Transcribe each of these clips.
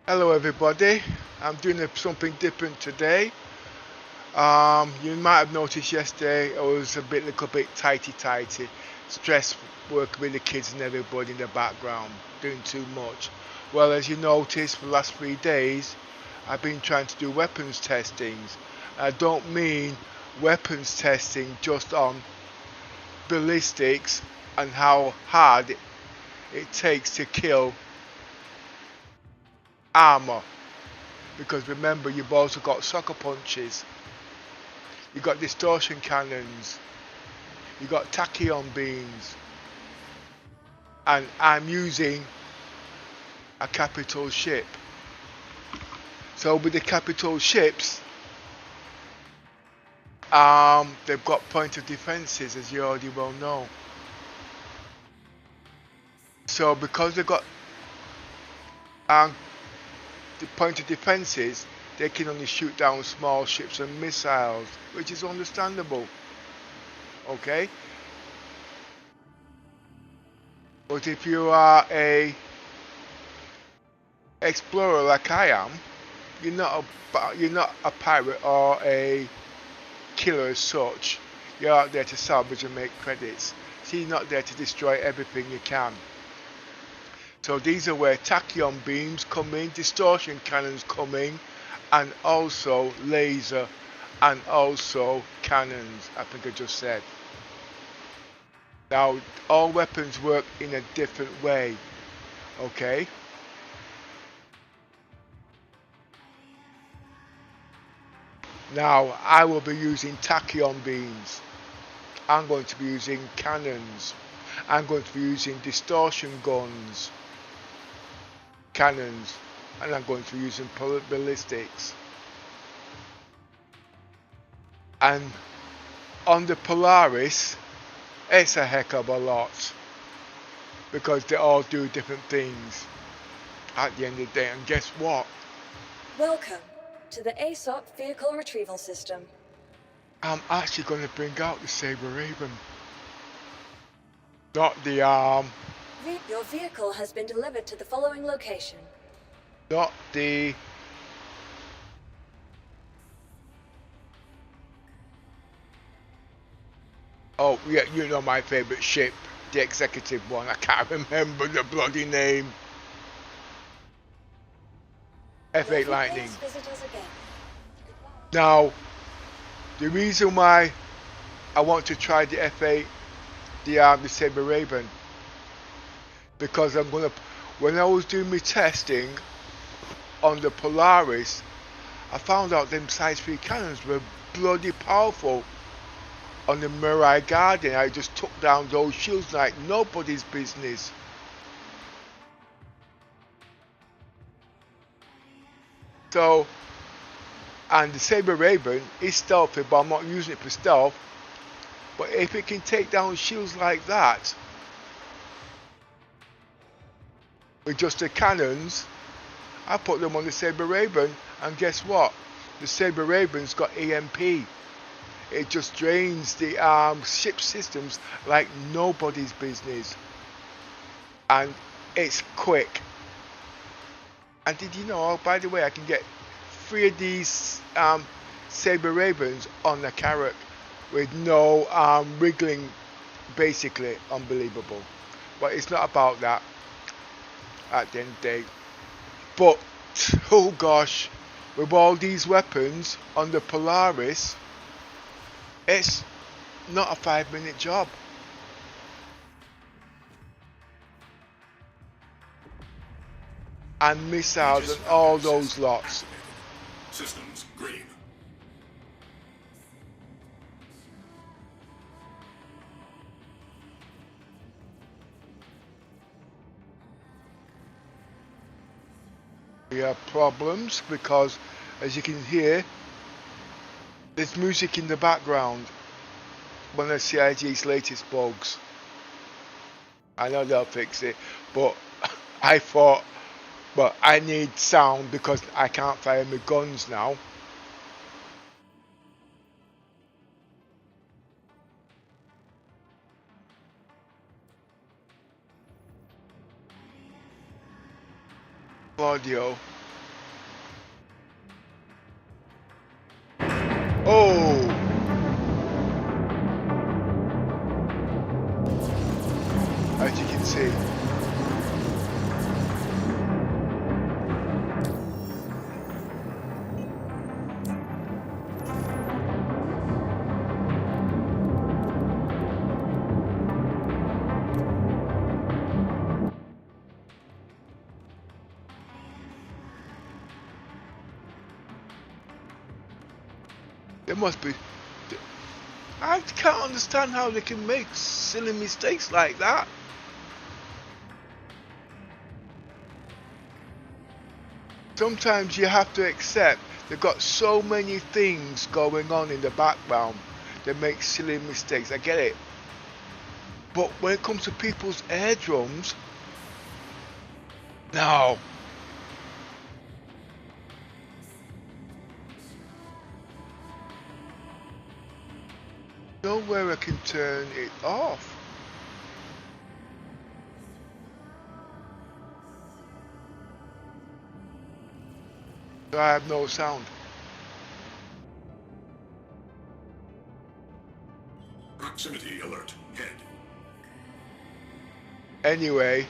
Hello everybody, I'm doing something different today. You might have noticed yesterday I was a little bit tighty, stressed working with the kids and everybody in the background, doing too much. Well, as you noticed for the last 3 days, I've been trying to do weapons testings. I don't mean weapons testing just on ballistics and how hard it takes to kill armor. Because remember, you've also got sucker punches, you've got distortion cannons, you've got tachyon beams, and I'm using a capital ship. So with the capital ships, they've got point of defenses, as you already well know. So because they've got the point of defenses, they can only shoot down small ships and missiles, which is understandable. Okay? But if you are a explorer like I am, you're not a pirate or a killer as such. You're out there to salvage and make credits. So you're not there to destroy everything you can. So these are where tachyon beams come in, distortion cannons come in, and also laser and also cannons, I think I just said. Now all weapons work in a different way, okay? Now I will be using tachyon beams. I'm going to be using cannons. I'm going to be using distortion guns, cannons, and I'm going to be using ballistics. And on the Polaris, it's a heck of a lot, because they all do different things at the end of the day. And guess what? Welcome to the ASOP Vehicle Retrieval System. I'm actually going to bring out the Saber Raven. Not the Your vehicle has been delivered to the following location. Not the Oh yeah, you know my favorite ship, the executive one. I can't remember the bloody name. F8 Lightning. Visit us again. Now, the reason why I want to try the F8, the Saber Raven, because when I was doing my testing on the Polaris, I found out them size 3 cannons were bloody powerful. On the Mirai Garden, I just took down those shields like nobody's business. So, and the Saber Raven is stealthy, but I'm not using it for stealth. But if it can take down shields like that with just the cannons, I put them on the Saber Raven, and guess what? The Saber Raven's got EMP. It just drains the ship systems like nobody's business, and it's quick. And did you know, oh, by the way, I can get 3 of these Saber Ravens on the Carrack with no wriggling. Basically unbelievable. But it's not about that at the end of the day. But oh gosh, with all these weapons on the Polaris, it's not a 5-minute job. And missiles and all those lots. Systems green. We have problems because, as you can hear, there's music in the background. One of CIG's latest bugs. I know they'll fix it, but I thought, well, I need sound because I can't fire my guns now. Audio. Oh! As you can see. There must be. I can't understand how they can make silly mistakes like that. Sometimes you have to accept they've got so many things going on in the background that make silly mistakes. I get it. But when it comes to people's eardrums, no. Nowhere I can turn it off. So I have no sound. Proximity alert. Head. Anyway,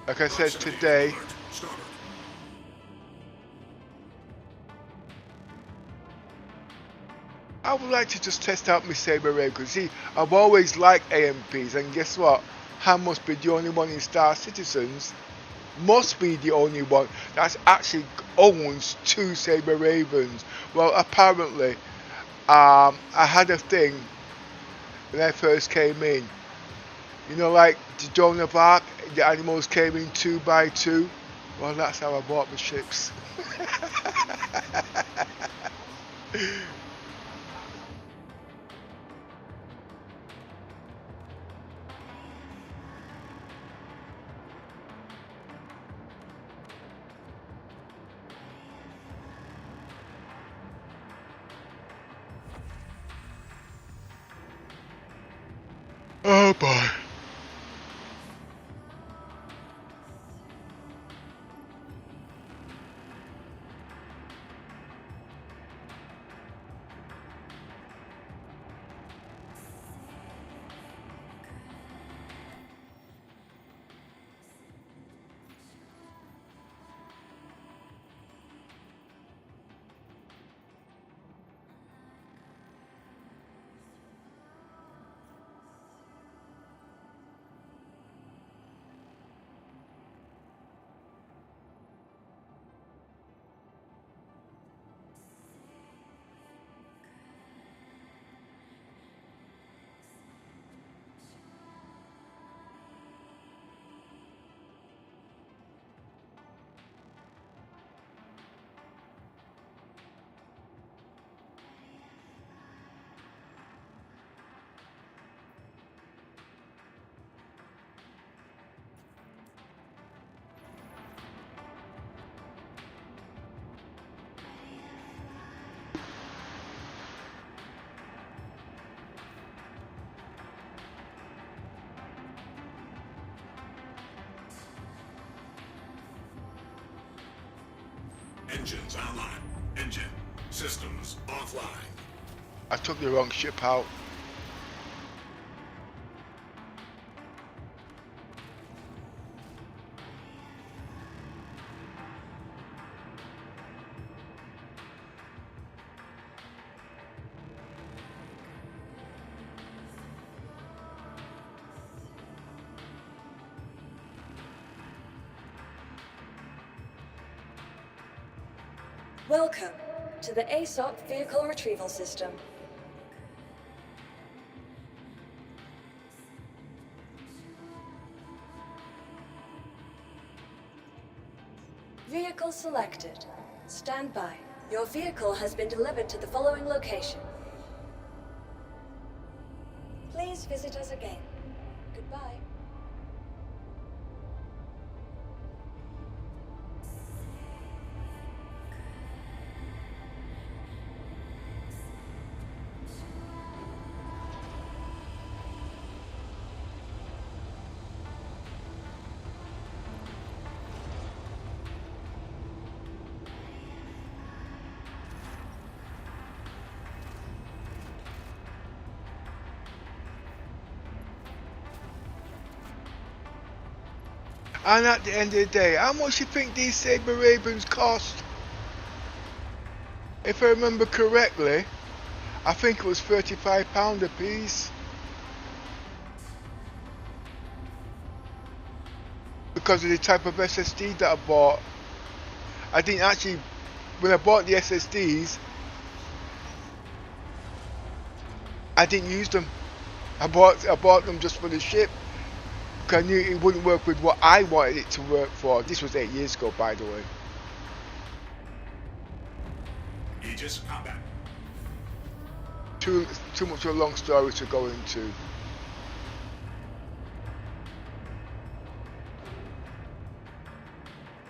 like I said Proximity today, alert. Starboard. I would like to just test out my Saber Ray, because see, I've always liked AMPs, and guess what? I must be the only one in Star Citizens, must be the only one that's actually owns 2 Saber Ravens. Well, apparently, I had a thing when I first came in. You know, like the Joan of Arc, the animals came in 2 by 2. Well, that's how I bought my ships. Oh boy. Engines online. Engine. Systems offline. I took the wrong ship out. Welcome to the ASOP Vehicle Retrieval System. Vehicle selected. Stand by. Your vehicle has been delivered to the following location. Please visit us again. Goodbye. And at the end of the day, how much you think these Sabre Ravens cost? If I remember correctly, I think it was £35 a piece. Because of the type of SSD that I bought. I didn't actually, when I bought the SSDs, I didn't use them. I bought them just for the ship. Because I knew it wouldn't work with what I wanted it to work for. This was 8 years ago, by the way. Aegis combat. Too much of a long story to go into.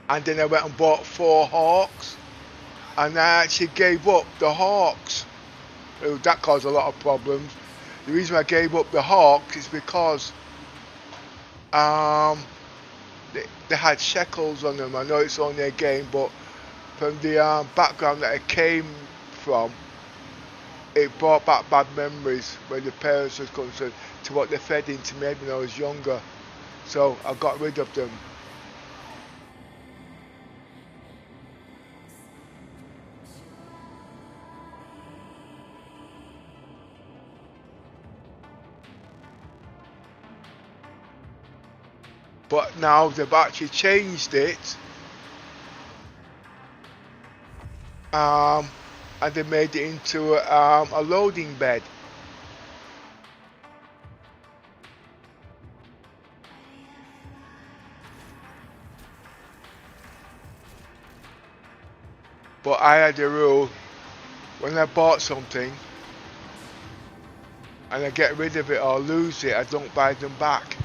And then I went and bought 4 Hawks, and I actually gave up the Hawks. That caused a lot of problems. The reason I gave up the Hawks is because they had shekels on them. I know it's only a game, but from the background that I came from, it brought back bad memories when the parents was concerned to what they fed into me when I was younger. So I got rid of them. But now they've actually changed it, and they made it into a loading bed. But I had a rule: when I bought something and I get rid of it or lose it, I don't buy them back.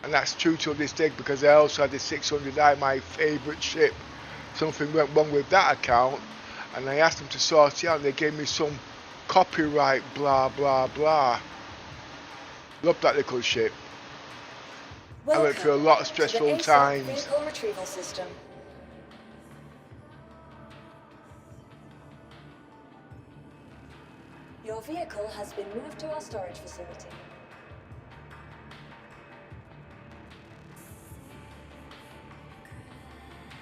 And that's true to this day, because I also had the 600i, my favourite ship. Something went wrong with that account, and I asked them to sort it out, and they gave me some copyright blah blah blah. Love that little ship. I went through a lot of stressful times. Vehicle retrieval system. Your vehicle has been moved to our storage facility.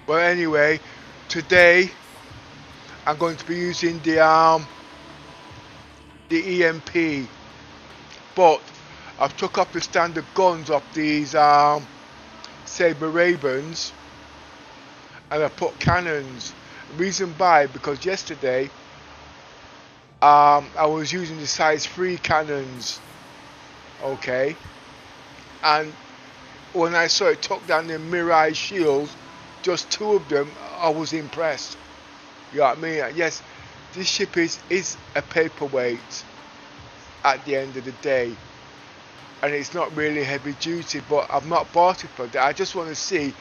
Well, anyway, today I'm going to be using the EMP, but I've took off the standard guns of these Sabre Ravens, and I put cannons. Reason because yesterday I was using the size 3 cannons, okay, and when I saw it took down the Mirage shields, just 2 of them, I was impressed. You know what I mean? Yes, this ship is a paperweight at the end of the day, and it's not really heavy duty, but I've not bought it for that. I just want to see,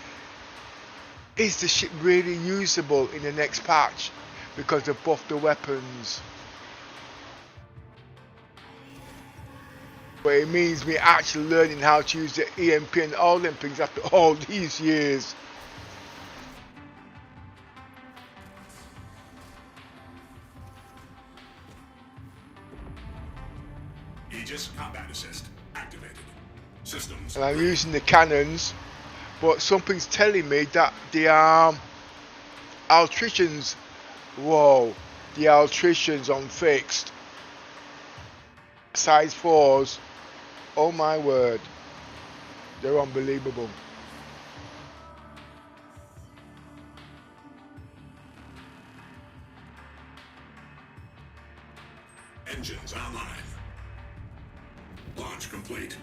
is the ship really usable in the next patch, because they've buffed the weapons. But it means me actually learning how to use the EMP and all them things after all these years. Aegis combat assist activated. Systems. And I'm using the cannons, but something's telling me that the Altricians, the Altricians on fixed size 4s, oh my word, they're unbelievable. Engines online. Launch complete.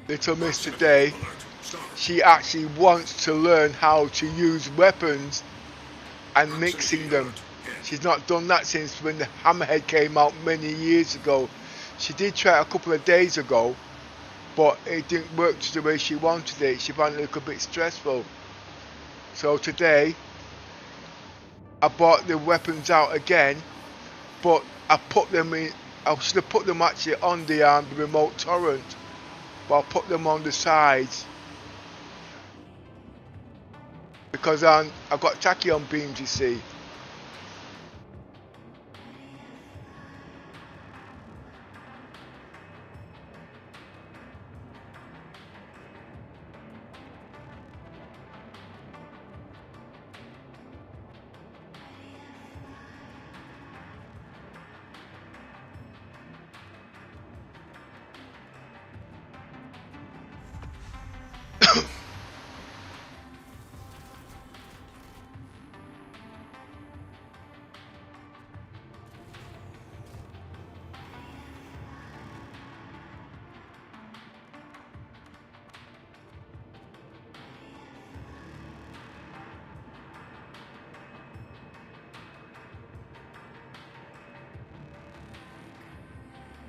Little Miss today, she actually wants to learn how to use weapons and mixing them. She's not done that since when the Hammerhead came out many years ago. She did try it a couple of days ago, but it didn't work the way she wanted it. She found it a little bit stressful. So today, I brought the weapons out again, but I put them in. I should have put them actually on the remote torrent, but I put them on the sides because I've got tachyon beams, you see.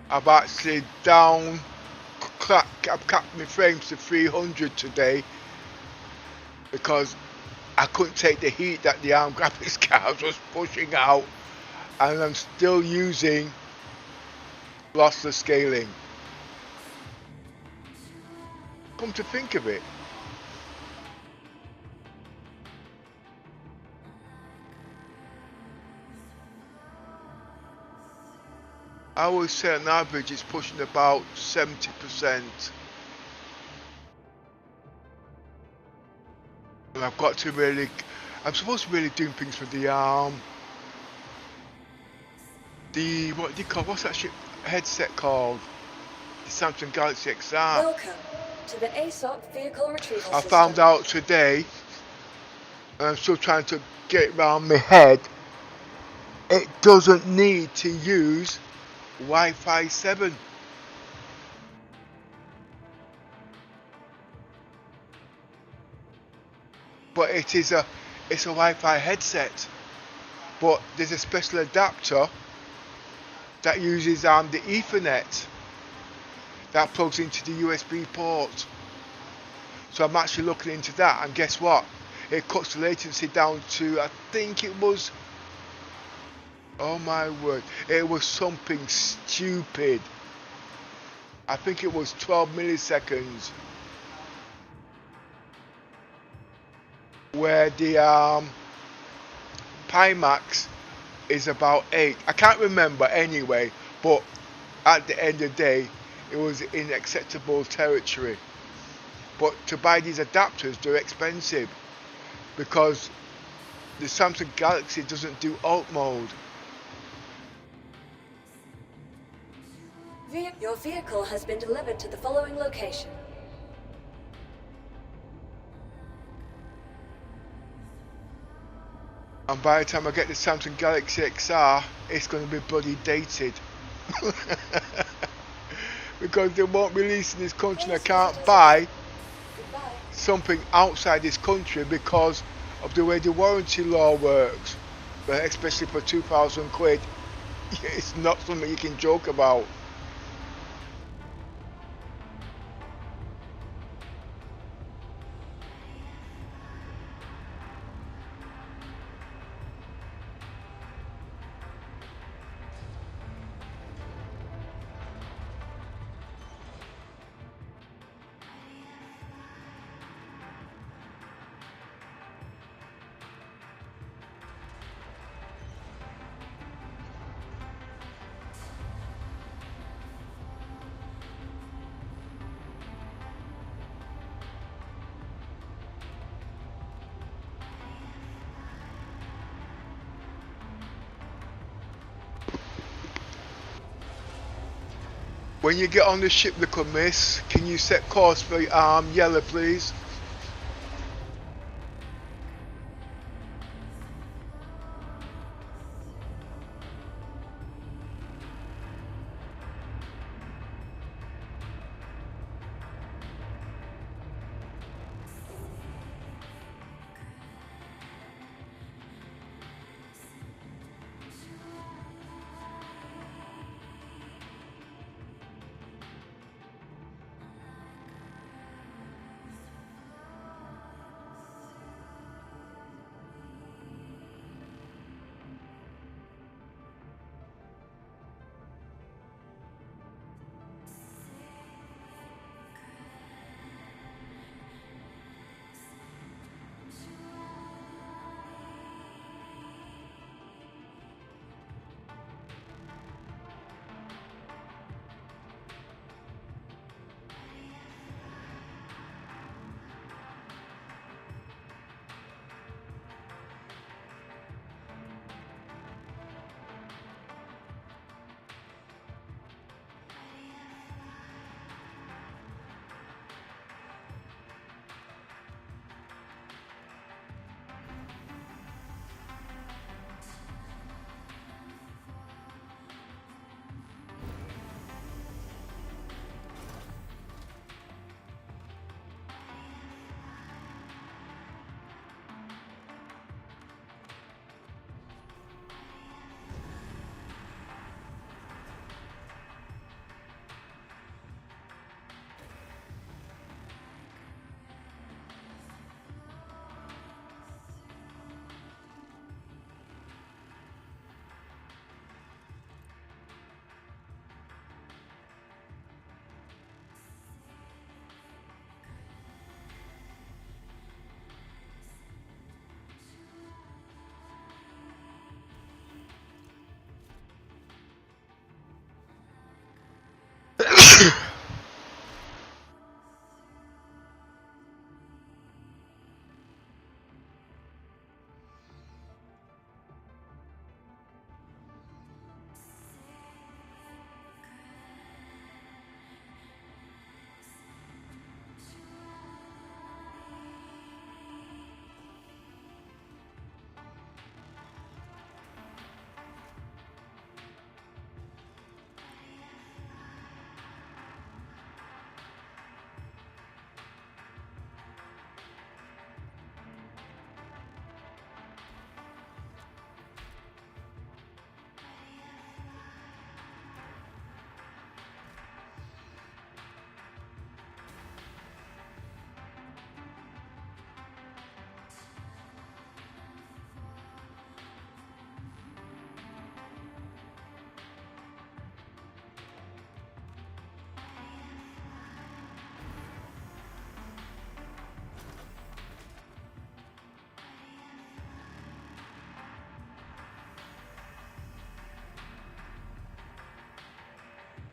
I've actually I've capped my frames to 300 today because I couldn't take the heat that the ARM graphics cards was pushing out, and I'm still using lossless scaling. Come to think of it, I always say on average it's pushing about 70%. And I've got to really, I'm supposed to be really doing things for the what do you call, what's that shit headset called? The Samsung Galaxy XR. Welcome to the ASOP vehicle retrieval I system. found out today, and I'm still trying to get it around my head, it doesn't need to use Wi-Fi 7. But it's a Wi-Fi headset. But there's a special adapter that uses the Ethernet that plugs into the USB port. So I'm actually looking into that, and guess what? It cuts the latency down to, I think it was, oh my word, it was something stupid. I think it was 12 milliseconds. Where the Pimax is about 8. I can't remember anyway, but at the end of the day, it was in acceptable territory. But to buy these adapters, they're expensive because the Samsung Galaxy doesn't do alt mode. Your vehicle has been delivered to the following location. And by the time I get the Samsung Galaxy XR, it's going to be bloody dated. Because they won't release in this country, and I can't buy something outside this country because of the way the warranty law works. But especially for 2,000 quid, it's not something you can joke about. When you get on the ship, little miss, can you set course for yellow, please?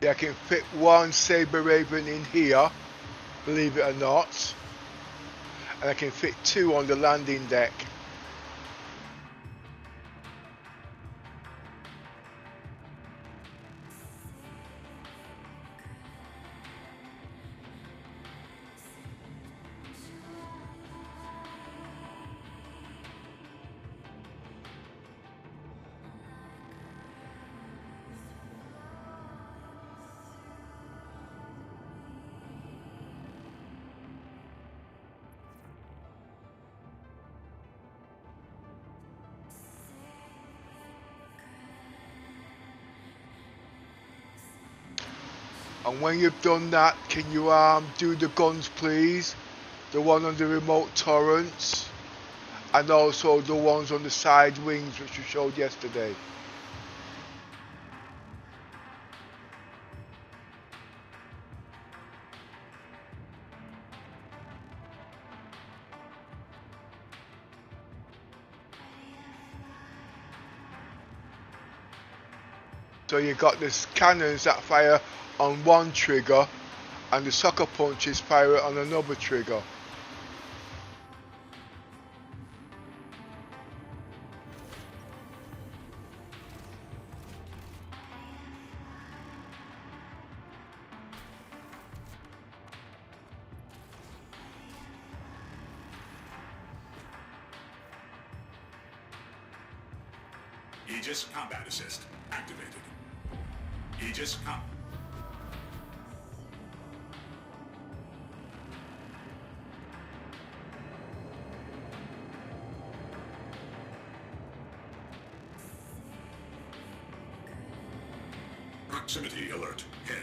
Yeah, I can fit one Saber Raven in here, believe it or not. And I can fit 2 on the landing deck. And when you've done that, can you do the guns please? The one on the remote turrets, and also the ones on the side wings which you showed yesterday. So you got this cannons that fire on one trigger, and the sucker punches fire on another trigger. Aegis combat assist activated. Aegis proximity alert. Head.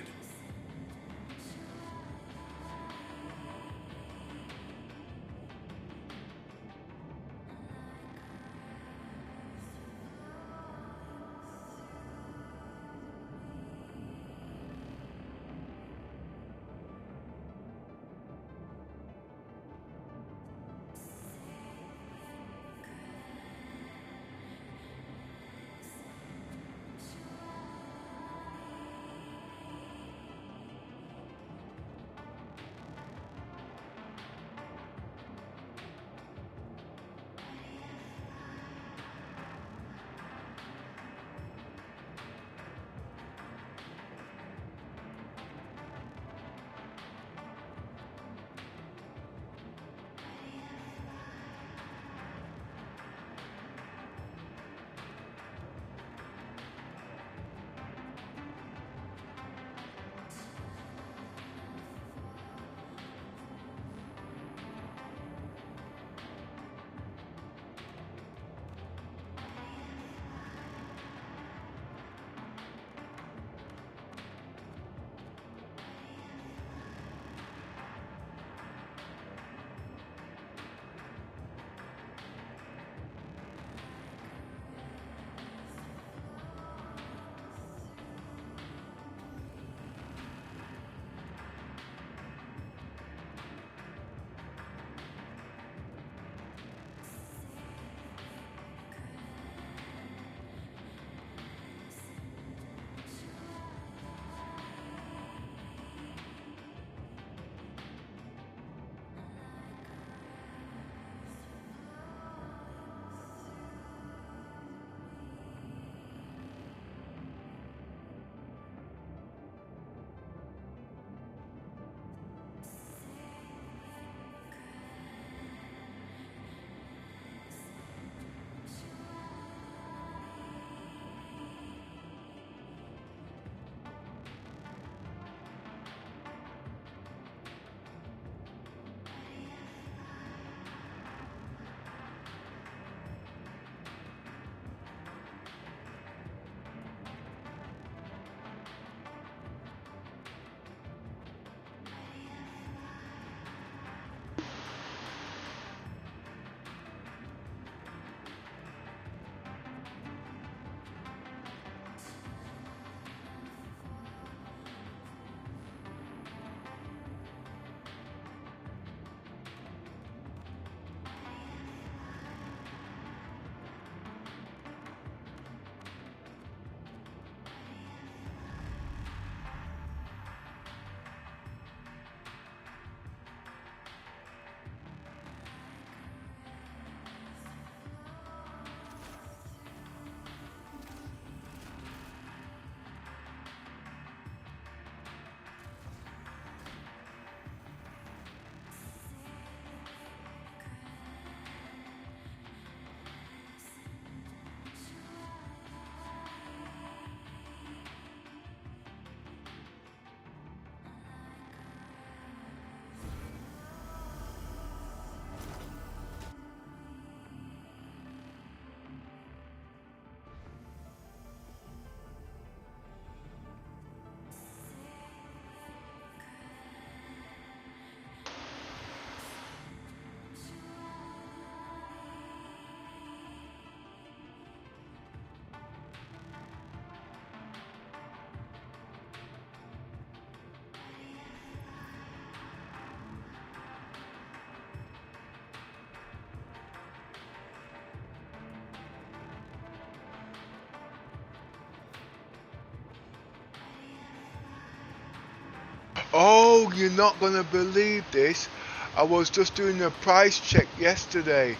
Oh, you're not gonna believe this. I was just doing a price check yesterday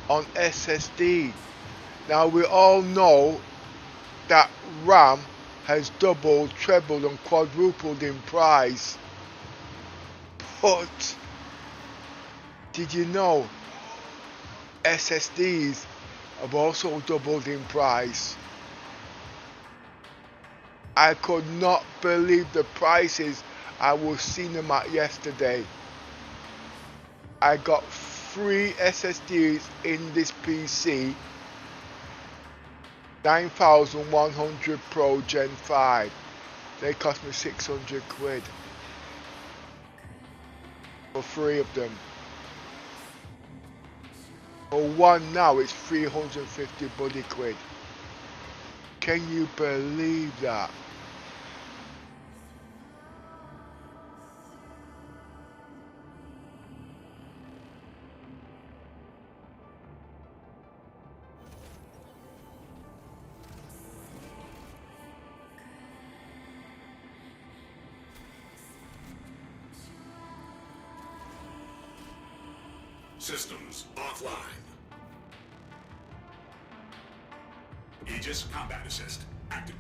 on SSD. Now we all know that RAM has doubled, trebled and quadrupled in price. But did you know SSDs have also doubled in price? I could not believe the prices I was seeing them at yesterday. I got 3 SSDs in this PC, 9100 Pro Gen 5. They cost me 600 quid for 3 of them. For one now it's 350 bloody quid. Can you believe that? Systems offline. Aegis combat assist active.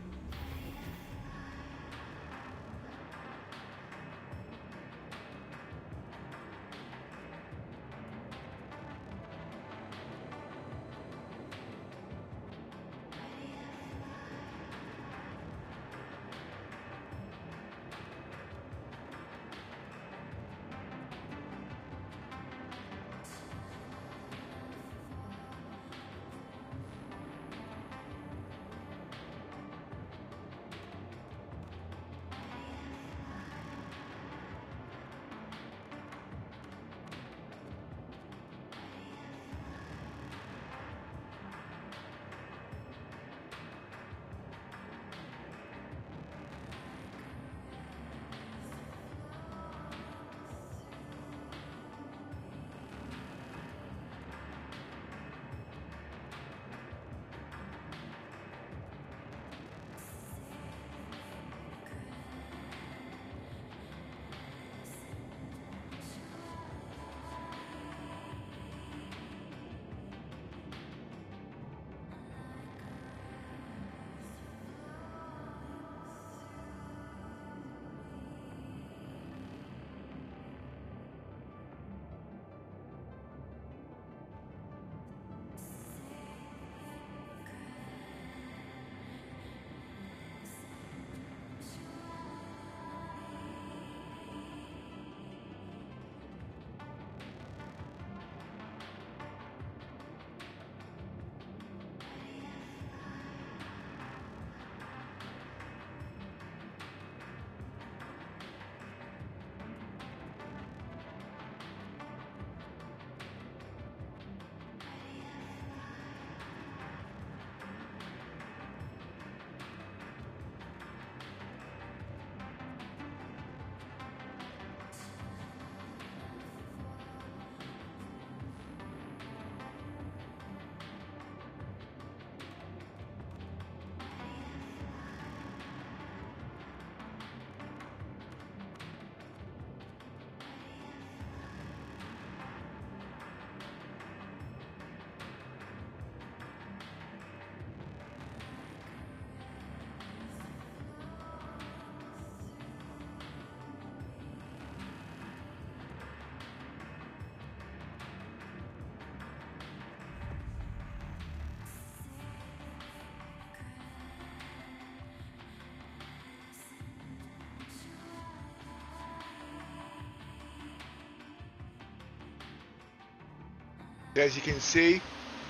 As you can see,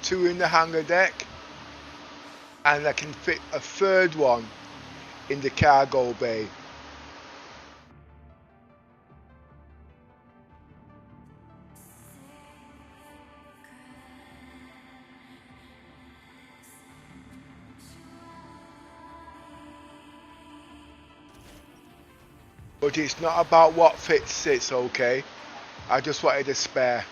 2 in the hangar deck, and I can fit a third one in the cargo bay. But it's not about what fits sits, okay? I just wanted a spare.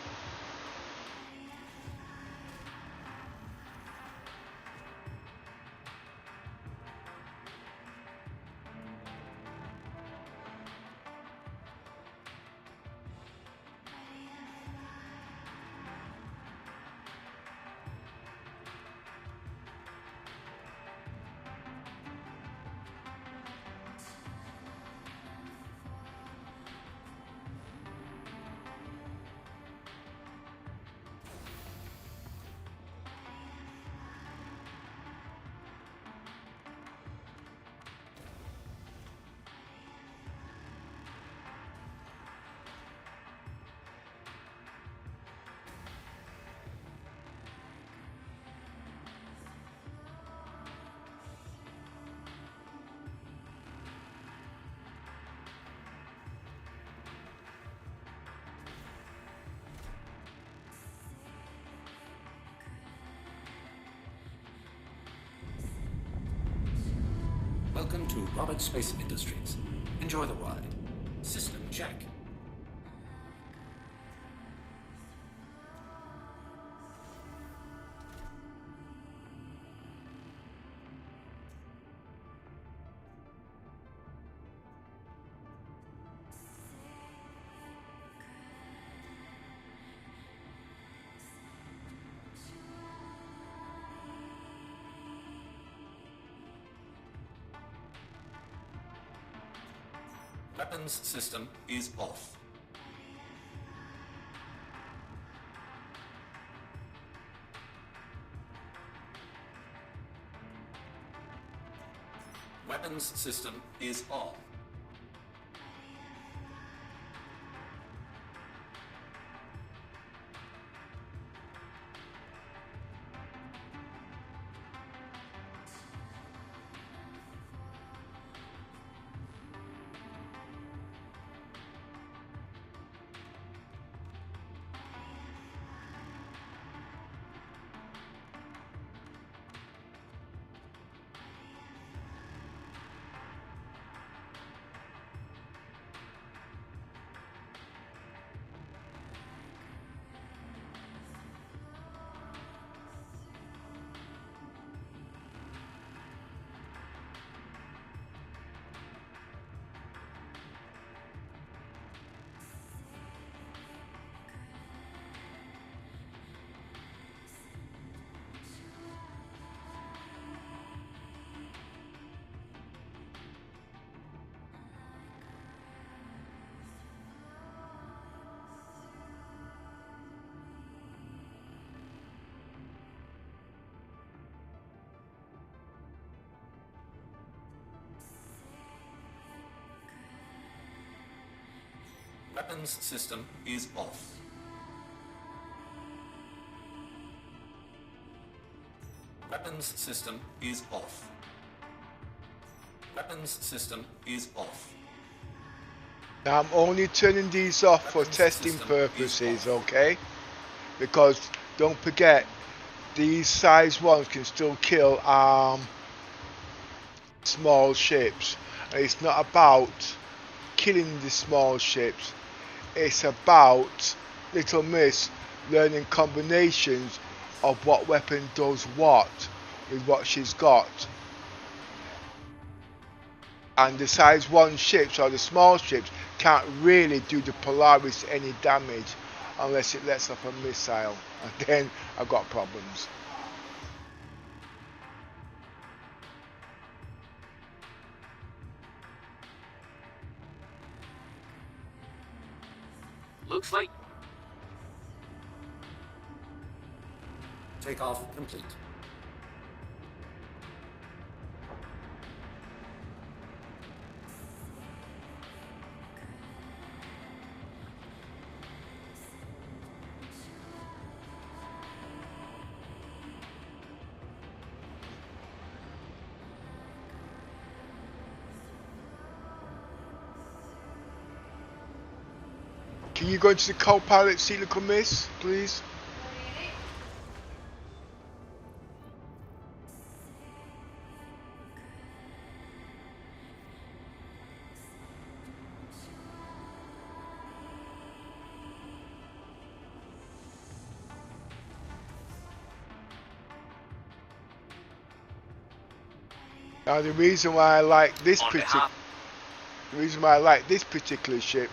Welcome to Robert Space Industries. Enjoy the ride. System check. Weapons system is off. Weapons system is on. Weapons system is off. Weapons system is off. Weapons system is off. Now I'm only turning these off for testing purposes, okay? Because don't forget, these size ones can still kill small ships. And it's not about killing the small ships. It's about Little Miss learning combinations of what weapon does what with what she's got. And the size 1 ships or the small ships can't really do the Polaris any damage unless it lets off a missile, and then I've got problems. Looks like takeoff complete. Can you go into the co-pilot seat, Little Miss, please? Now the reason why I like this particular ship,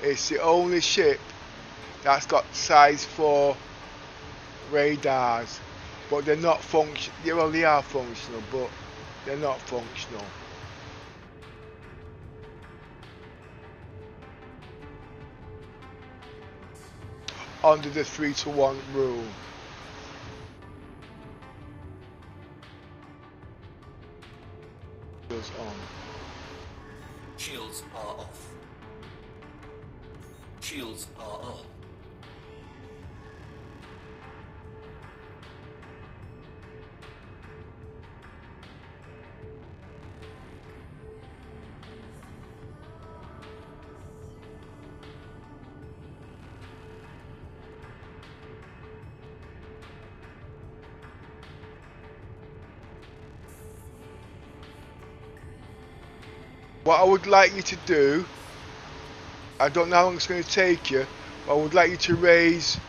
it's the only ship that's got size 4 radars, but they're not functional. Well, they are functional, but they're not functional. Under the 3-to-1 rule. On. Shields are off. Shields are on. What I would like you to do, I don't know how long it's going to take you, but I would like you to raise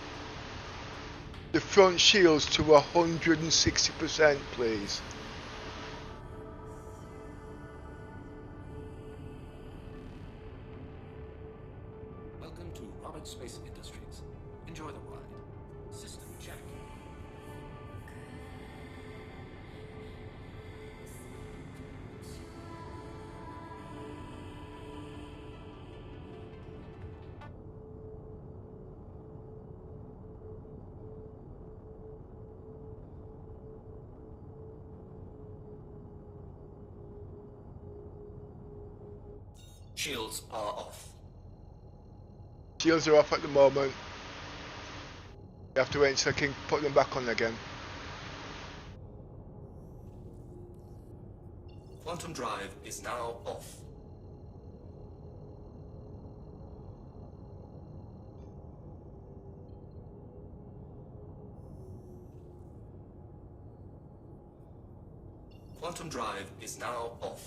the front shields to 160%, please. Welcome to Robert Space Industries. Enjoy the ride. System check. Shields are off. Shields are off at the moment. You have to wait until I can put them back on again. Quantum drive is now off. Quantum drive is now off.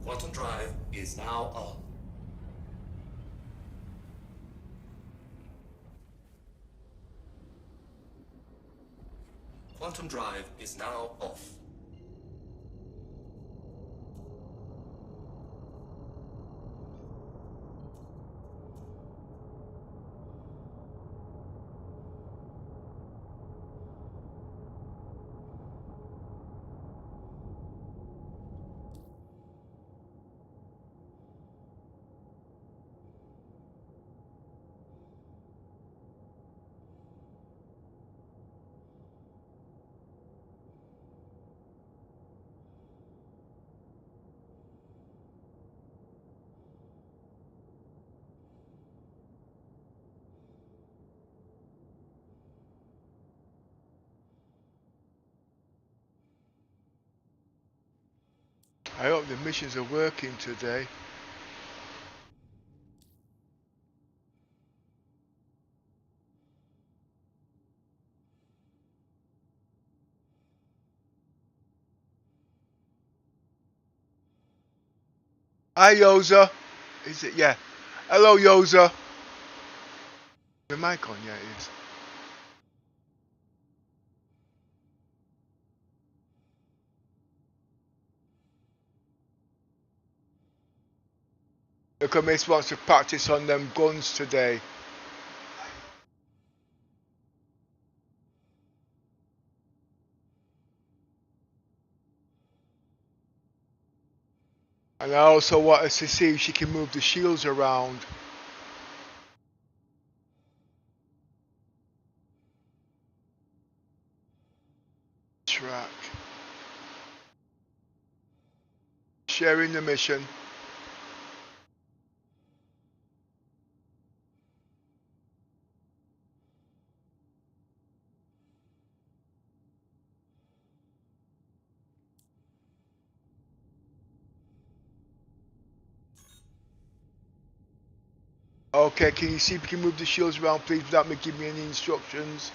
Quantum drive is now on. Quantum drive is now off. I hope the missions are working today. Hi Yoza. Is it? Yeah. Hello Yoza. The mic on? Yeah, it is. Look, Miss wants to practice on them guns today. And I also want us to see if she can move the shields around. Track. Sharing the mission. Okay, can you see if you can move the shields around please without me giving me any instructions?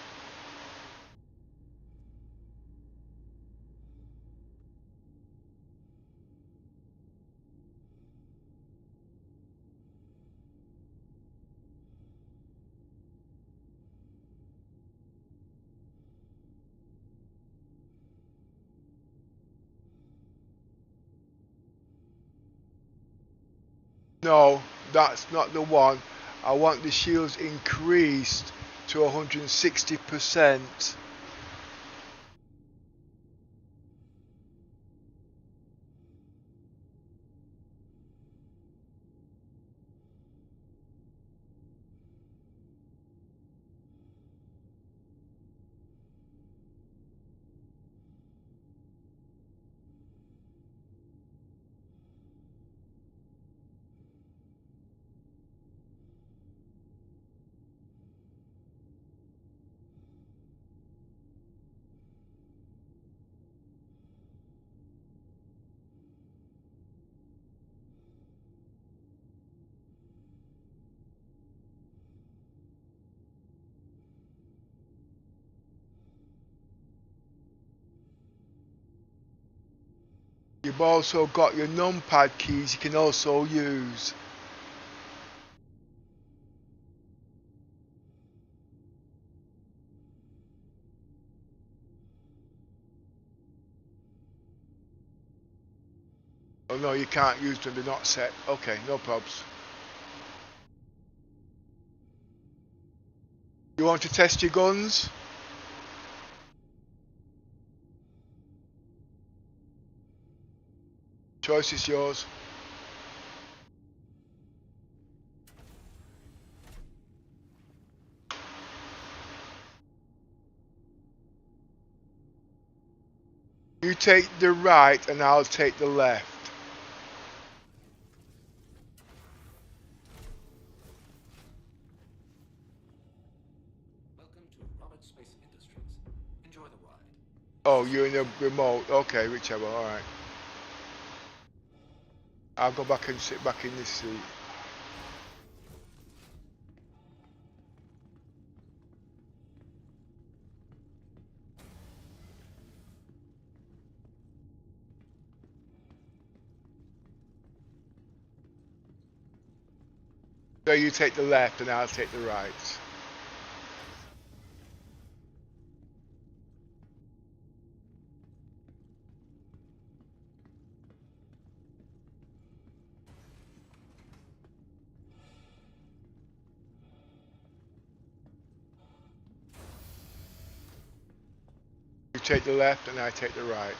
No, that's not the one. I want the shields increased to 160%. You've also got your numpad keys you can also use. Oh no, you can't use them, they're not set. Okay, no probs. You want to test your guns? Choice is yours. You take the right and I'll take the left. Welcome to Robert Space Industries. Enjoy the ride. Oh, you're in a remote. Okay, whichever, alright. I'll go back and sit back in this seat. So you take the left and I'll take the right. You take the left and I take the right.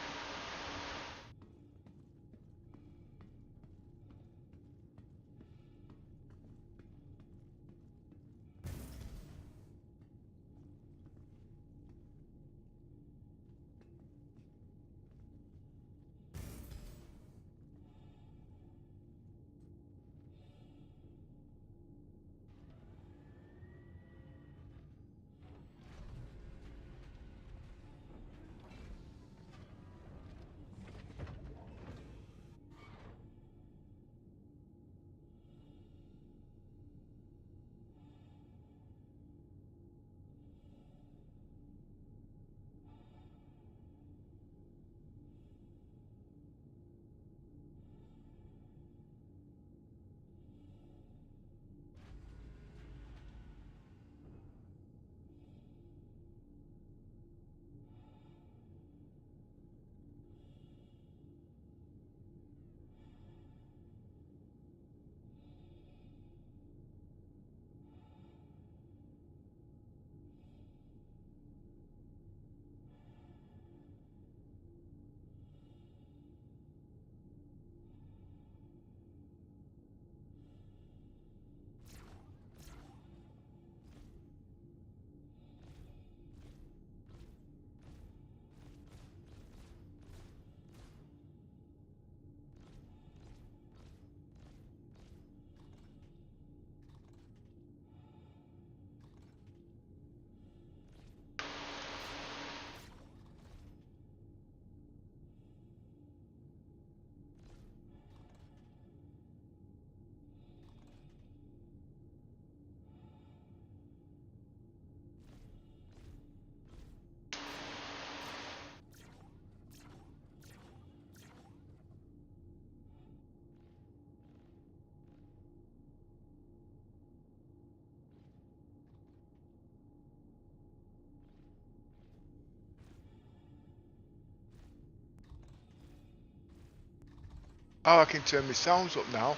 Oh, I can turn my sounds up now.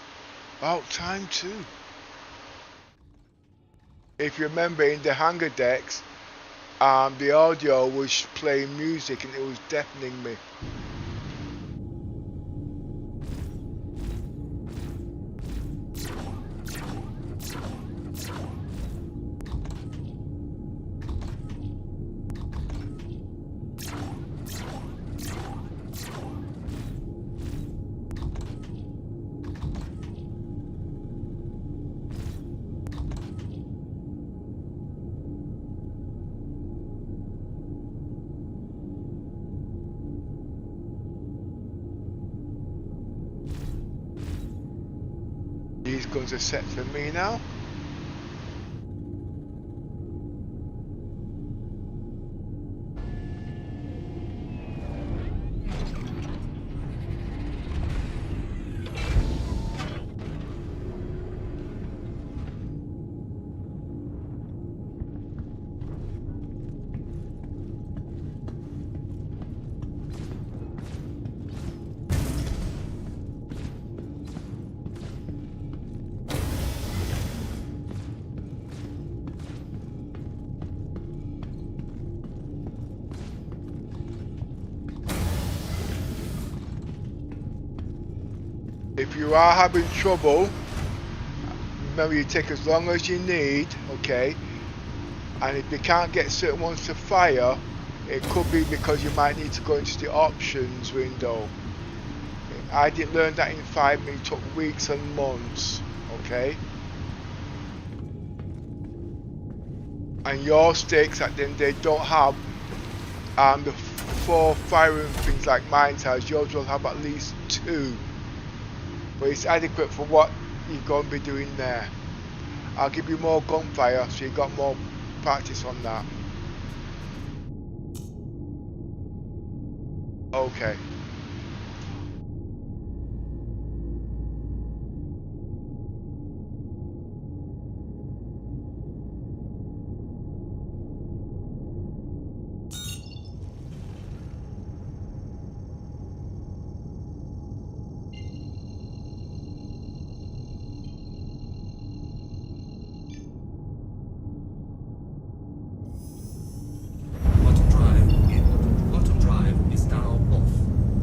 About time too. If you remember in the hangar decks, the audio was playing music and it was deafening me. These guns are set for me now. If you are having trouble, remember you take as long as you need, okay? And if you can't get certain ones to fire, it could be because you might need to go into the options window. I didn't learn that in 5 minutes, it took weeks and months, okay? And your sticks at the end they don't have the 4 firing things like mine has. Yours will have at least 2, but it's adequate for what you're going to be doing there. I'll give you more gunfire so you got more practice on that. Okay. Bottom drive in. Bottom drive is now off.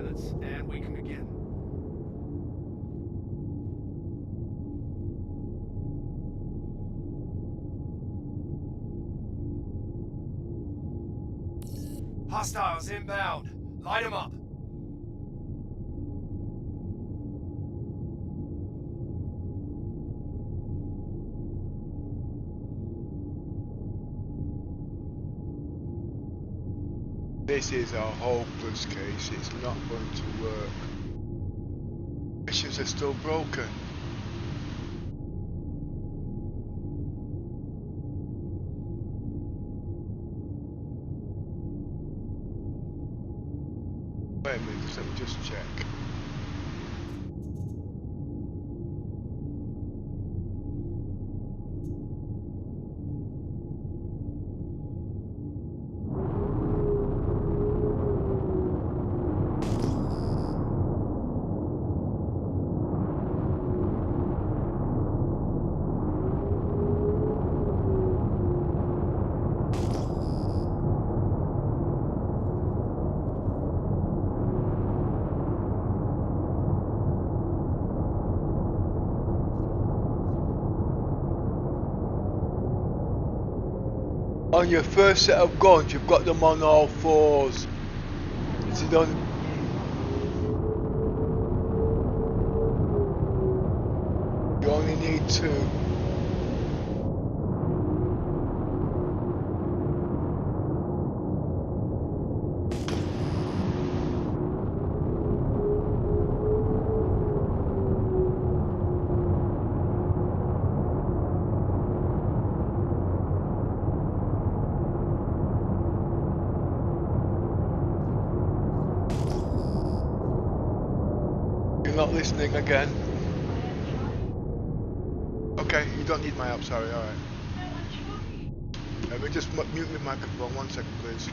minutes, and we can begin. Hostiles inbound. Light them up. This is a hopeless case. It's not going to work. Missions are still broken. Wait a minute, let me just check. On your first set of guns, you've got them on all fours. Is it on? You only need two. Not listening again. Okay, you don't need my help, sorry, alright. Let me just mute my microphone, 1 second please.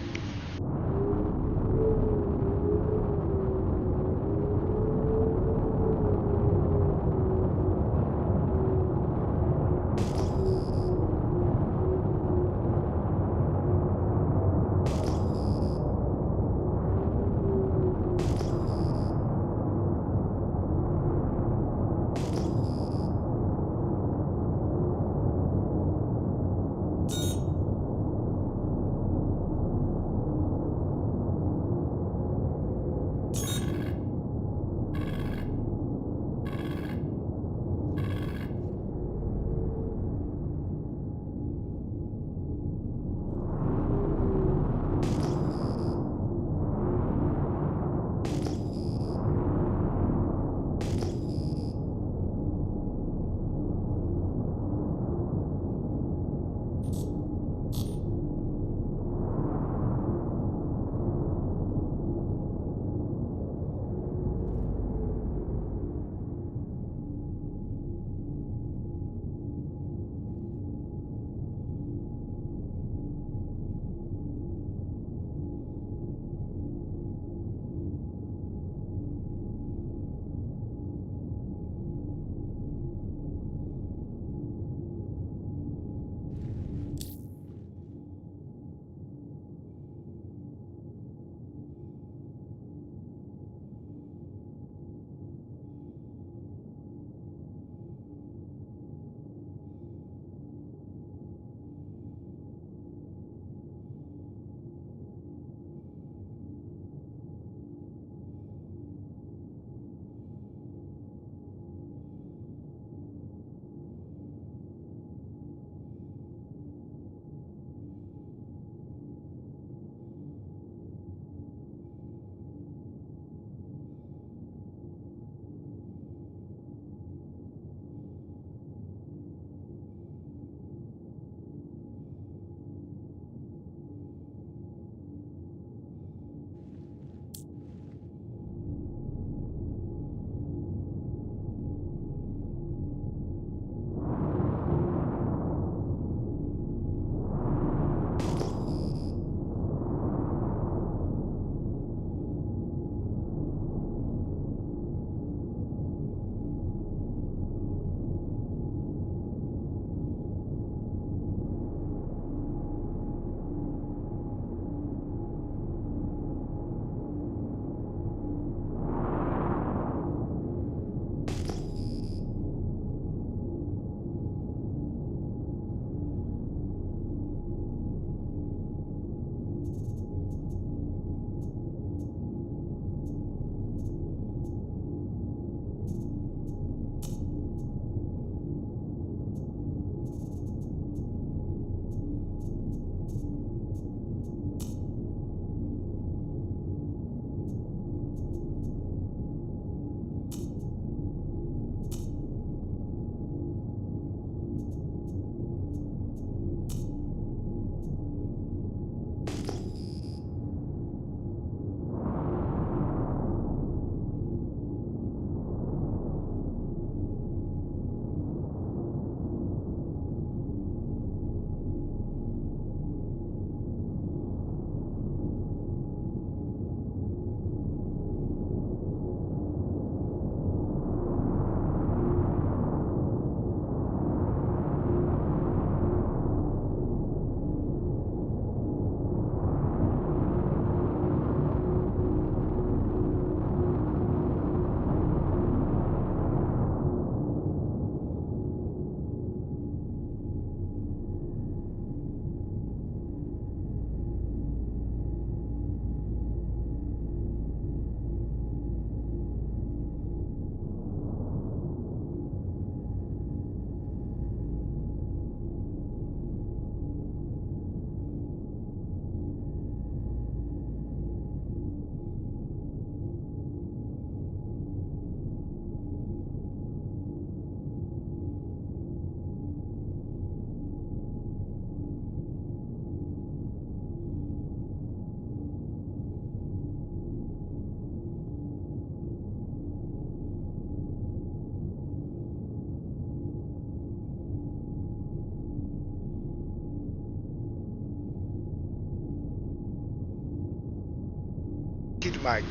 Mike.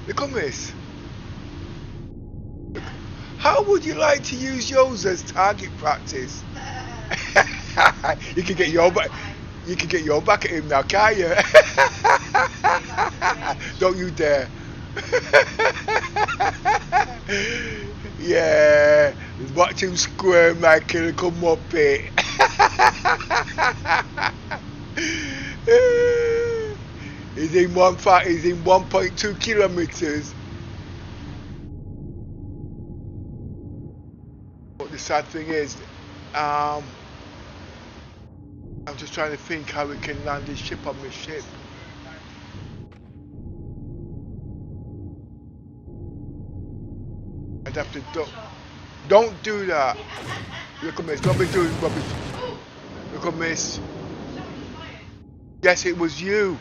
Look at this. How would you like to use yours as target practice? You can get your back. You can get your back at him now, can't you? Don't you dare. Yeah, watch him squirm like a little muppet. He's in 1.2 kilometers. But the sad thing is, I'm just trying to think how we can land this ship on this ship. I'd have to don't do that. Look at Miss, don't be doing rubbish. Look at Miss. Yes, it was you.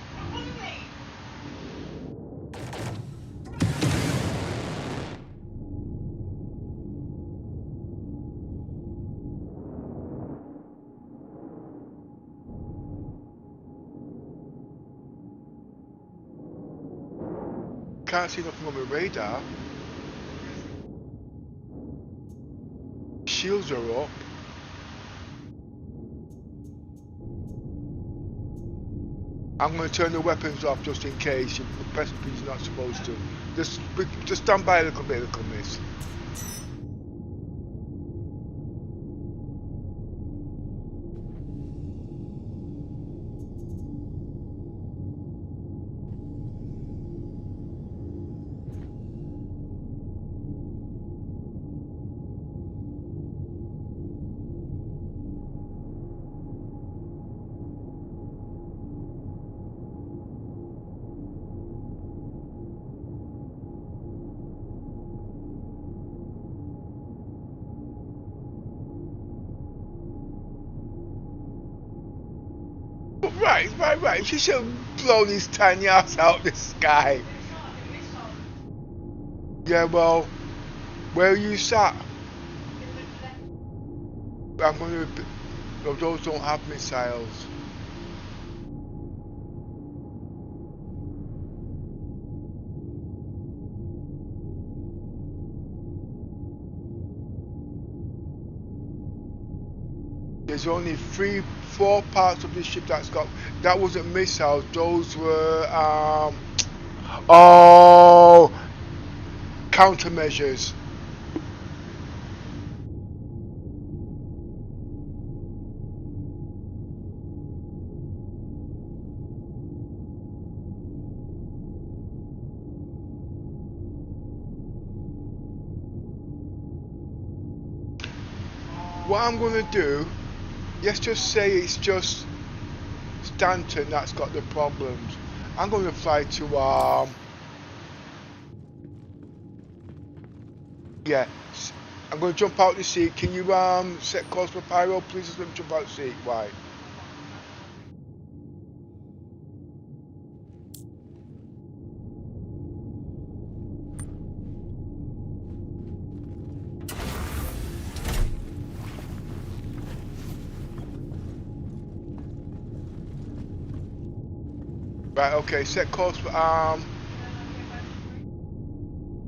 Can't see nothing on the radar. Shields are up. I'm going to turn the weapons off just in case. You're not supposed to. Just stand by a little bit, Miss. Right. She should have blown his tiny ass out the sky. Yeah, well, where are you sat? I'm going to... No, those don't have missiles. There's only 4 parts of this ship that's got. That wasn't missiles. Those were countermeasures. What I'm going to do. Let's just say it's just Stanton that's got the problems. I'm going to fly to yeah, I'm going to jump out the seat. Can you set course for Pyro, please? Just let me jump out the seat. Why? Right, okay, set course for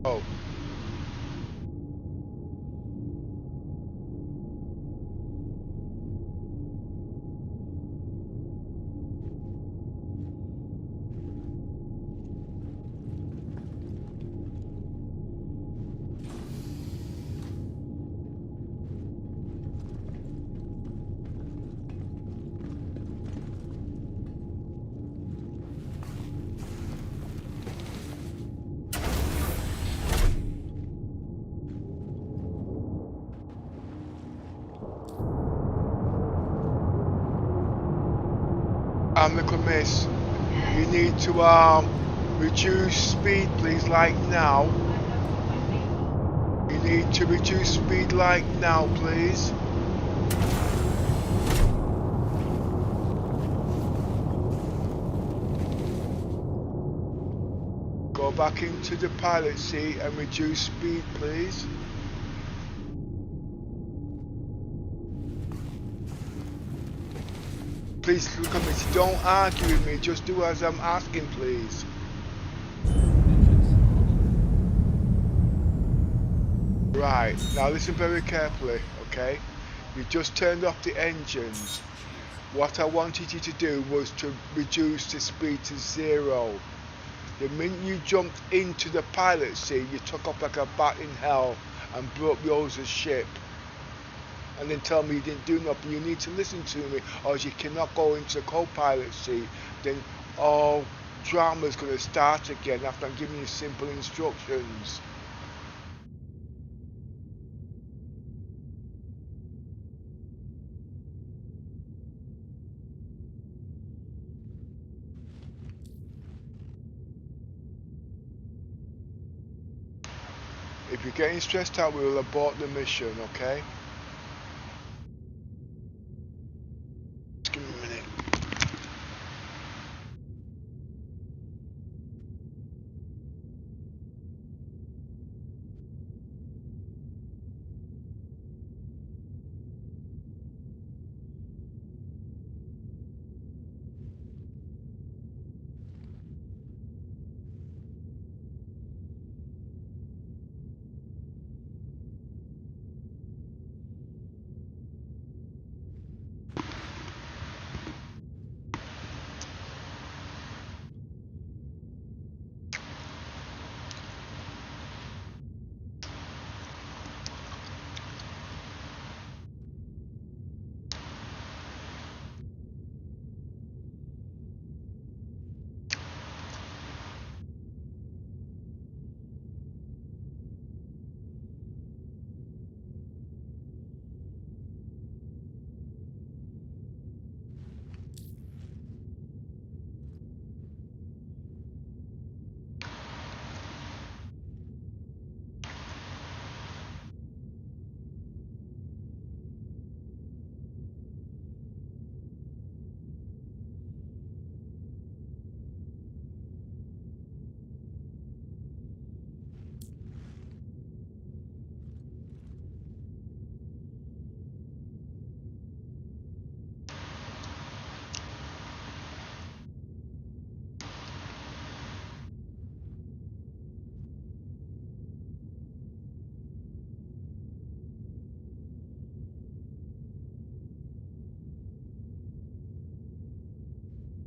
oh. Little miss, you need to reduce speed please, like now. You need to reduce speed like now please. Go back into the pilot seat and reduce speed please. Please look at me, don't argue with me, just do as I'm asking please. Right, now listen very carefully, okay? You just turned off the engines. What I wanted you to do was to reduce the speed to 0. The minute you jumped into the pilot seat, you took off like a bat in hell and broke Rosa's ship. And then tell me you didn't do nothing. You need to listen to me, or else you cannot go into the co-pilot seat. Then all drama's going to start again after I'm giving you simple instructions. If you're getting stressed out, we will abort the mission, okay? Just give me a minute.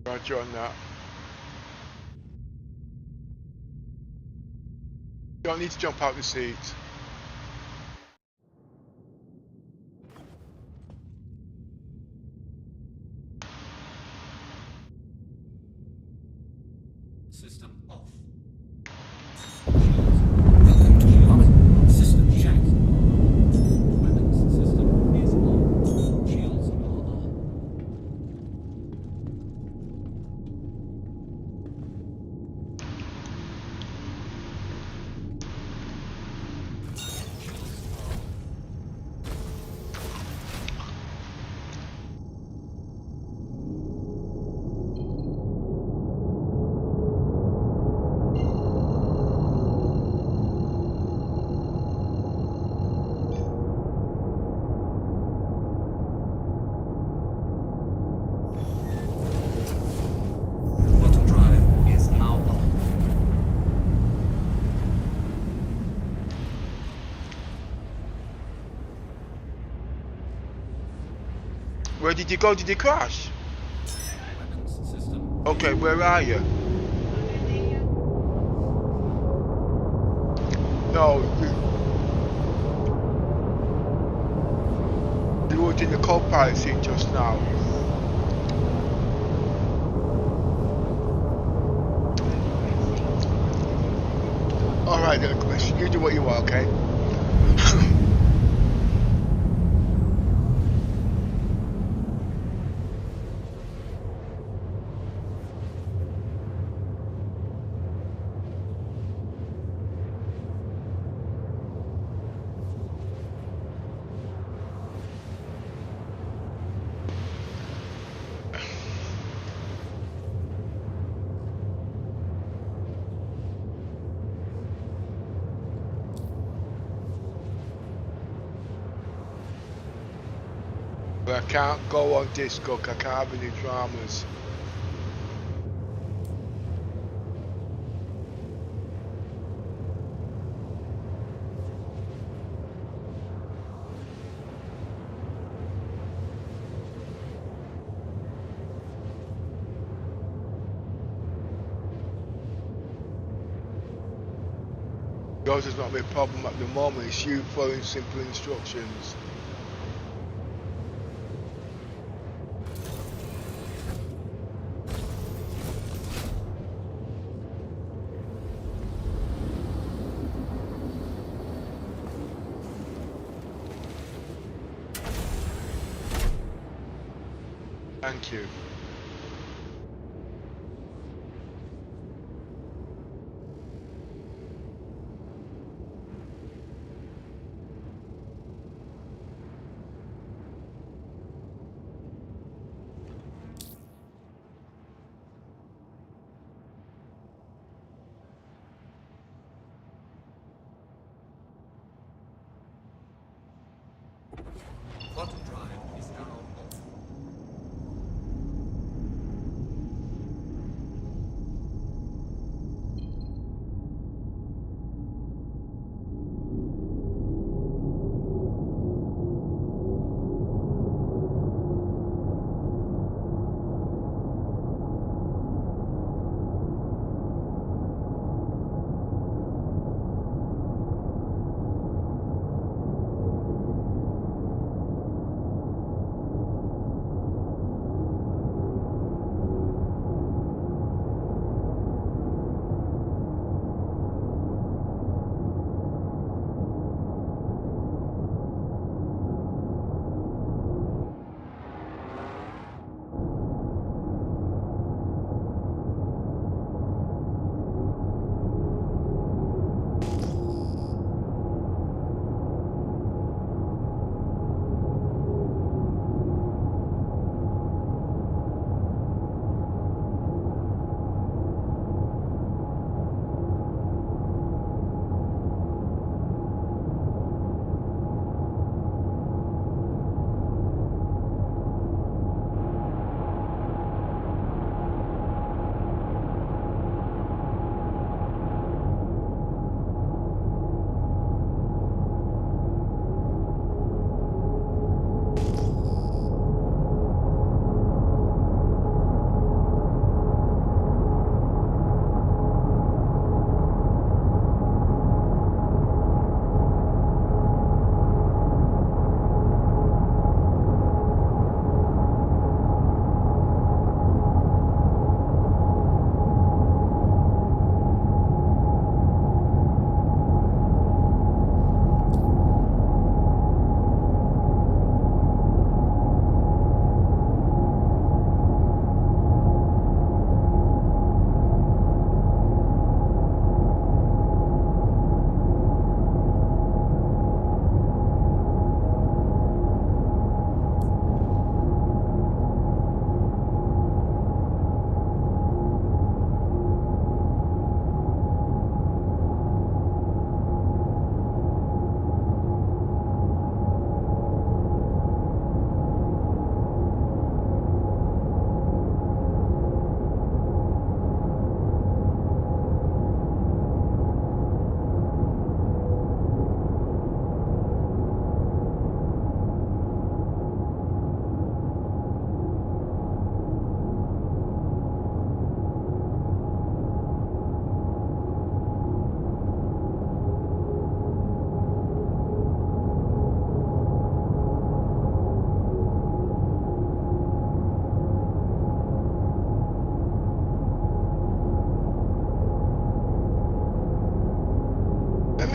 Roger on that. Don't need to jump out the seat. System off. Welcome to Comet. System check. Weapons system is on. Shields are on. Bottom drive is now on. Where did you go? Did you crash? Weapons system. Okay, where are you? No, you were in the co-pilot seat just now. Alright then, Chris, you do what you want, okay? But I can't go on disco, I can't have any dramas. Yours is not a problem at the moment, it's you following simple instructions. Thank you. Quantum drive is now off.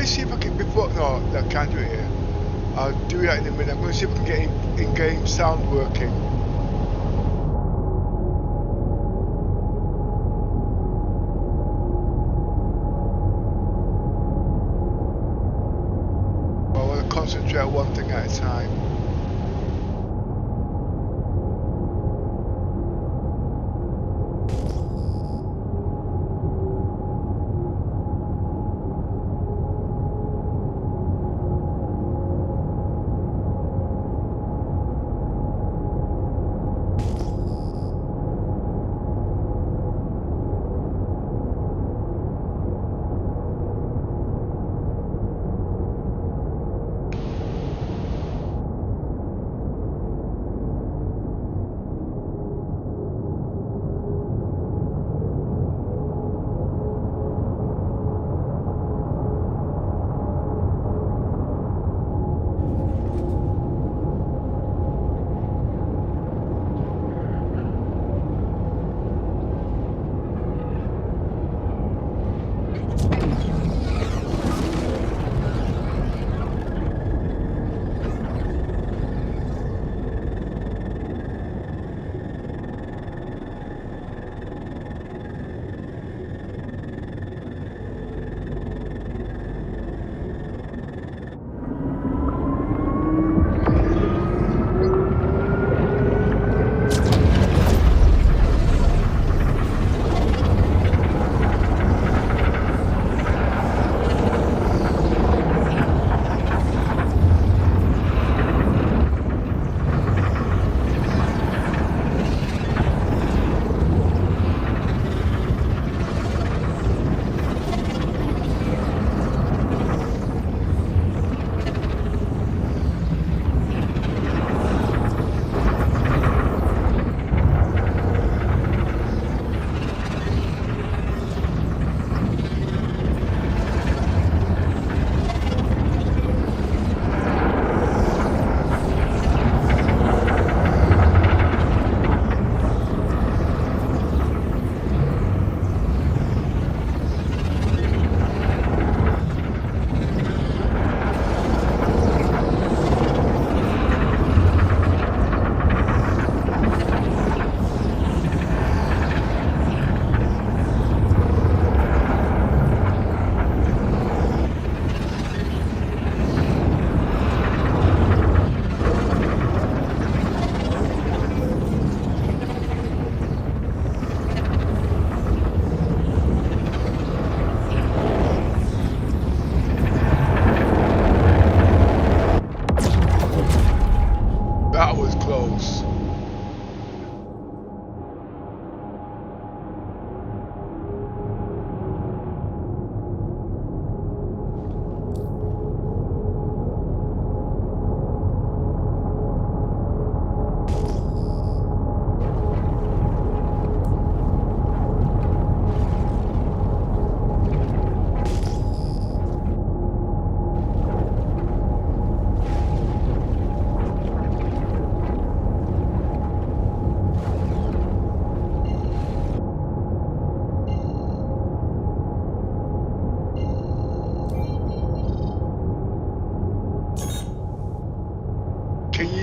See if I can, before, no, I can't do it here. I'll do that in a minute. I'm going to see if I can get in-game sound working. I want to concentrate on one thing at a time.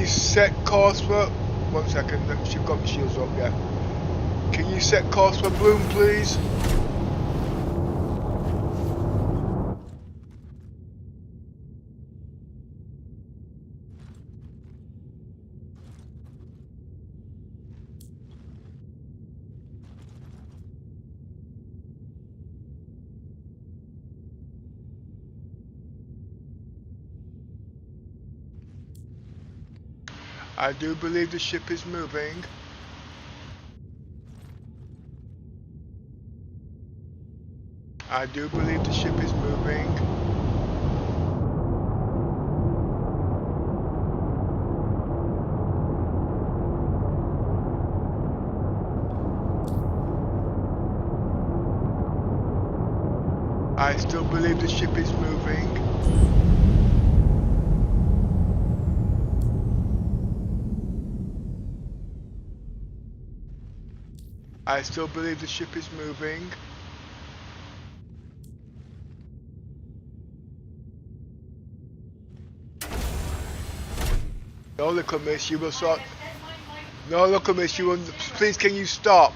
you set course for... 1 second, she's got the shields up, yeah. Can you set course for Bloom, please? I do believe the ship is moving. I do believe the ship is moving. I still believe the ship is moving. I still believe the ship is moving. No, look at miss, you will stop. No, look at miss, you will. Please, can you stop?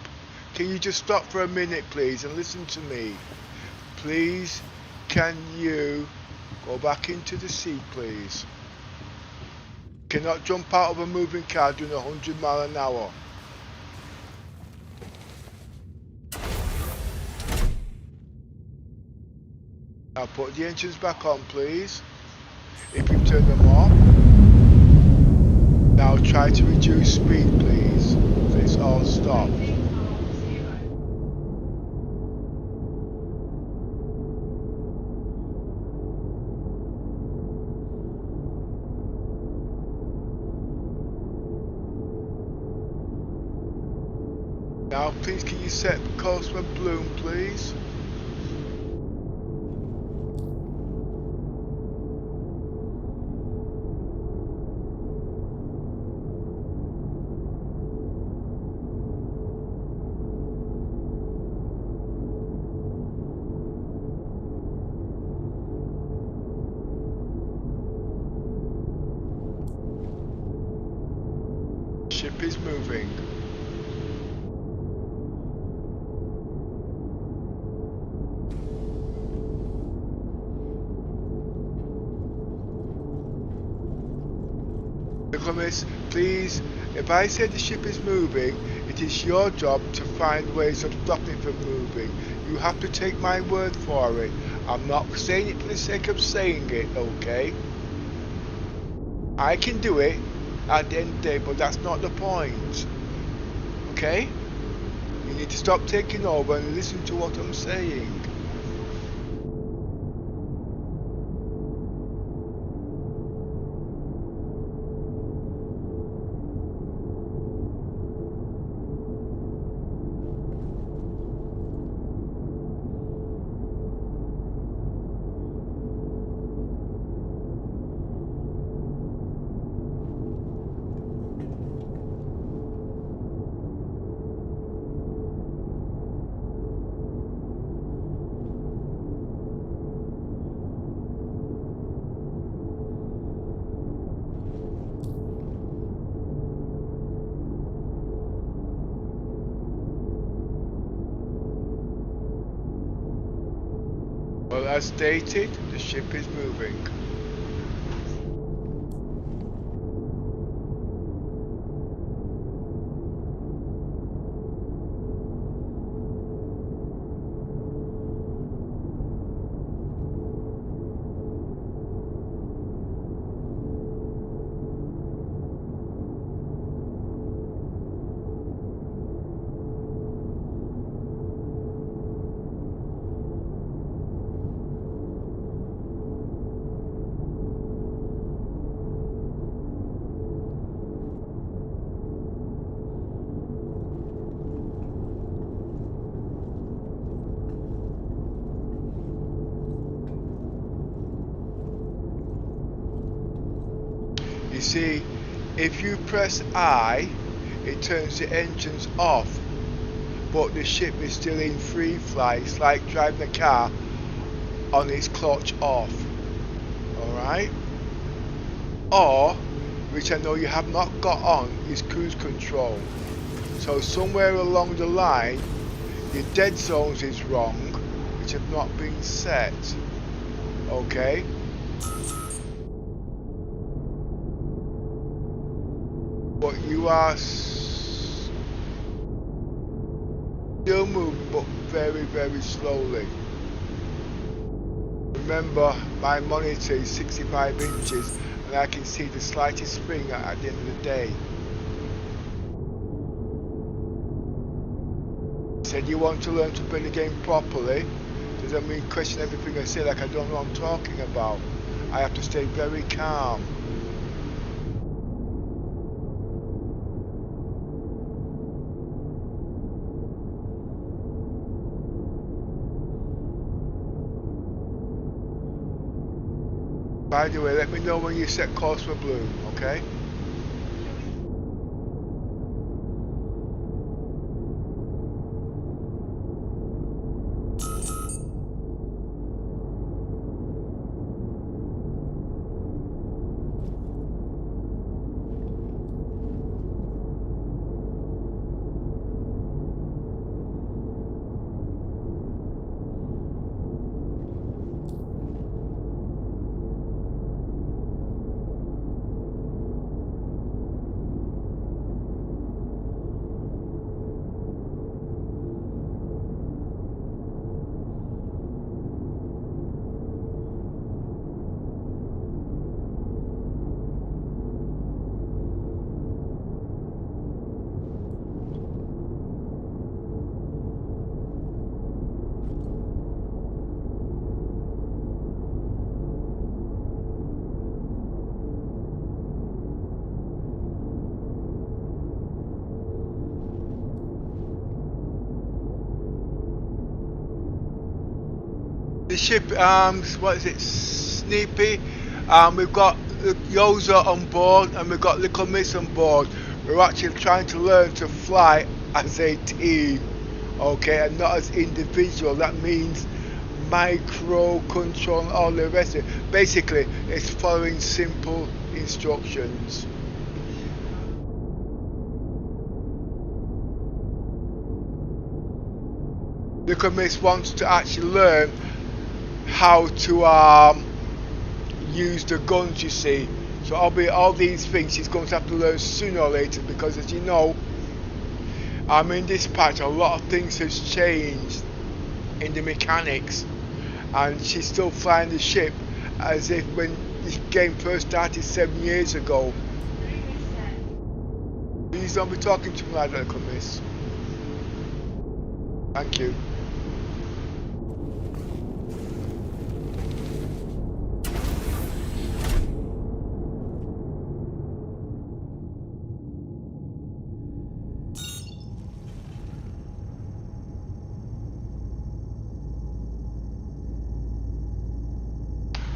Can you just stop for a minute, please, and listen to me? Please, can you go back into the seat, please? Cannot jump out of a moving car doing 100 miles an hour. Now put the engines back on, please. If you turn them off. Now try to reduce speed, please. So it's all stopped. Now please can you set course for Bloom, please? Ship is moving. Miss, please, if I say the ship is moving, it is your job to find ways of stopping it from moving. You have to take my word for it. I'm not saying it for the sake of saying it, okay? I can do it at the end of the day, but that's not the point. Okay? You need to stop taking over and listen to what I'm saying. Well, as stated, the ship is moving. You see, if you press I, it turns the engines off, but the ship is still in free flight. It's like driving a car on its clutch off. Alright? Or, which I know you have not got on, is cruise control. So somewhere along the line, your dead zones is wrong, which have not been set. Okay? But you are still moving, but very, very slowly. Remember, my monitor is 65 inches and I can see the slightest spring at the end of the day. Said you want to learn to play the game properly. Doesn't mean question everything I say like I don't know what I'm talking about. I have to stay very calm. By the way, let me know when you set course for blue, okay? The ship, what is it, Sneepy? We've got Yoza on board and we've got Little Miss on board. We're actually trying to learn to fly as a team, okay, and not as individual. That means micro control and all the rest of it. Basically, it's following simple instructions. Little Miss wants to actually learn how to use the guns, you see. So all these things she's going to have to learn sooner or later, because as you know, in this patch a lot of things has changed in the mechanics, and she's still flying the ship as if when this game first started 7 years ago. Please don't be talking to me like that, Little Miss. Thank you.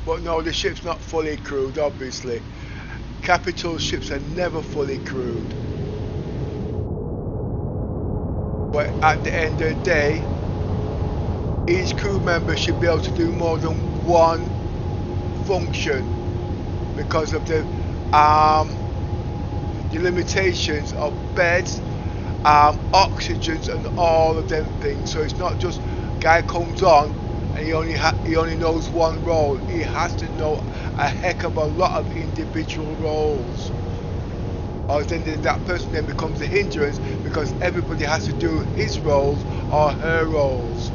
But no, the ship's not fully crewed, obviously. Capital ships are never fully crewed. But at the end of the day, each crew member should be able to do more than one function because of the limitations of beds, oxygens and all of them things. So it's not just guy comes on and he only knows one role. He has to know a heck of a lot of individual roles, or then that person then becomes a hindrance because everybody has to do his roles or her roles,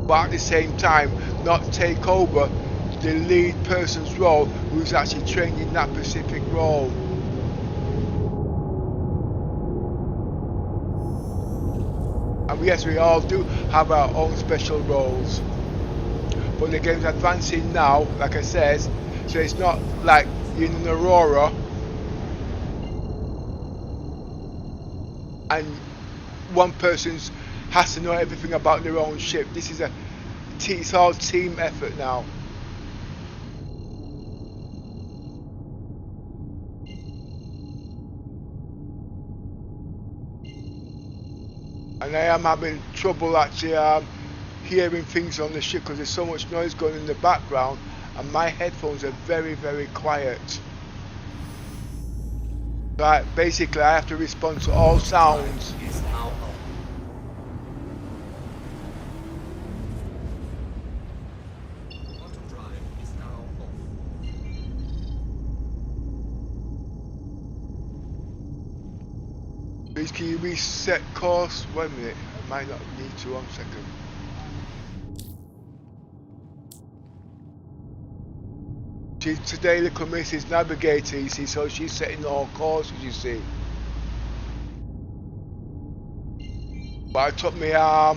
but at the same time not take over the lead person's role who's actually trained in that specific role. And yes, we all do have our own special roles, but the game's advancing now, like I said, so it's not like in an Aurora and one person has to know everything about their own ship. This is it's all team effort now. And I am having trouble actually hearing things on the ship because there's so much noise going in the background and my headphones are very, very quiet. Right, basically I have to respond to all sounds. Is now on. Auto drive is now off. Please can you reset course? Wait a minute, I might not need to, 1 second. Today little miss is navigator, you see, so she's setting all courses, you see. But I took my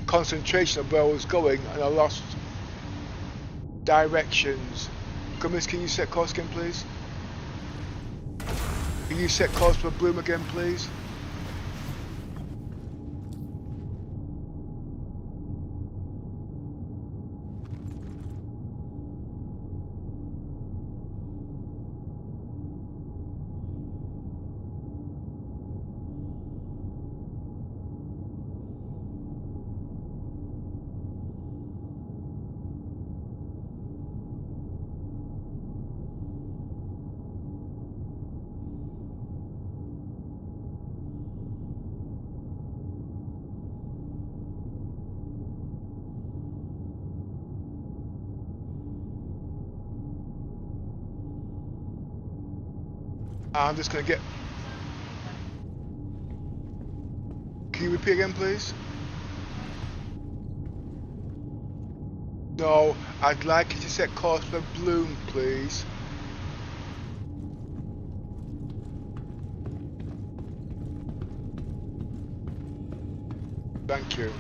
concentration of where I was going and I lost directions. Come miss, can you set course again please? Can you set course for Bloom again please? I'm just gonna get. Can you repeat again, please? No, I'd like you to set course for Bloom, please. Thank you.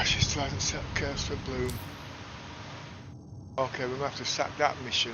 She still hasn't set course for Bloom. Okay, we're gonna have to sack that mission.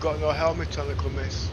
got no helmet on, little miss.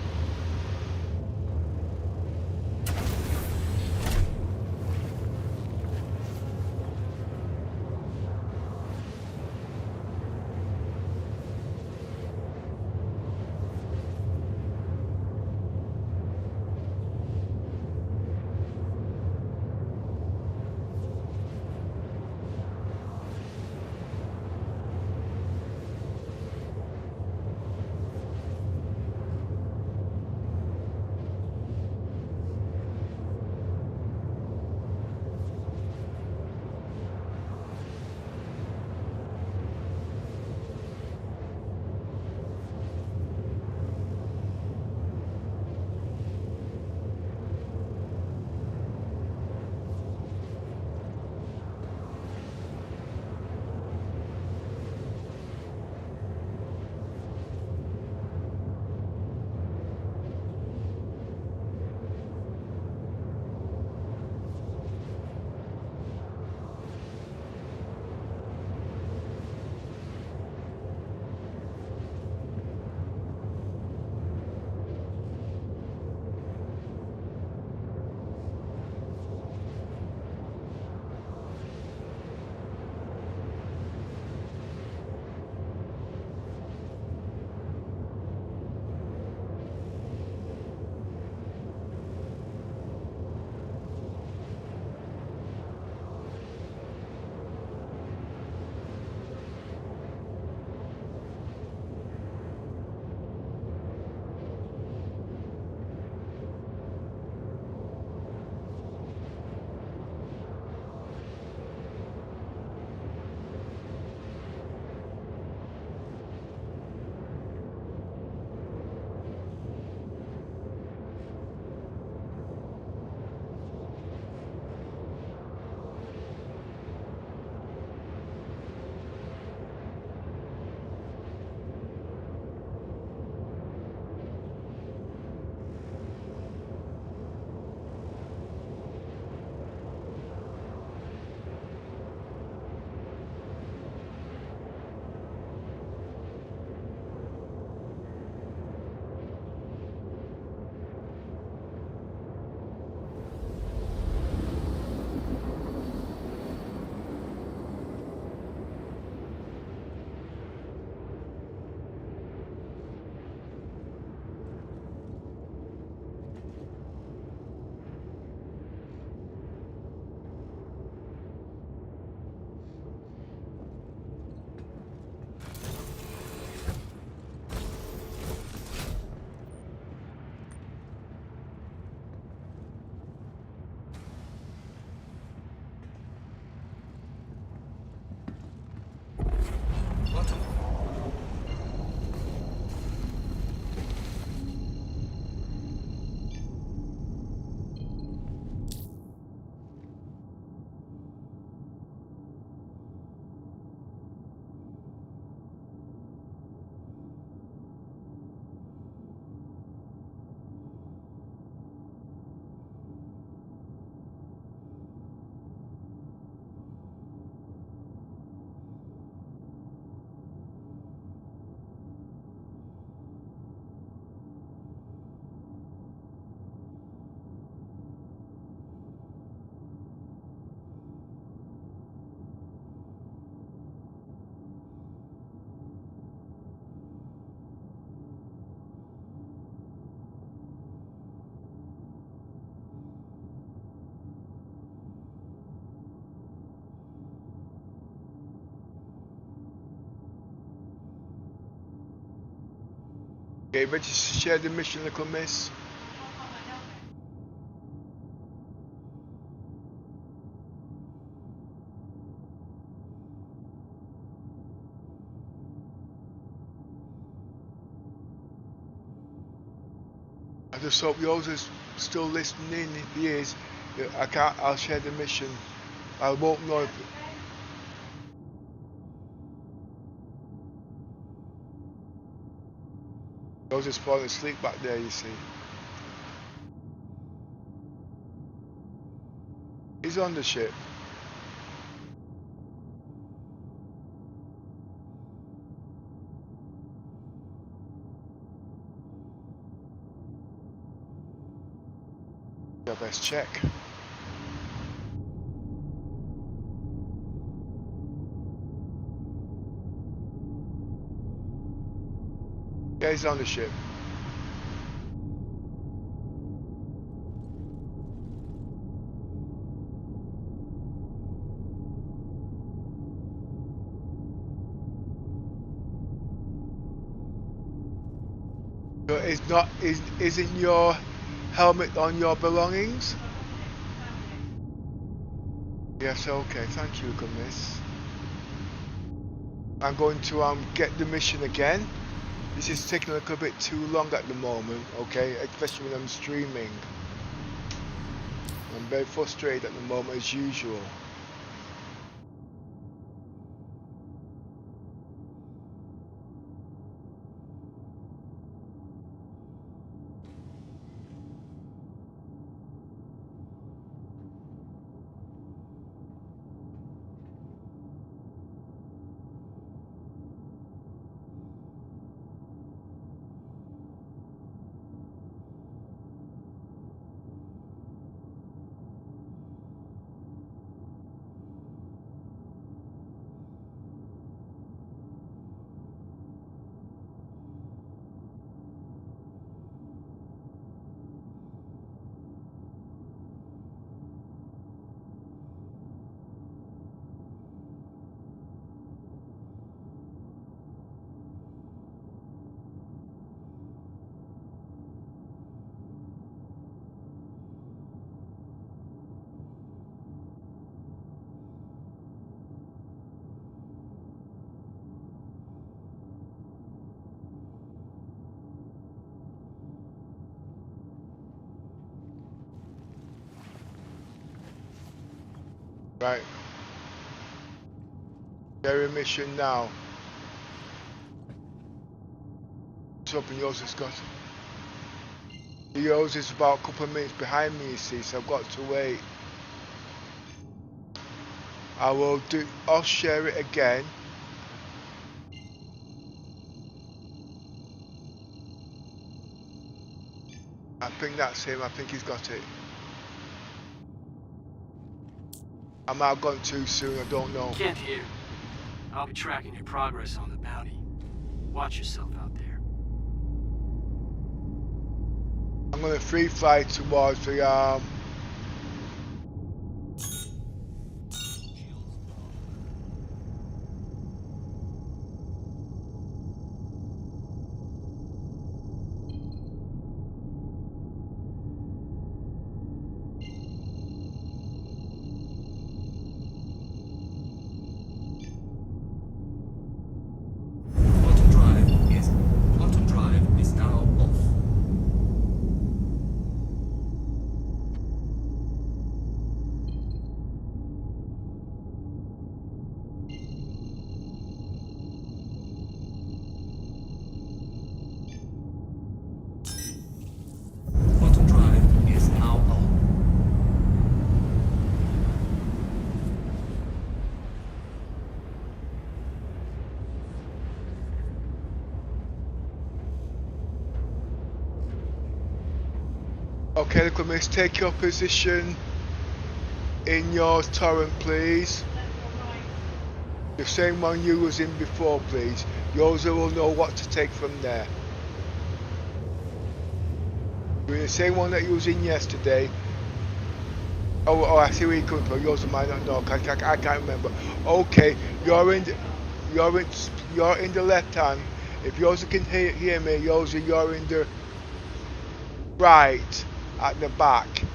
Okay, ready to share the mission, little miss? I just hope yours is still listening. If he is, I'll share the mission. I won't know if yours is falling asleep back there, you see. He's on the ship. Let's check. Yeah, he's on the ship. So isn't your helmet on your belongings? Yes, okay, thank you, good miss. I'm going to get the mission again. This is taking a little bit too long at the moment, okay, especially when I'm streaming. I'm very frustrated at the moment as usual. Right. Carry mission now. What's up, and yours has got? Yours is about a couple of minutes behind me, you see, so I've got to wait. I'll share it again. I think that's him, I think he's got it. I might have gone too soon, I don't know. Can't hear. I'll be tracking your progress on the bounty. Watch yourself out there. I'm gonna free fly towards the Auto drive is now off. Auto drive is now on. Okay, look, miss, take your position in your turret, please. The same one you was in before, please. Yours will know what to take from there. You're in the same one that you was in yesterday. Oh, I see where you're coming from. Yours might not know. I can't remember. Okay, you're in the left hand. If yours can hear me, yours you're in the right at the back.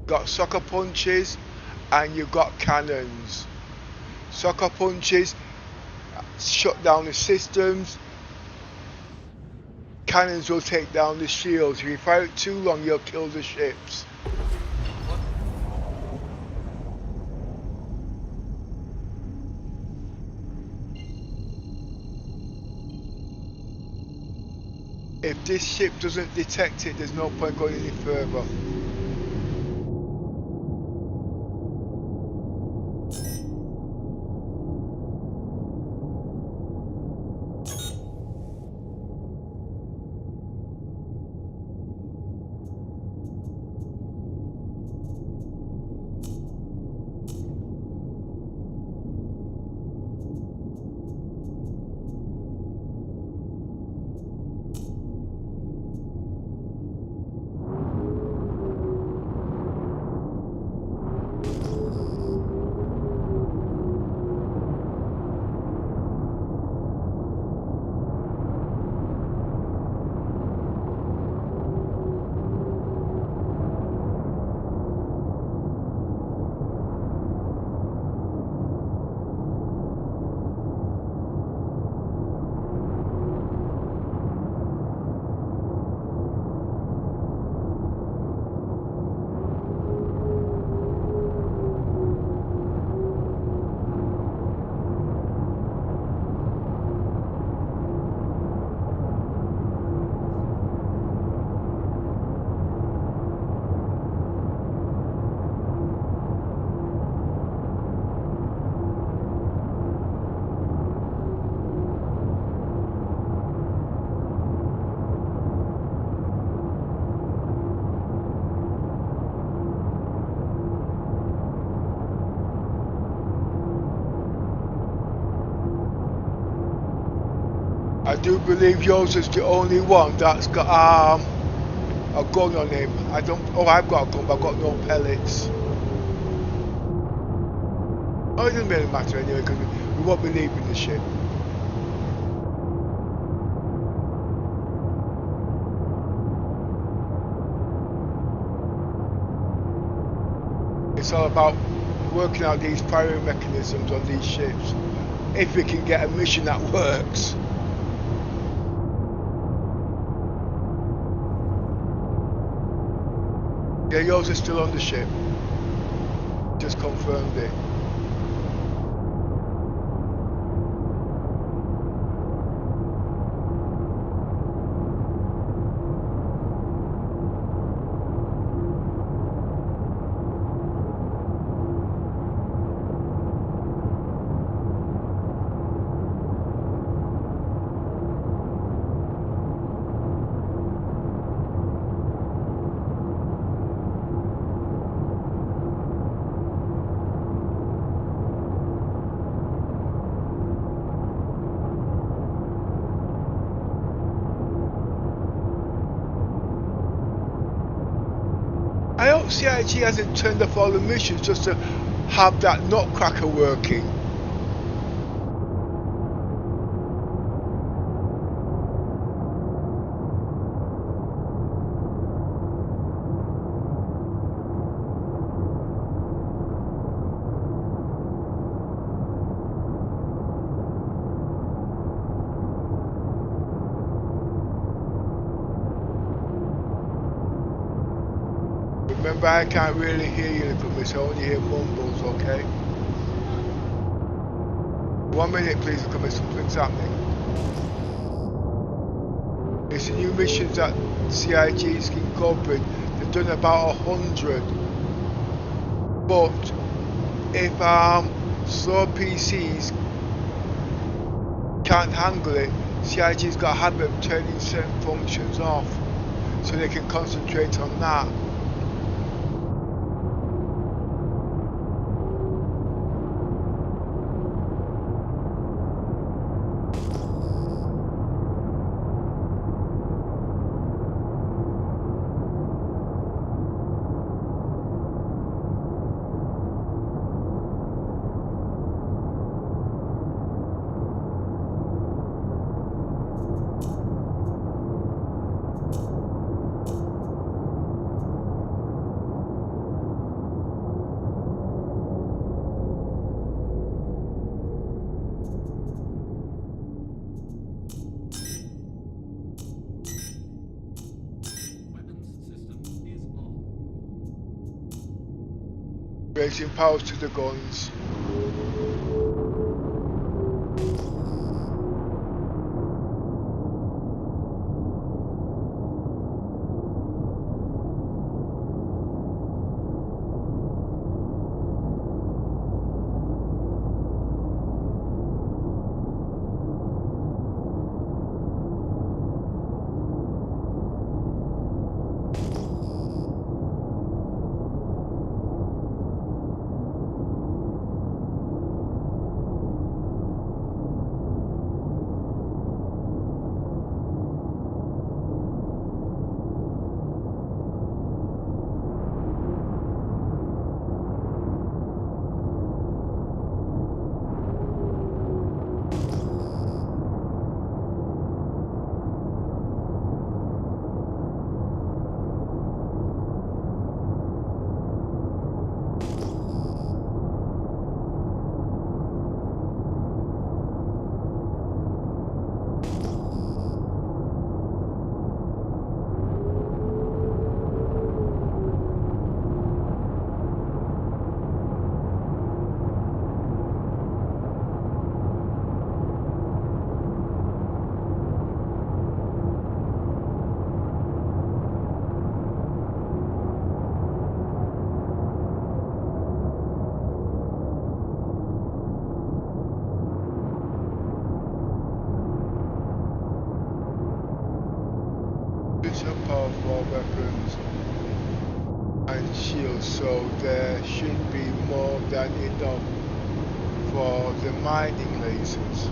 Got sucker punches and you've got cannons. Sucker punches shut down the systems. Cannons will take down the shields. If you fire it too long, you'll kill the ships. If this ship doesn't detect it, there's no point going any further. do believe yours is the only one that's got a gun on him. I don't. Oh, I've got a gun, but I've got no pellets. Oh, it doesn't really matter anyway because we won't be leaving the ship. It's all about working out these firing mechanisms on these ships. If we can get a mission that works. Yeah, yours is still on the ship. Just confirmed it. I hope CIG hasn't turned off all the missions just to have that nutcracker working. Remember, I can't really hear you, little miss. I only hear mumbles, okay? 1 minute, please, little miss. Something's happening. It's a new missions that CIG's incorporated. They've done about 100. But if slow PCs can't handle it, CIG's got a habit of turning certain functions off so they can concentrate on that. Raising powers to the guns. Powerful weapons and shields, so there should be more than enough for the mining lasers.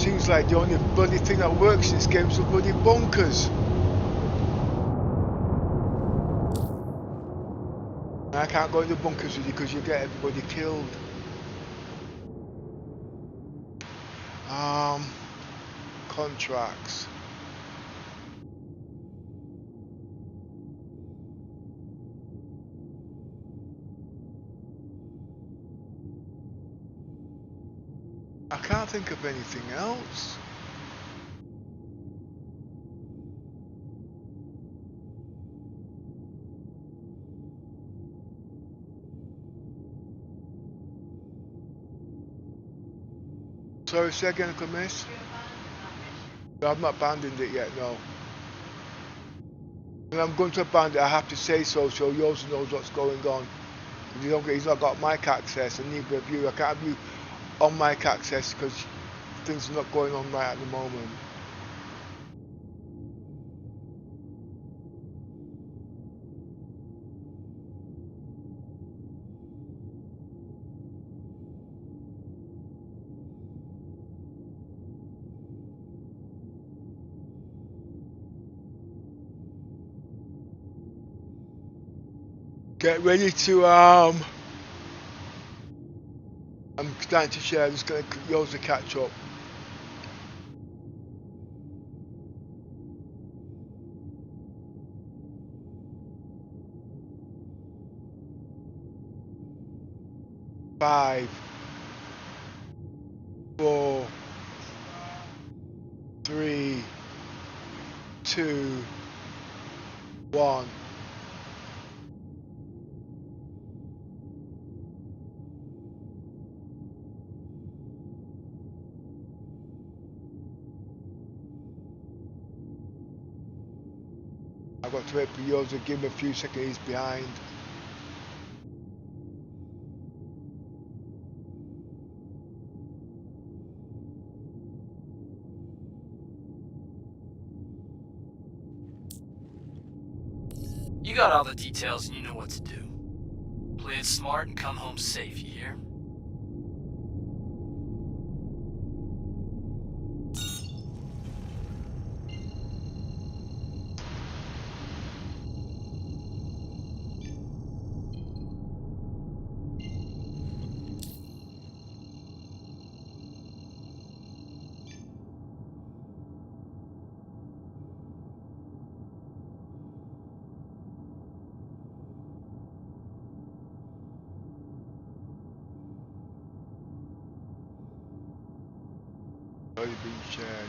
seems like the only bloody thing that works in this game is the bloody bunkers. I can't go in the bunkers with you because you get everybody killed. Contracts. I can't think of anything else. Sorry, say again, miss. No, I've not abandoned it yet, no. When I'm going to abandon it, I have to say so yours knows what's going on. He's not got mic access, and neither of you. I can't have you on mic access because things are not going on right at the moment. Get ready to I'm starting to share. I'm just gonna yours to catch up. Five, 4, 3, 2, 1. I've got to wait for yours to give him a few seconds. He's behind. You got all the details and you know what to do. Play it smart and come home safe, you hear? Already been shared.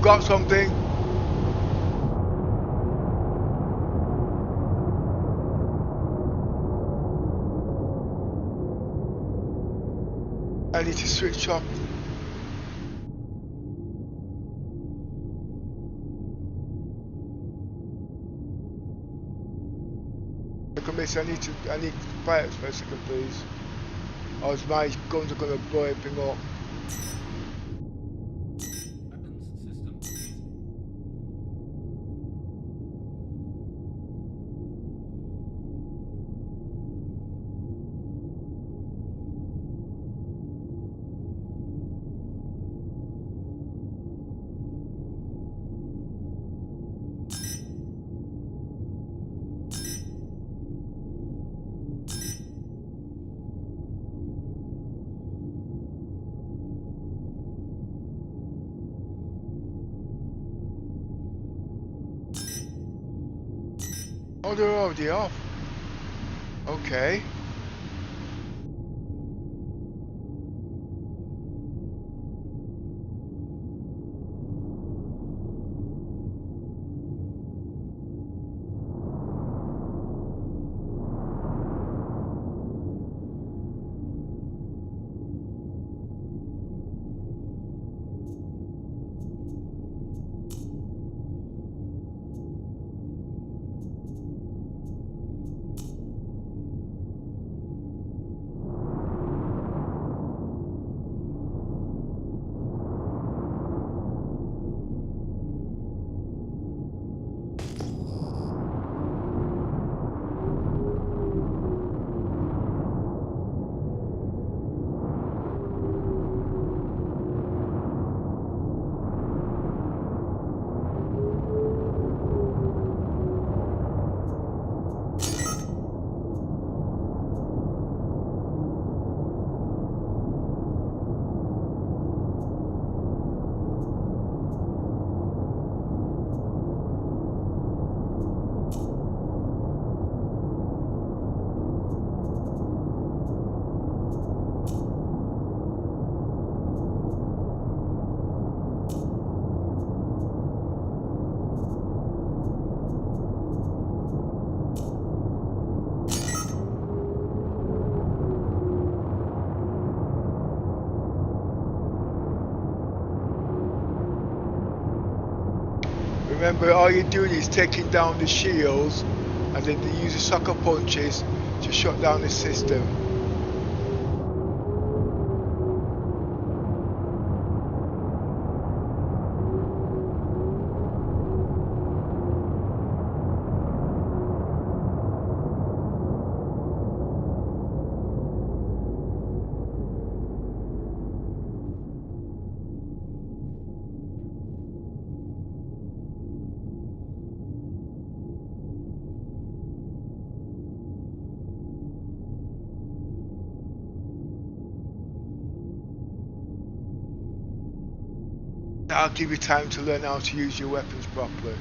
got something. I need to switch off. I need fire for a second, please. Or else my guns are gonna blow everything up. Weapons system is Oh, they're already off. Okay. Remember, all you're doing is taking down the shields, and then they use the sucker punches to shut down the system. That'll give you time to learn how to use your weapons properly.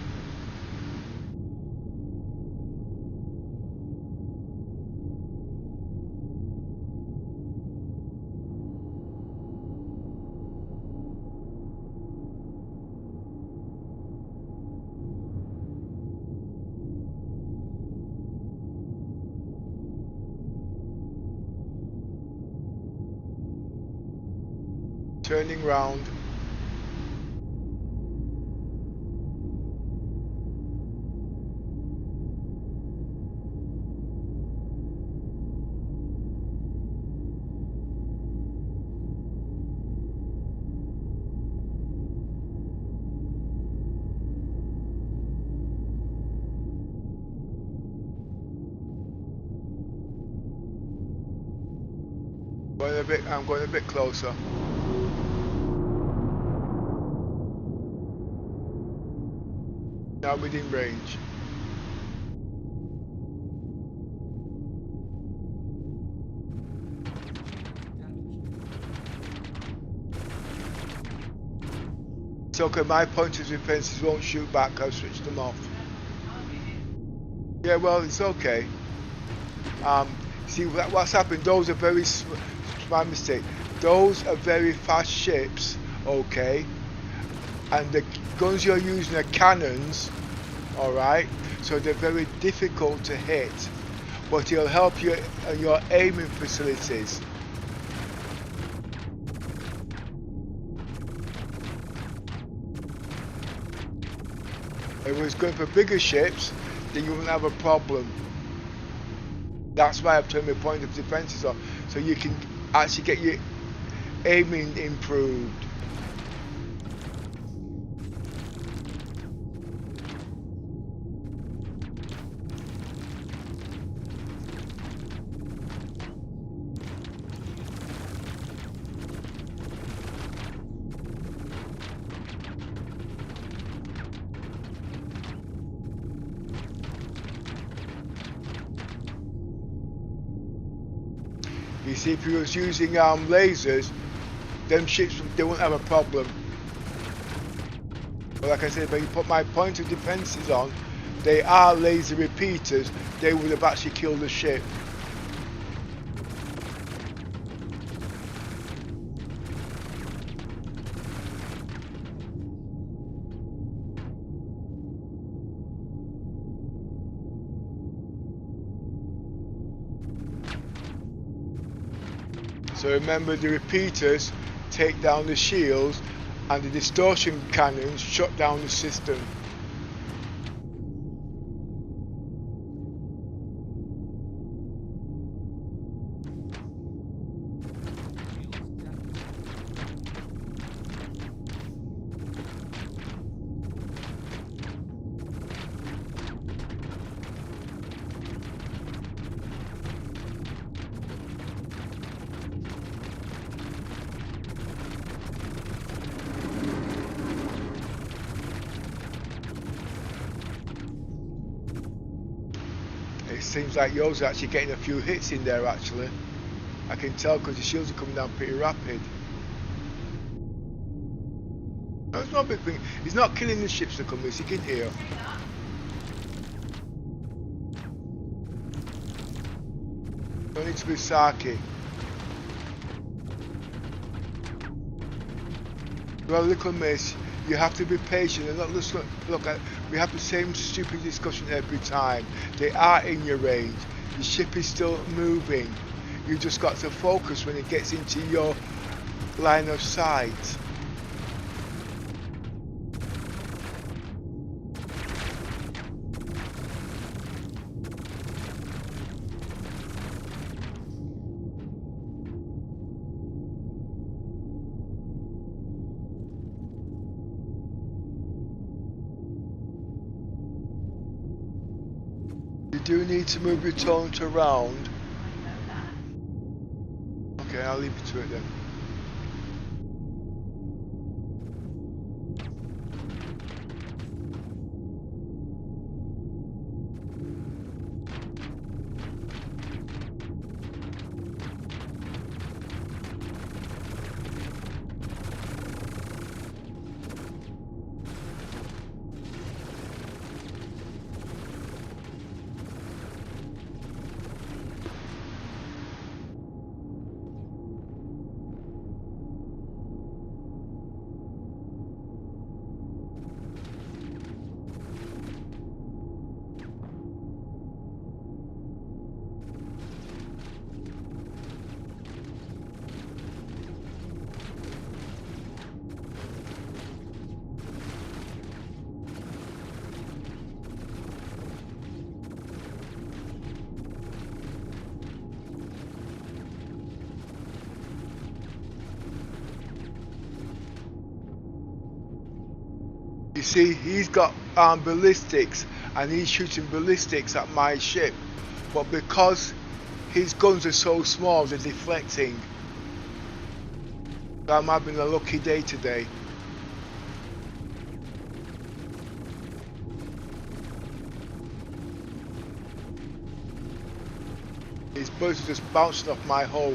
Turning round. I'm going a bit closer. Now within range. It's okay, my pointers and fences won't shoot back, I've switched them off. Yeah, well, it's okay. See, what's happened, those are very, my mistake, those are very fast ships, okay? and the guns you're using are cannons, alright, so they're very difficult to hit, but it'll help you in your aiming facilities. If it was going for bigger ships, then you wouldn't have a problem. That's why I've turned my point of defences on, so you can actually get your aiming improved. You see, if you was using lasers, them ships, they won't have a problem. But like I said, when you put my point of defences on, they are laser repeaters, they would have actually killed the ship. So remember, the repeaters take down the shields and the distortion cannons shut down the system. It seems like yours are actually getting a few hits in there actually. I can tell because the shields are coming down pretty rapid. No, it's not a big thing. He's not killing the ships that come in, he can hear. Don't need to be sarky. Well, little miss, you have to be patient and not just look at. We have the same stupid discussion every time. They are in your range. The ship is still moving. You just got to focus when it gets into your line of sight. You do need to move your taunt around. Okay, I'll leave you to it then. You see, he's got ballistics and he's shooting ballistics at my ship, but because his guns are so small, they're deflecting. So I'm having a lucky day today. His bullets are just bouncing off my hull.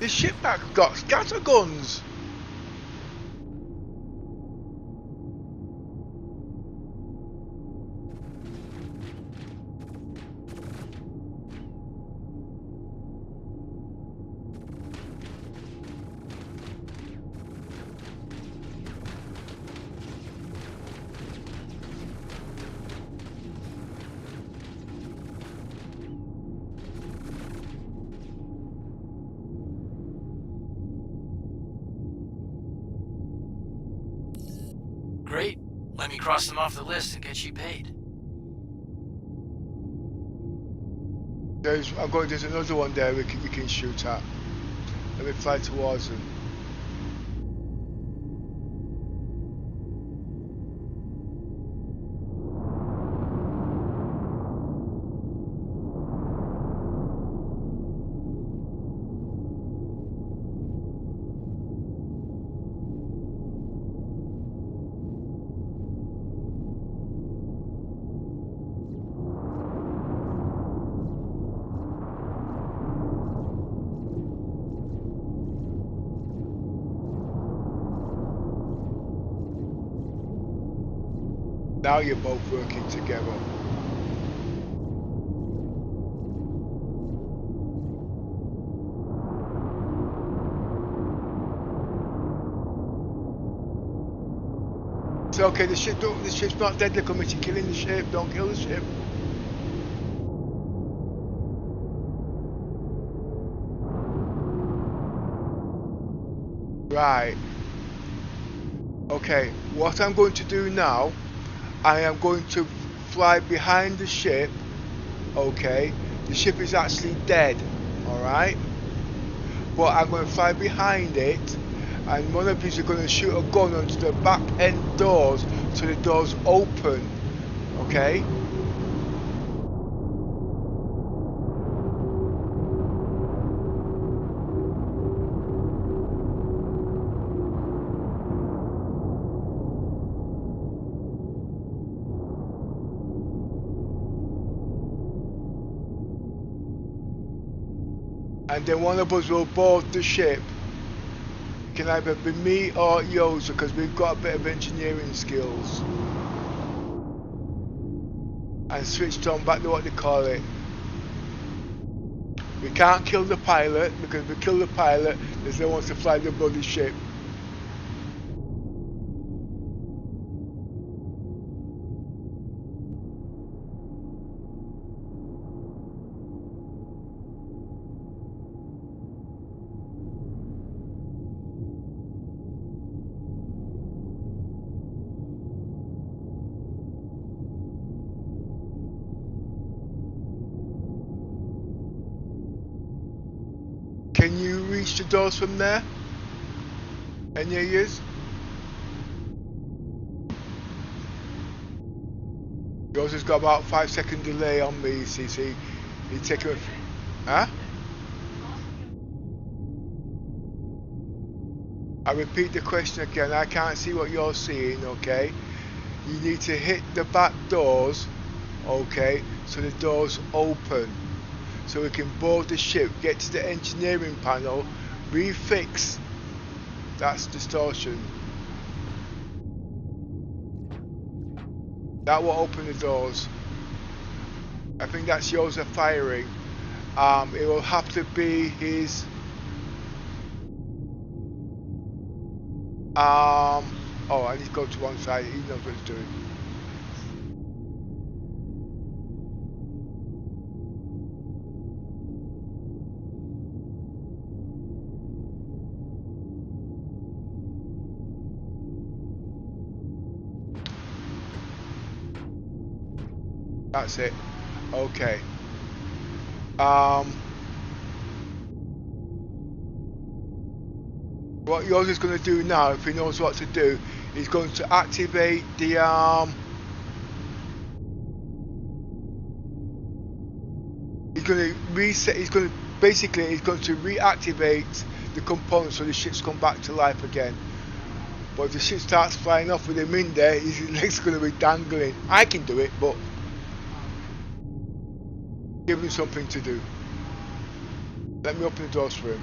The ship that got scatter guns. Great. Let me cross them off the list and get you paid. There's another one there we can shoot at. Let me fly towards them. Now you're both working together. It's okay, the ship's not dead, they're coming to killing the ship, don't kill the ship. Right. Okay, what I'm going to do now, I am going to fly behind the ship. Okay, the ship is actually dead, alright? But I'm going to fly behind it, and one of these are going to shoot a gun onto the back end doors so the doors open, okay? And then one of us will board the ship. It can either be me or Yoza because we've got a bit of engineering skills. And switched on back to what they call it. We can't kill the pilot because if we kill the pilot, there's no one to fly the bloody ship. Can you reach the doors from there? Any of yous? Yours has got about 5-second delay on me, CC. You take a... Huh? I repeat the question again, I can't see what you're seeing, okay? You need to hit the back doors, okay, so the doors open. So we can board the ship, get to the engineering panel, refix that's distortion. That will open the doors. I think that's yours are firing. It will have to be his oh, I need to go to one side, he knows what he's doing. That's it. Okay. What yours is going to do now, if he knows what to do, he's going to activate the he's going to reset. He's going to reactivate the components so the ships come back to life again. But if the ship starts flying off with him in there, his legs going to be dangling. I can do it, but give him something to do. Let me open the doors for him.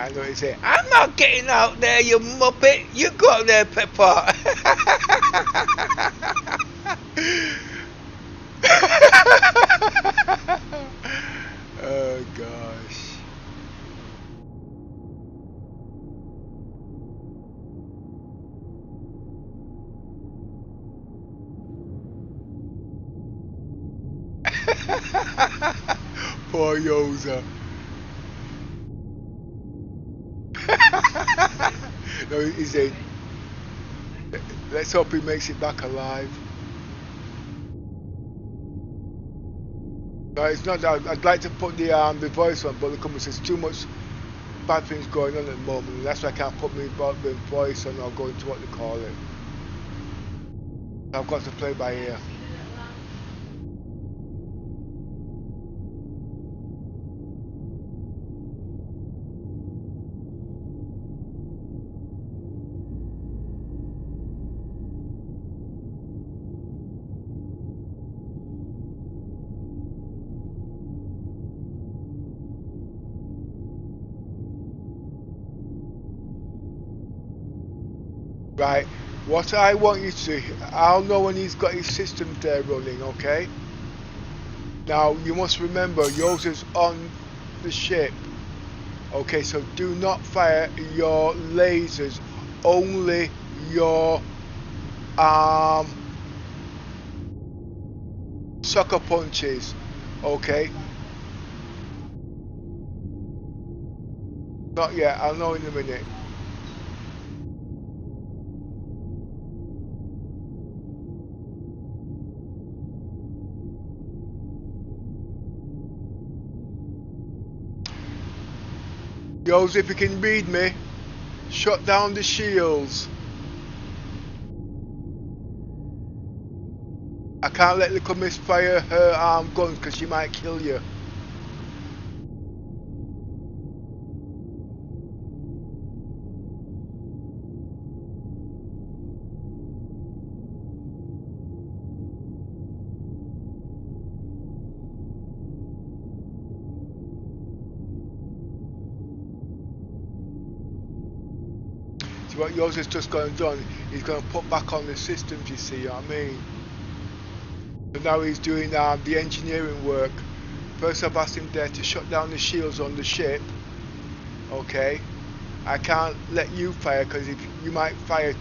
I know he say, I'm not getting out there, you muppet. You go out there, Pepper. Oh gosh. Poor Yosa. No, he said, let's hope he makes it back alive. No, it's not that. I'd like to put the voice on, but the company says too much bad things going on at the moment, and that's why I can't put my voice on or go into what they call it. I've got to play by ear. Right, what I want you to do, I'll know when he's got his systems there running, okay? Now, you must remember, yours is on the ship. Okay, so do not fire your lasers, only your sucker punches, okay? Not yet, I'll know in a minute. Yours, if you can read me, shut down the shields. I can't let the commiss fire her guns because she might kill you. See what yours has just gone done, he's going to put back on the systems, you see what I mean? So now he's doing the engineering work. First I've asked him there to shut down the shields on the ship. Okay. I can't let you fire because if you might fire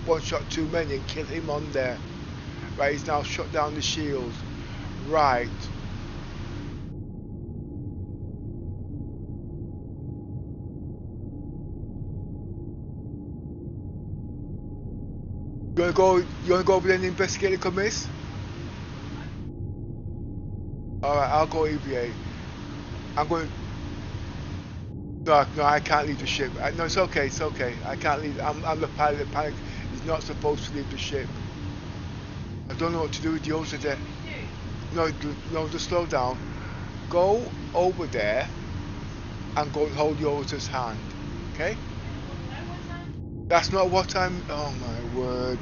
one shot too many and kill him on there. Right, he's now shut down the shields. Right. You wanna go over there and investigate the commiss? Alright, I'll go EVA. I'm going. No, I can't leave the ship. No, it's okay, it's okay. I can't leave. I'm the pilot. The pilot is not supposed to leave the ship. I don't know what to do with yours today. No, just slow down. Go over there and go and hold yours' hand. Okay? That's not what I'm. Oh my word.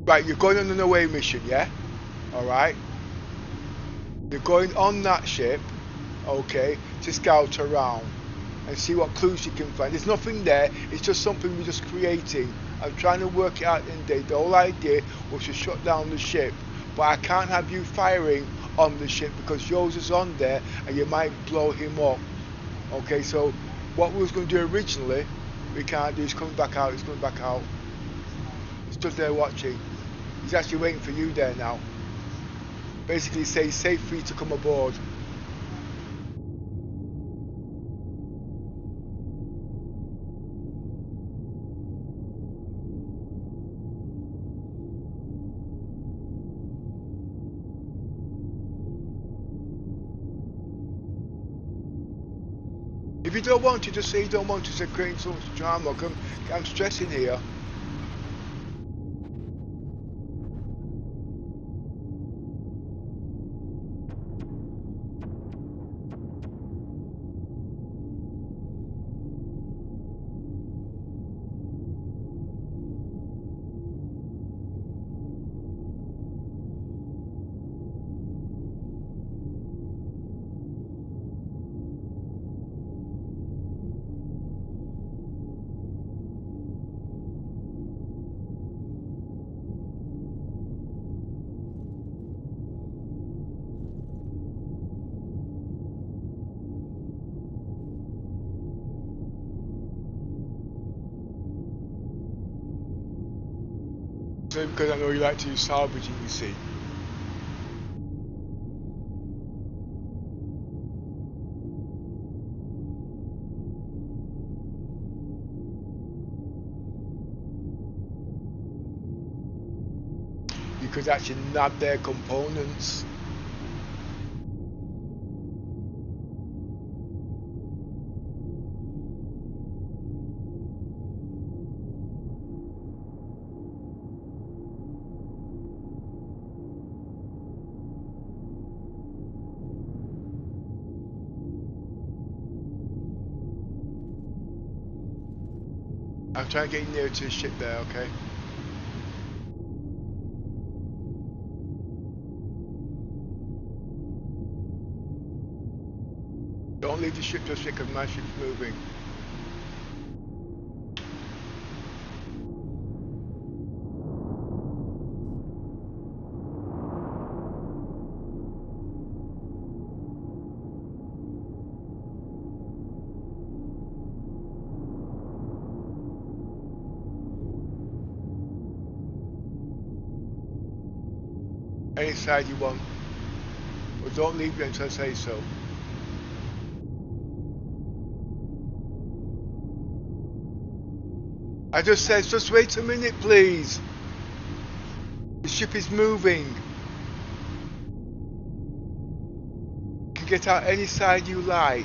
Right, you're going on an away mission, yeah? Alright? You're going on that ship, okay, to scout around and see what clues you can find. There's nothing there, it's just something we're just creating. I'm trying to work it out in the day. The whole idea was to shut down the ship, but I can't have you firing on the ship because yours is on there and you might blow him up. Okay, so what we was going to do originally, we can't do. He's coming back out, he's coming back out. He's stood there watching. He's actually waiting for you there now. Basically say safe for you to come aboard. If you don't want to, just say you don't want to, say creating so much drama. I'm stressing here. So because I know you like to do salvaging, you see. You could actually nab their components. I'm trying to get near to the ship there, okay? Don't leave the ship just yet, because my ship's moving. Any side you want. But don't leave it until I say so. I just said, just wait a minute, please. The ship is moving. You can get out any side you like.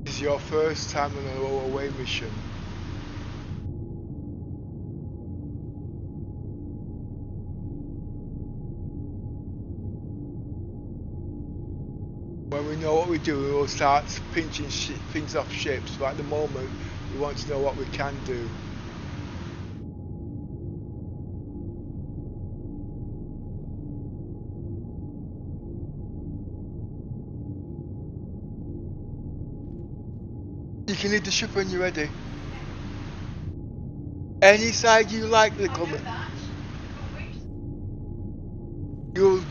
This is your first time on an away mission. When we know what we do, we will start pinching things off ships, but at the moment we want to know what we can do. You can leave the ship when you're ready. Any side you like, the comment. You.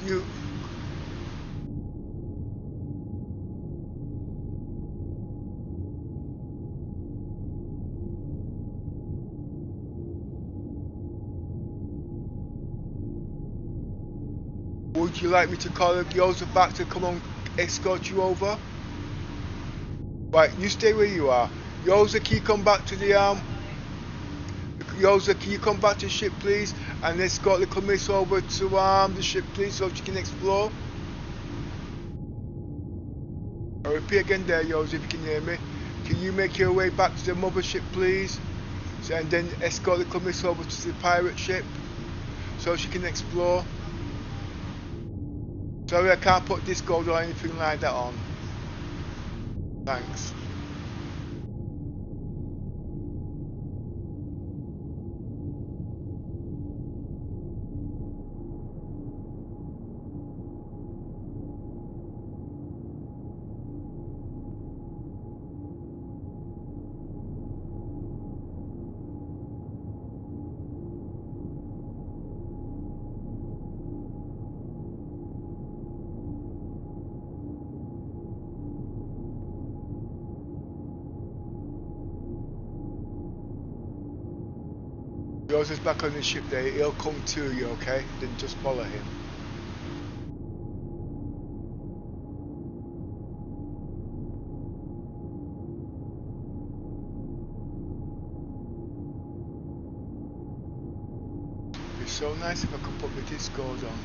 Would you like me to call Joseph back to come and escort you over? Right, you stay where you are. Joseph, can you come back to the Joseph, can you come back to the ship, please, and escort the commiss over to the ship, please, so she can explore? I repeat again there, Joseph, if you can hear me. Can you make your way back to the mothership, please, and then escort the commiss over to the pirate ship, so she can explore? Sorry, I can't put Discord or anything like that on. Thanks. Yours is back on the ship there, he'll come to you, okay? Then just follow him. It'd be so nice if I could put my Discord on.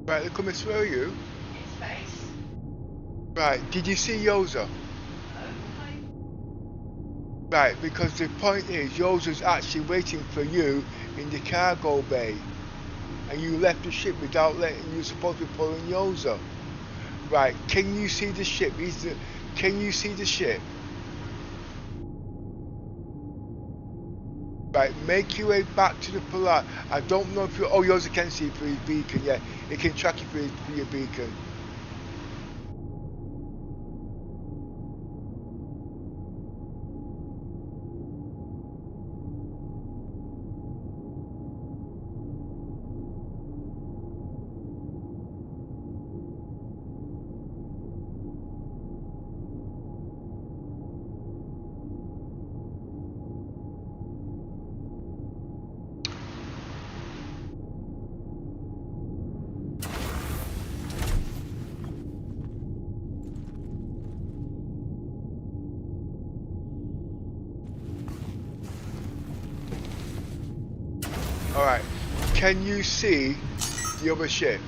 Right, they're coming through you. In space? Right, did you see Yoza? Okay. Right, because the point is, Yoza's actually waiting for you in the cargo bay. And you left the ship without letting you supposed to be pulling Yoza. Right, can you see the ship? Can you see the ship? Right, make your way back to the Polaris. I don't know if you. Oh, Yoza can see through his beacon. Yeah, it can track you through your beacon. Alright, can you see the other ship?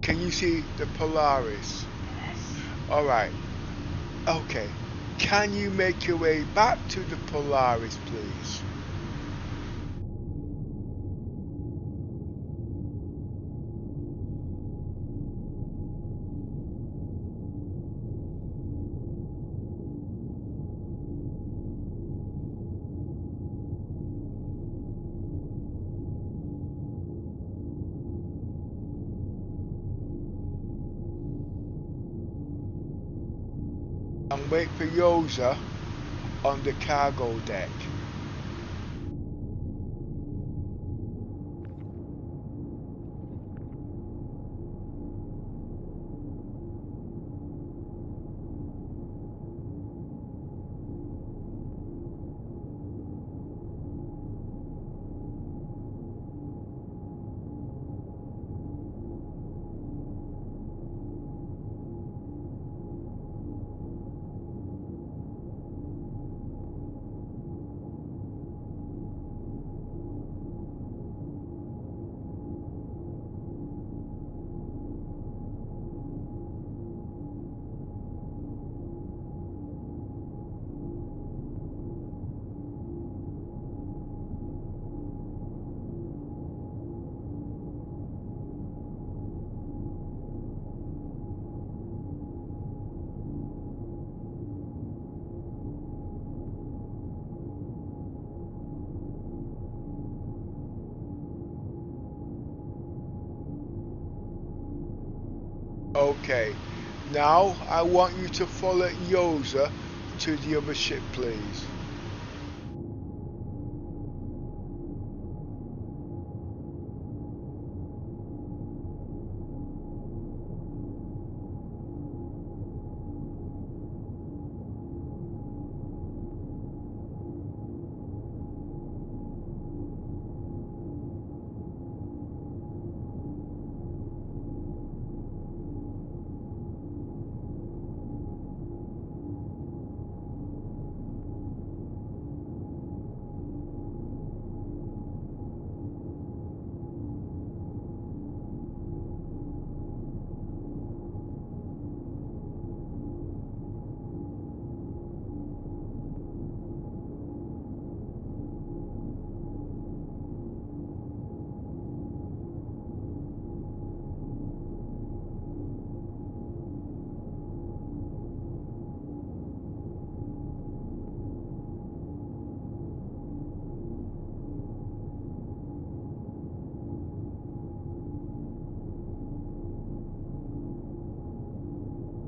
Can you see the Polaris? Yes. Alright, okay. Can you make your way back to the Polaris, please? And wait for Yoza on the cargo deck. Okay, now I want you to follow Yoza to the other ship, please.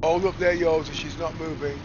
Hold up there, Yoza, she's not moving.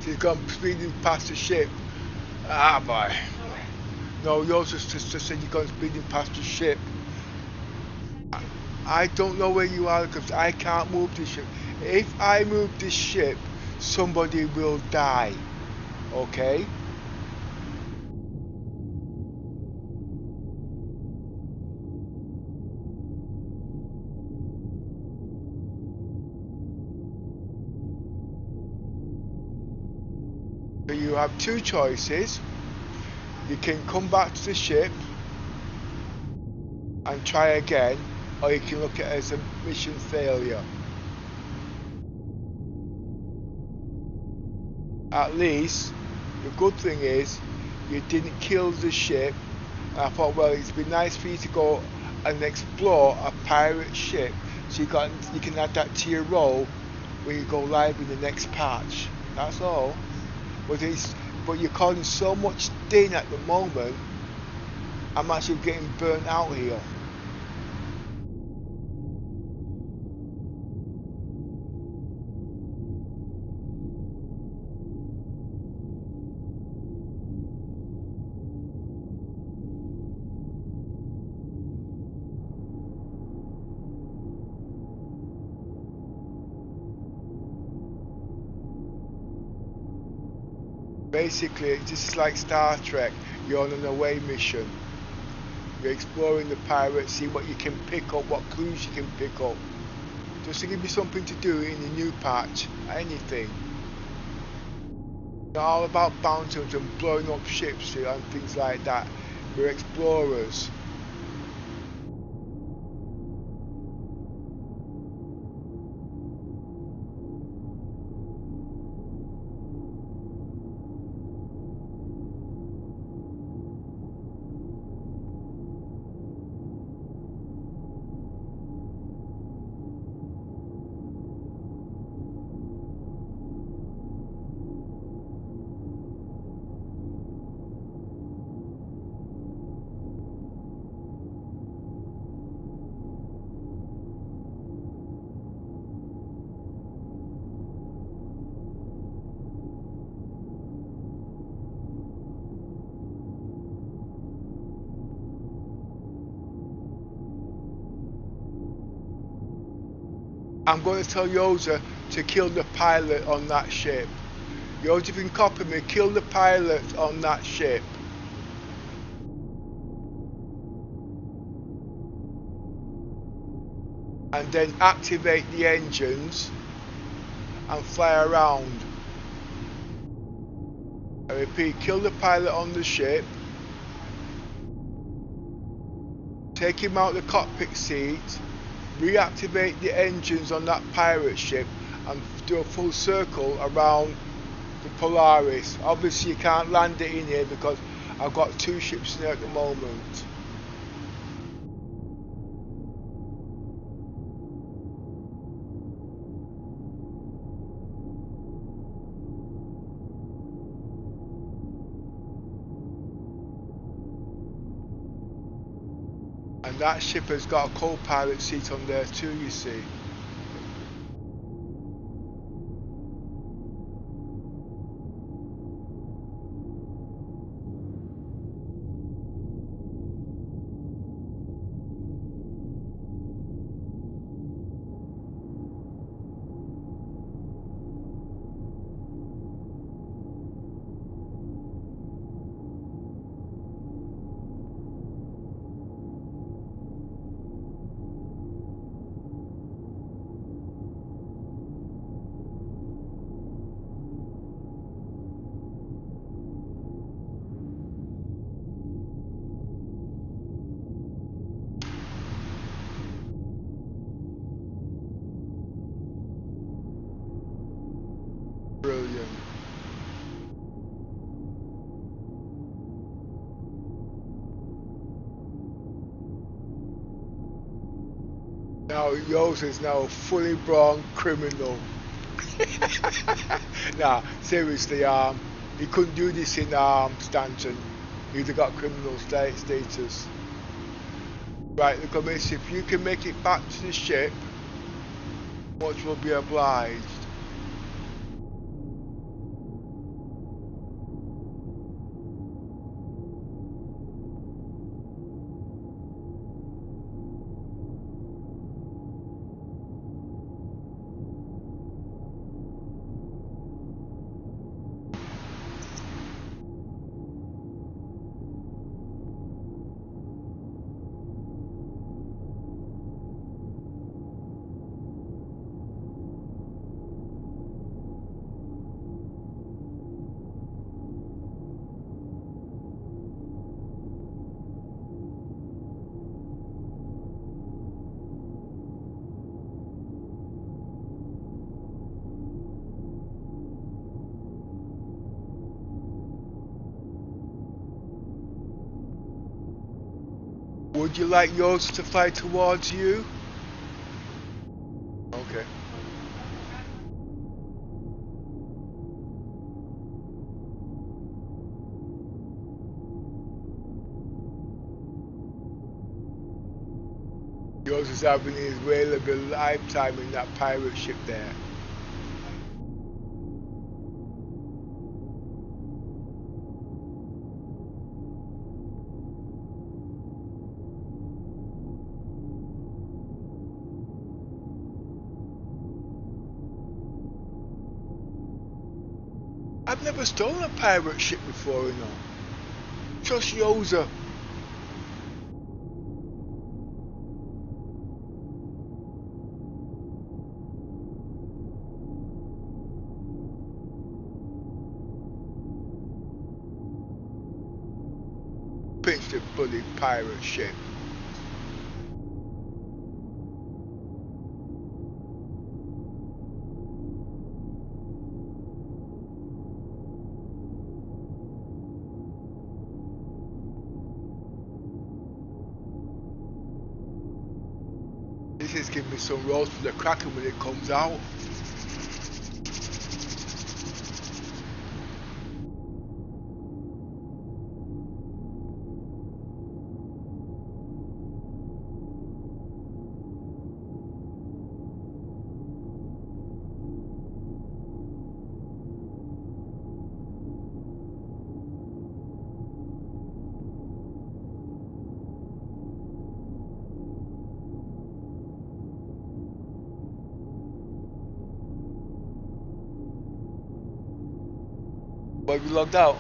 She's gone speeding past the ship. Ah, boy. No, yours just said you're going speeding past the ship. I don't know where you are because I can't move this ship. If I move this ship, somebody will die. Okay? So you have two choices. You can come back to the ship and try again, or you can look at it as a mission failure. At least, the good thing is, you didn't kill the ship. And I thought, well, it'd be nice for you to go and explore a pirate ship, so you can add that to your role when you go live in the next patch. That's all. But you're causing so much stain at the moment, I'm actually getting burnt out here. Basically, this is like Star Trek. You're on an away mission. You're exploring the pirates, see what you can pick up, what clues you can pick up. Just to give you something to do in the new patch, anything. It's all about bounty and blowing up ships and things like that. We're explorers. I'm going to tell Yoza to kill the pilot on that ship. Yoza, if you can copy me, kill the pilot on that ship. And then activate the engines and fly around. I repeat, kill the pilot on the ship. Take him out the cockpit seat. Reactivate the engines on that pirate ship and do a full circle around the Polaris. Obviously you can't land it in here because I've got two ships in there at the moment. And that ship has got a co-pilot seat on there too, you see. Brilliant. Now yours is now a fully born criminal. Nah, seriously, he couldn't do this in Stanton. He'd have got criminal status. Right, look at this. If you can make it back to the ship, much will be obliged. Would you like yours to fly towards you? Okay. Yours is having his available lifetime in that pirate ship there. I've never stolen a pirate ship before, you know. Just Yoza. Pinch the bloody pirate ship. This is giving me some rolls for the Kraken when it comes out. Why have you logged out?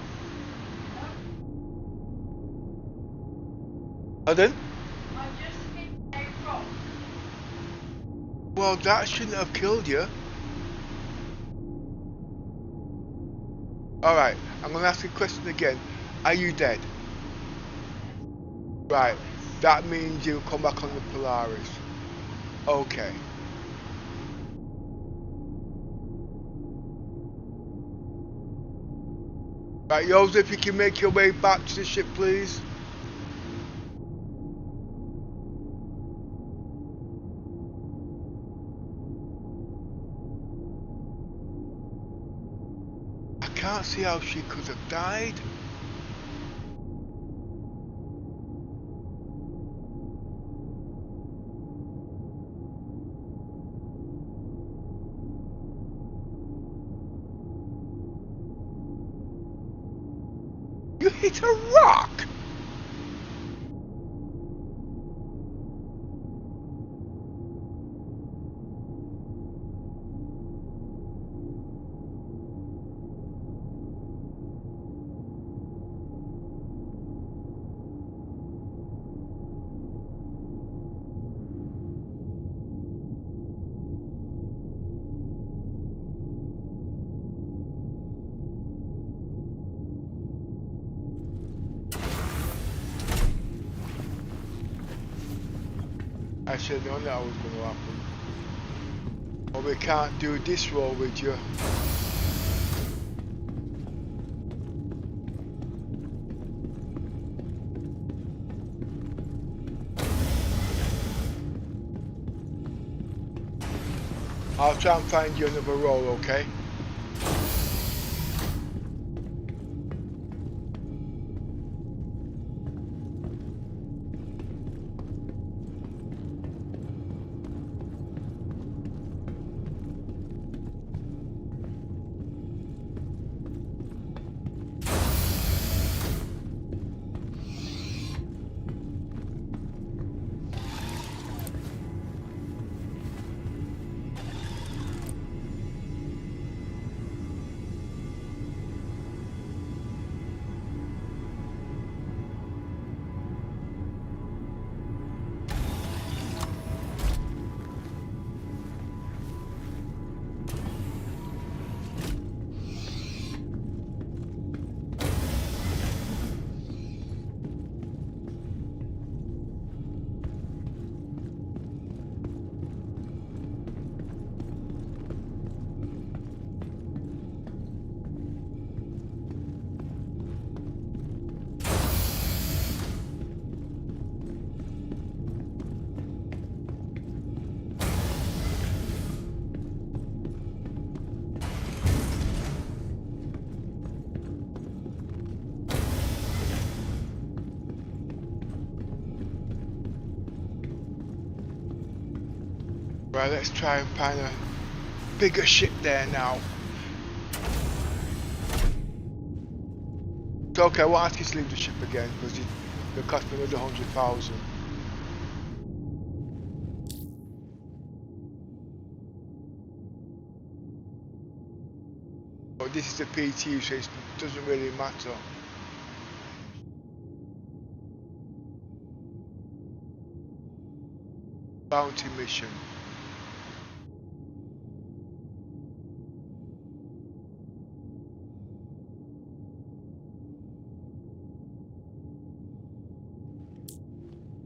Pardon? I just hit a rock. Well, that shouldn't have killed you. Alright, I'm going to ask you a question again. Are you dead? Right, that means you come back on the Polaris. Okay. Right, Yoza, if you can make your way back to the ship, please. I can't see how she could have died. You hit a rock! I should have known that was going to happen. But we can't do this roll with you. I'll try and find you another roll, okay? Right, let's try and find a bigger ship there now. So, okay, I won't ask you to leave the ship again because it'll cost me another 100,000. But this is a PTU, so it doesn't really matter. Bounty mission.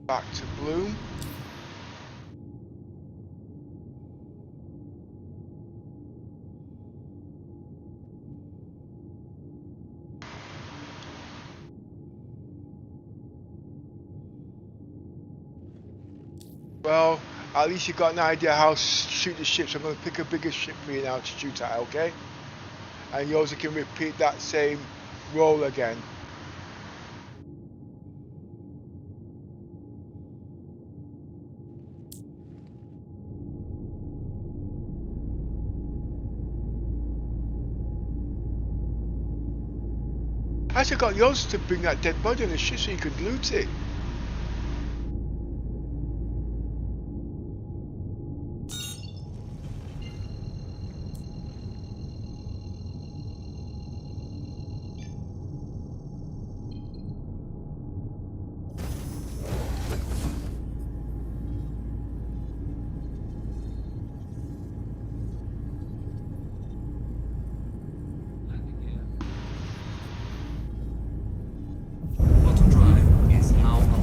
Back to Bloom. Well, at least you got an idea how to shoot the ship, so I'm going to pick a bigger ship for you now to shoot at, okay? And you also can repeat that same roll again. I actually got yours to bring that dead body on the ship so you could loot it. Landing gear. Bottom drive is now on.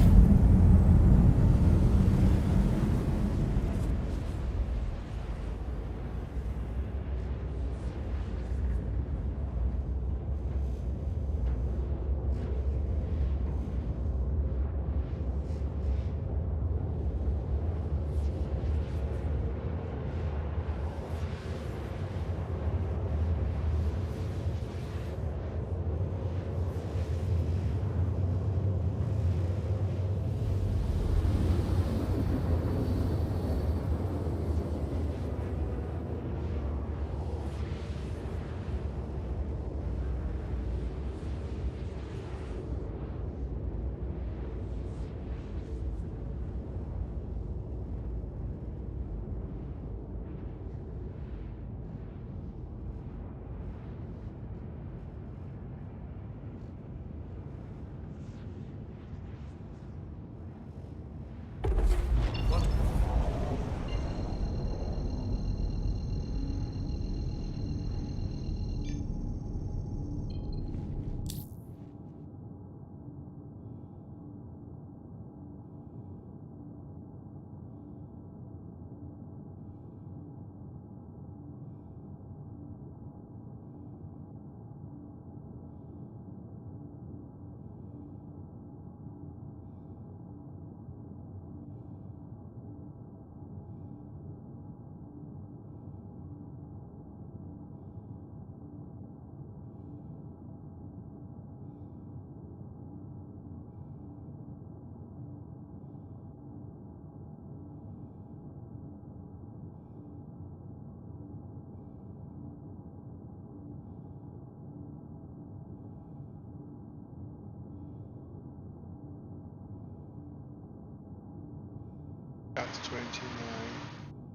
That's 29,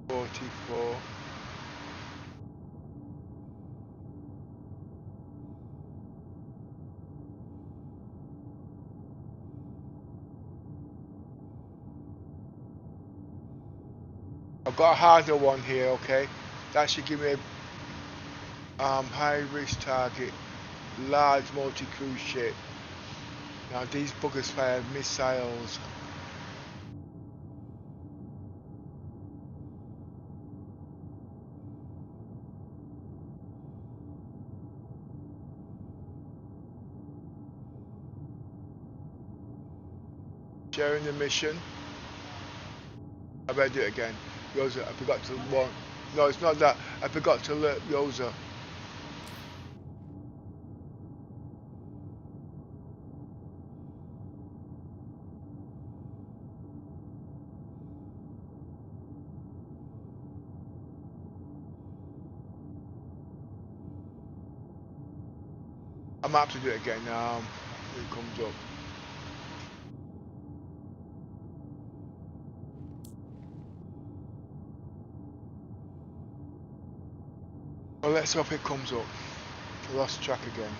44. I've got a harder one here, okay? That should give me a high risk target, large multi-cruise ship. Now these buggers fire missiles. Sharing the mission. I better do it again. Yoza, I forgot to warn. No, it's not that. I forgot to alert Yoza. I might have to do it again now. It comes up. Well, let's hope it comes up. I lost track again.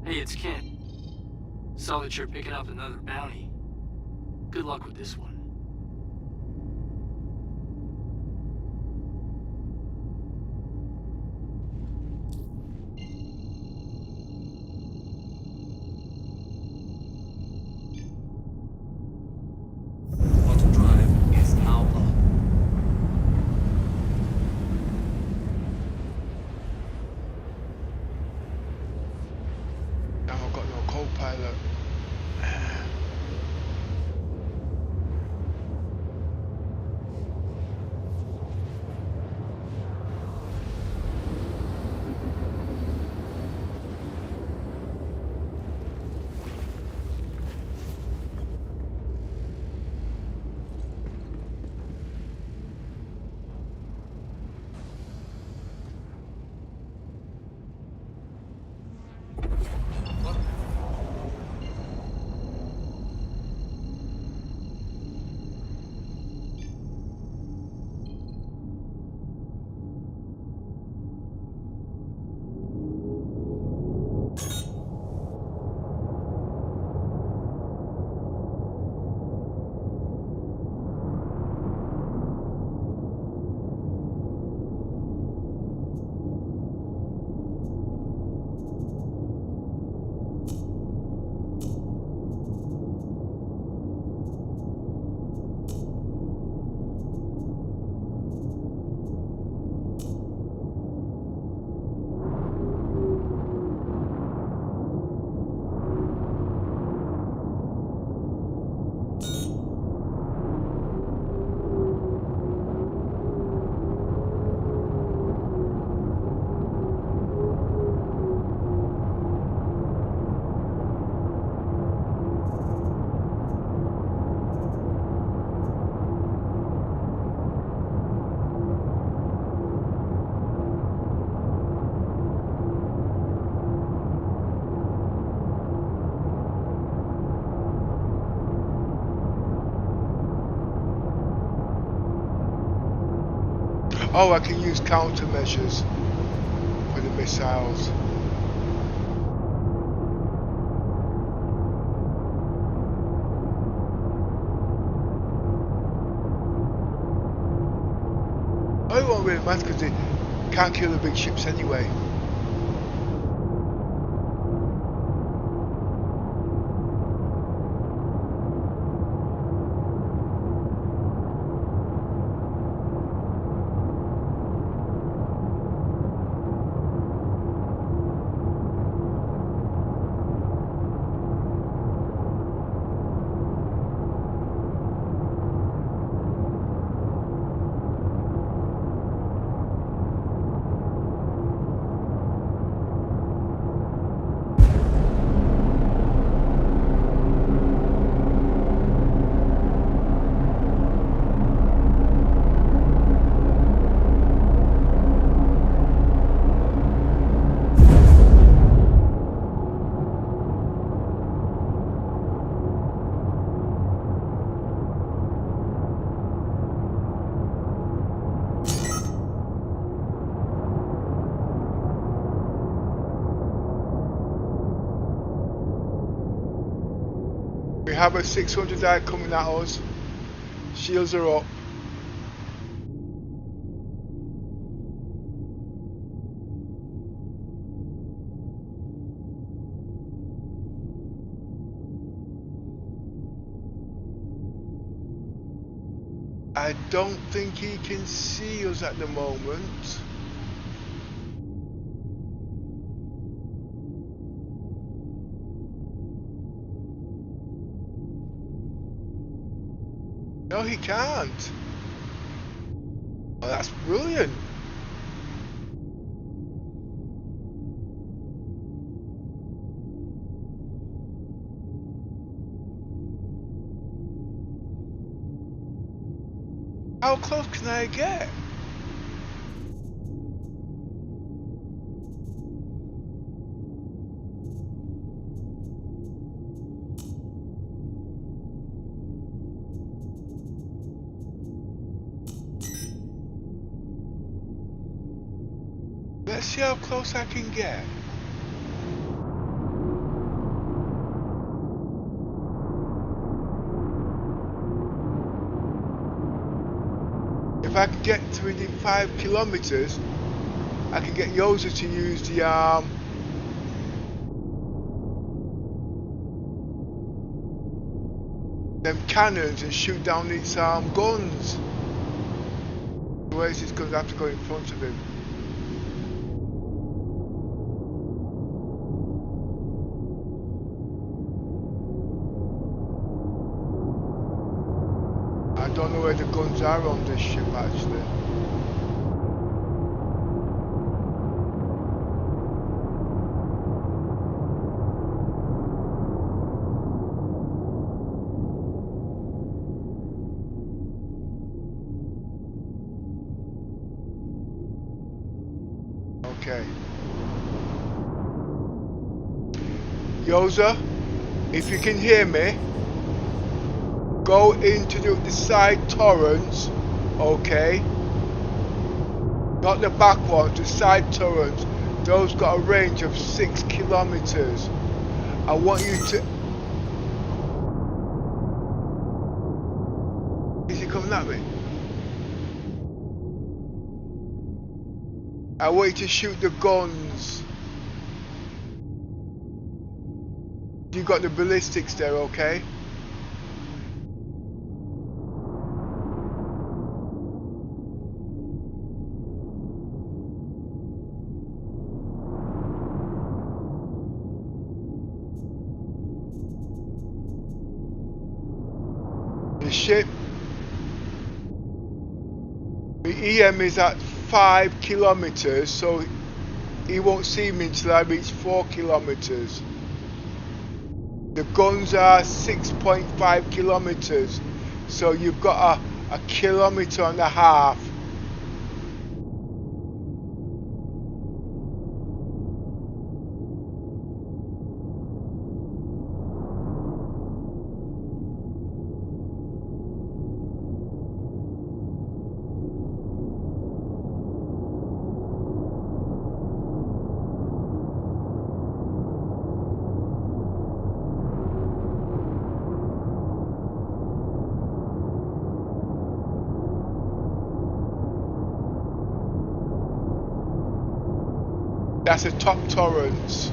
Hey, it's Ken. Saw that you're picking up another bounty. Good luck with this one. Auto drive is now on. Now I've got no co-pilot. Oh, I can use countermeasures for the missiles. Oh, it won't really matter because they can't kill the big ships anyway. We have a 600i coming at us. Shields are up. I don't think he can see us at the moment. No, he can't. Oh, that's brilliant. How close can I get? Let's see how close I can get. If I can get to within 5 kilometers, I can get Yoza to use the them cannons and shoot down its guns. Otherwise, he's going to have to go in front of him. I don't know where the guns are on this ship actually. Okay. Yoza, if you can hear me, go into the side turrets, okay? Not the back ones, the side turrets. Those got a range of 6 kilometers. I want you to... Is he coming at me? I want you to shoot the guns. You got the ballistics there, okay? The ship, the EM is at 5 kilometers, so he won't see me until I reach 4 kilometers. The guns are 6.5 kilometers, so you've got a kilometer and a half. That's a top torrents.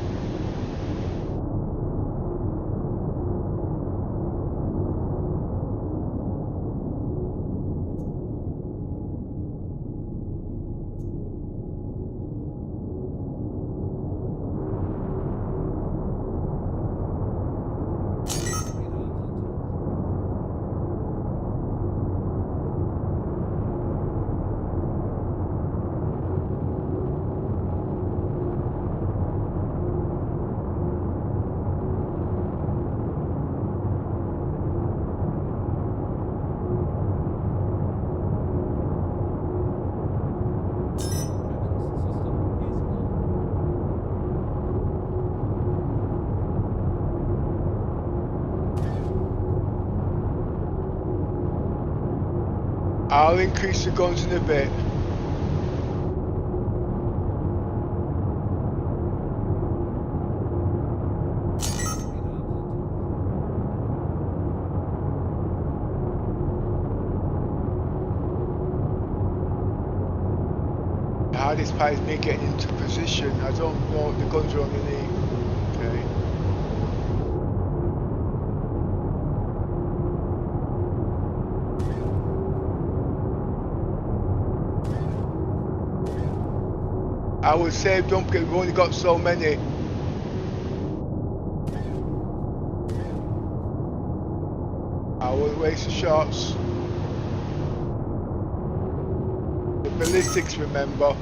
I'll increase the guns in a bit. The hardest part is me getting into position. I don't know if the guns are underneath. Okay. I would say don't forget we've only got so many. I will waste the shots. The ballistics, remember.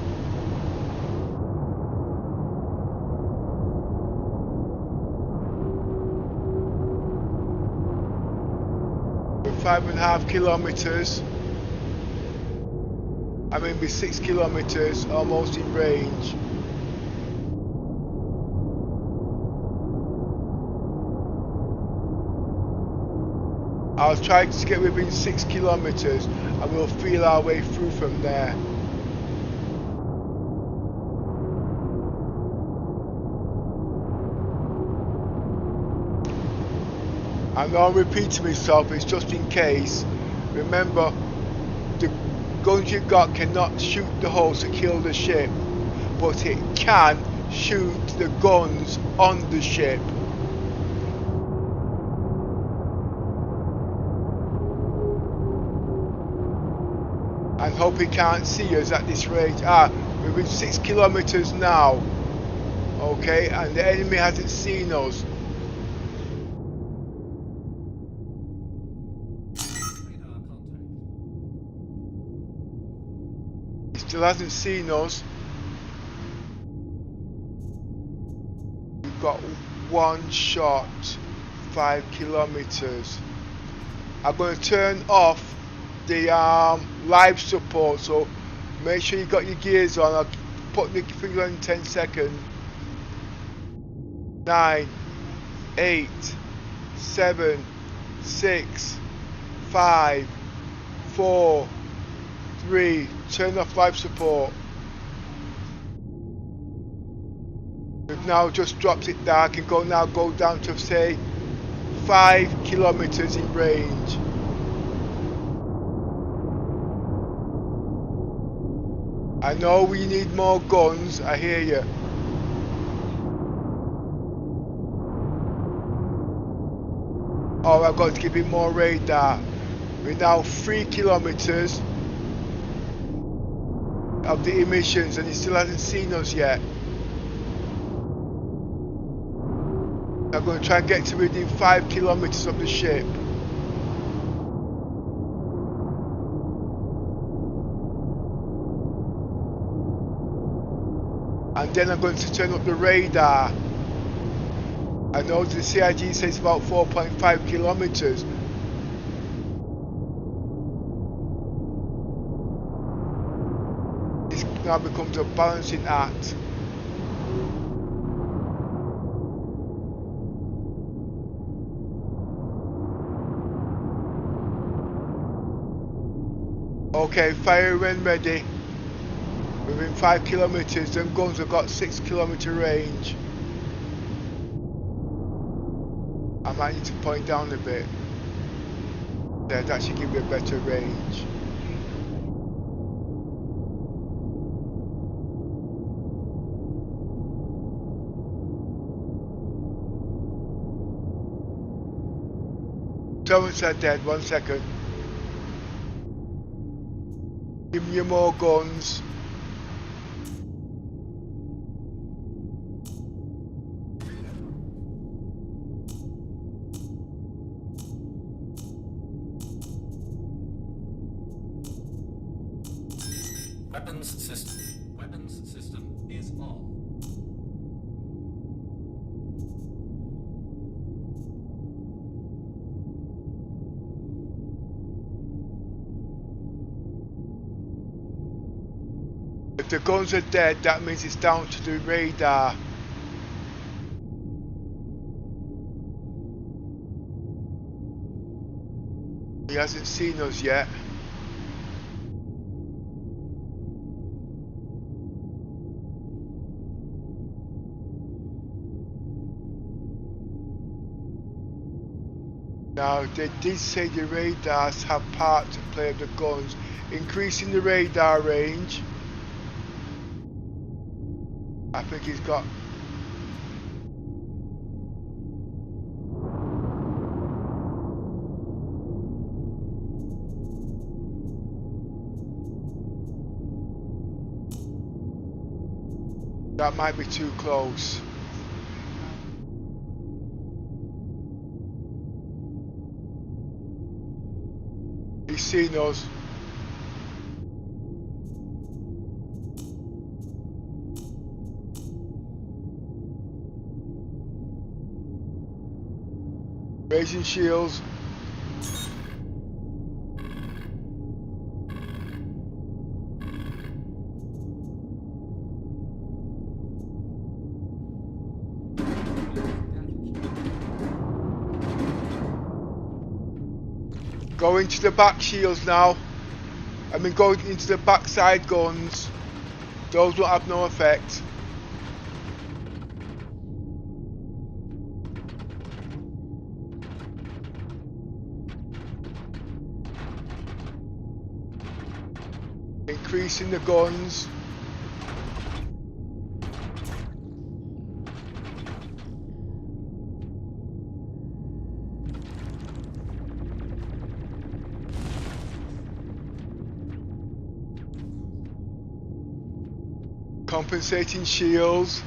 We're 5.5 kilometers. I mean, be 6 kilometers almost in range. I'll try to get within 6 kilometers and we'll feel our way through from there. I know I'm repeating myself, it's just in case. Remember, the guns you got cannot shoot the holes to kill the ship, but it can shoot the guns on the ship. And hope he can't see us at this rate. We're within 6 kilometers now. Okay, and the enemy hasn't seen us. He still hasn't seen us. We've got one shot, 5 kilometers. I'm going to turn off the live support, so make sure you got your gears on. I'll put the finger on 10 seconds. 9, 8, 7, 6, 5, 4, 3. Turn off live support. We've now just dropped it down. I can go down to say 5 kilometers in range. I know we need more guns, I hear you. Oh, I've got to give it more radar. We're now 3 kilometers of the emissions and he still hasn't seen us yet. I'm going to try and get to within 5 kilometers of the ship. And then I'm going to turn up the radar. I know the CIG says about 4.5 kilometers. This now becomes a balancing act. Okay, fire when ready. Within 5 kilometers, them guns have got 6 kilometer range. I might need to point down a bit. That should give me a better range. Someone said dead, 1 second. Give me more guns. Weapons system is on. If the guns are dead, that means it's down to the radar. He hasn't seen us yet. Now, they did say the radars have part to play with the guns, increasing the radar range. I think he's got. That might be too close. He's seen us. Raising shields. Go into the back shields now. I mean, go into the backside guns. Those will have no effect. Increasing the guns. Compensating shields.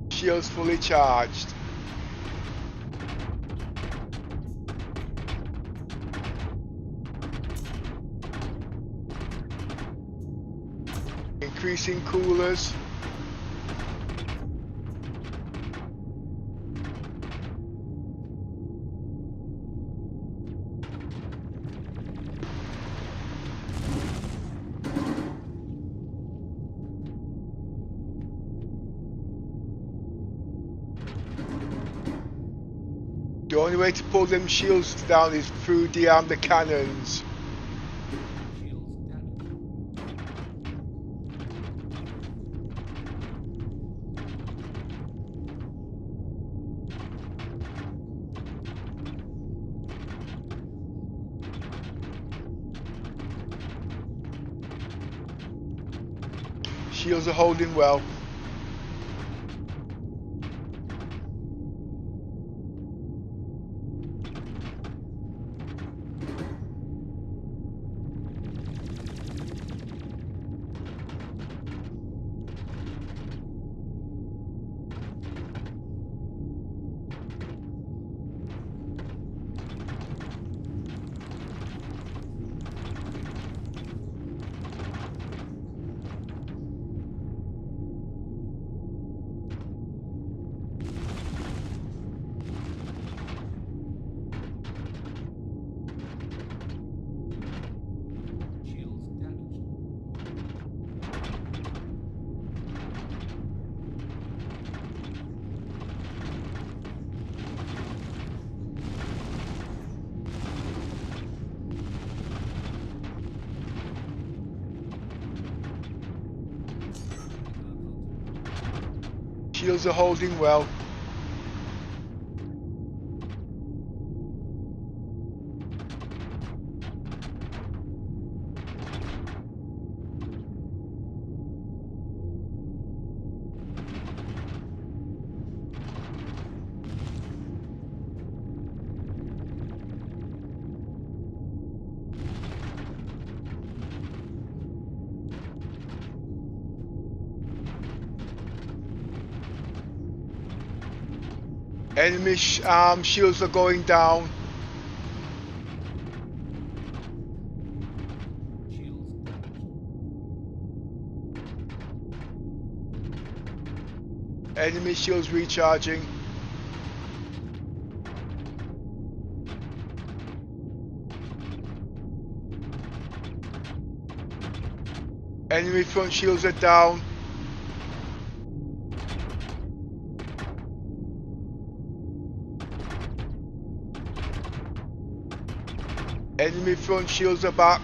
Shields fully charged. Increasing coolers. The only way to pull them shields down is through the cannons. Shields are holding well. Shields are holding well. Enemy shields are going down. Enemy shields recharging. Enemy front shields are down. Enemy front shields are back.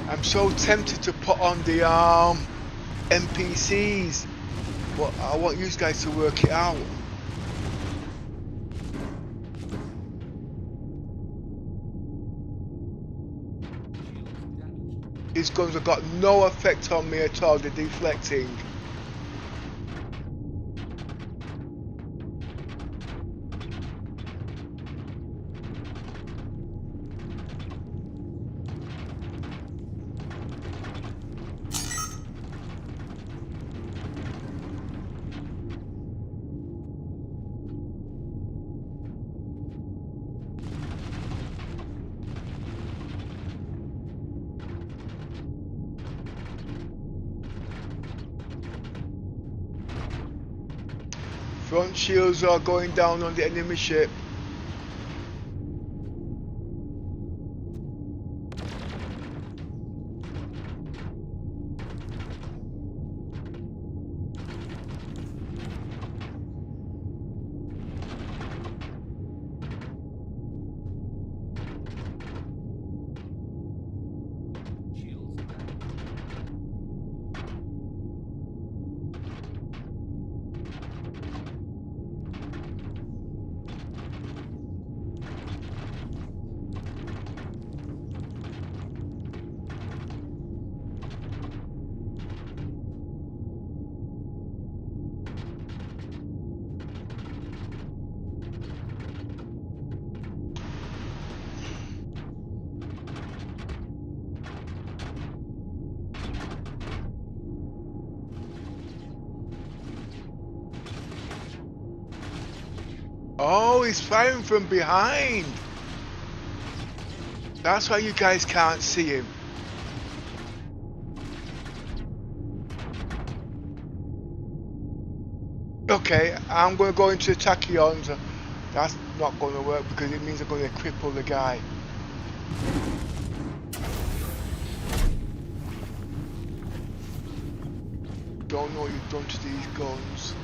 I'm so tempted to put on the NPCs, but I want you guys to work it out. His guns have got no effect on me at all. They're deflecting. Front shields are going down on the enemy ship. Shields down. Oh, he's firing from behind. That's why you guys can't see him. Okay, I'm going to go into the tachyons. That's not going to work because it means I'm going to cripple the guy. Don't know what you've done to these guns.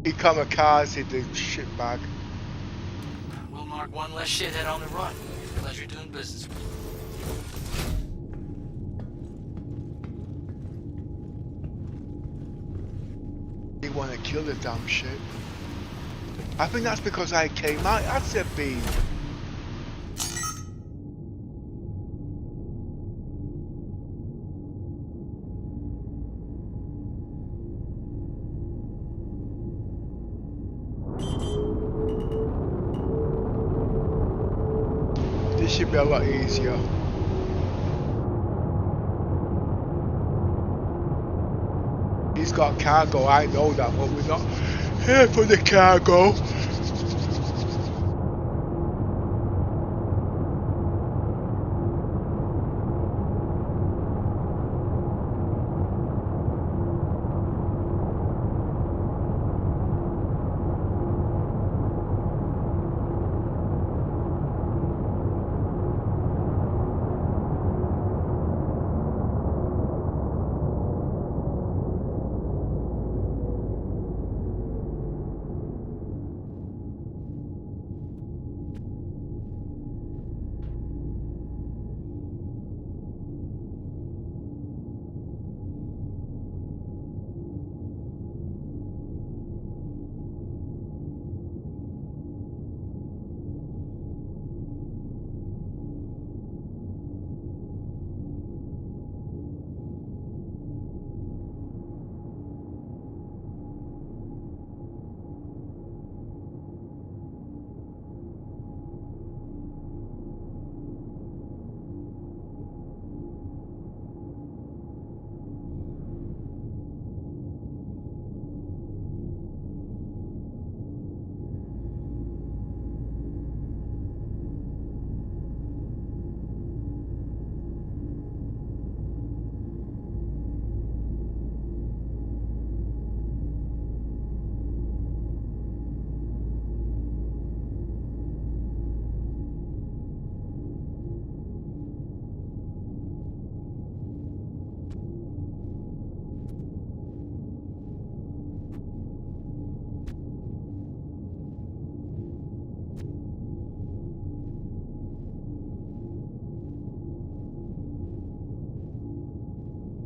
He kamikaze the shitbag. We'll mark one less shithead on the run. Pleasure doing business with you. He want to kill the damn ship. I think that's because I came out as a beam. This should be a lot easier. He's got cargo, I know that, but we're not here for the cargo.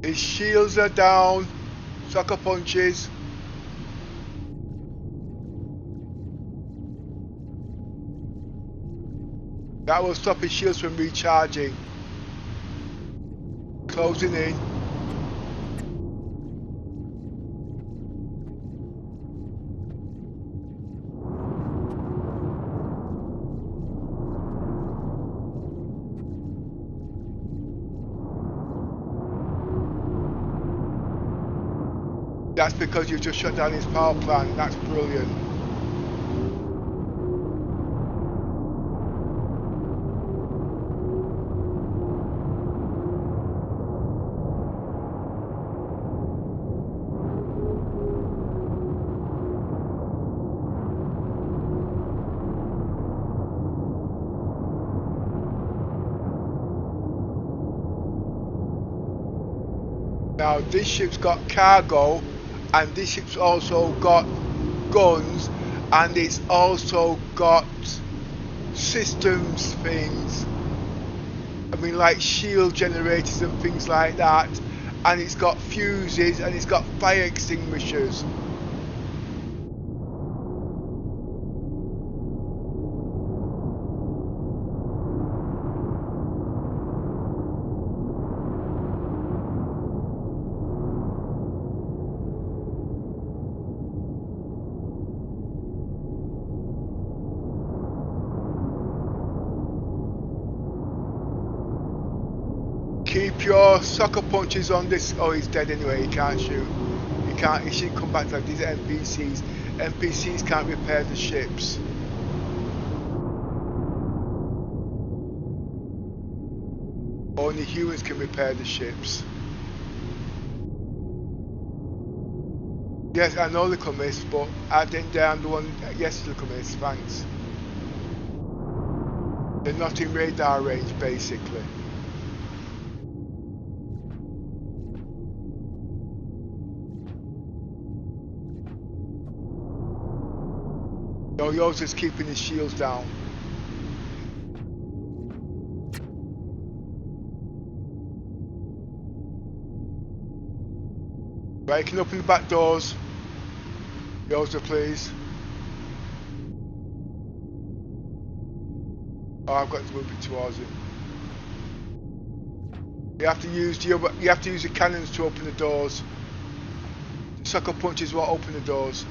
His shields are down. Sucker punches. That will stop his shields from recharging. Closing in. That's because you just shut down his power plant. That's brilliant. Now this ship's got cargo, and this ship's also got guns, and it's also got systems things. I mean, like shield generators and things like that, and it's got fuses and it's got fire extinguishers. Keep your sucker punches on this. Oh, he's dead anyway. He can't shoot. He can't. He shouldn't come back to like these NPCs. NPCs can't repair the ships. Only humans can repair the ships. Yes, I know the commiss, but I think I'm the one. Yes, the commiss. Thanks. They're not in radar range, basically. No, yours is keeping his shields down. Right, you can open the back doors. Yours, please. Oh, I've got to move it towards him. You have to use the cannons to open the doors. The sucker punches will open the doors.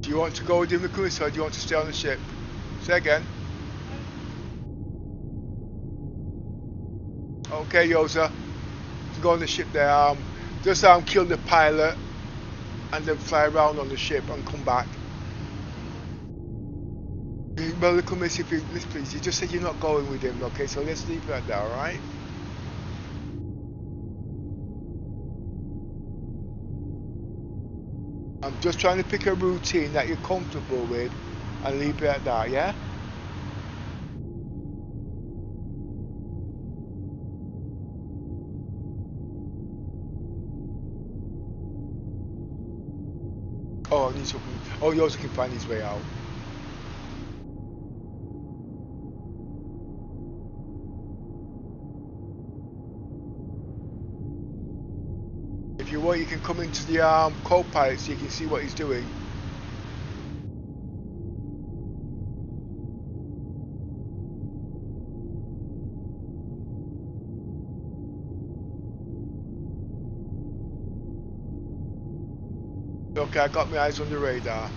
Do you want to go with him, Chris, or do you want to stay on the ship? Say again. Okay, Yosa. To go on the ship there. Just kill the pilot and then fly around on the ship and come back. Well, the commiss, if you listen, please. You just said you're not going with him, okay? So let's leave it at that, alright? I'm just trying to pick a routine that you're comfortable with and leave it at that, yeah? Oh, I need something. Oh, yours can find his way out. If you want, you can come into the co-pilot so you can see what he's doing. Okay, I got my eyes on the radar.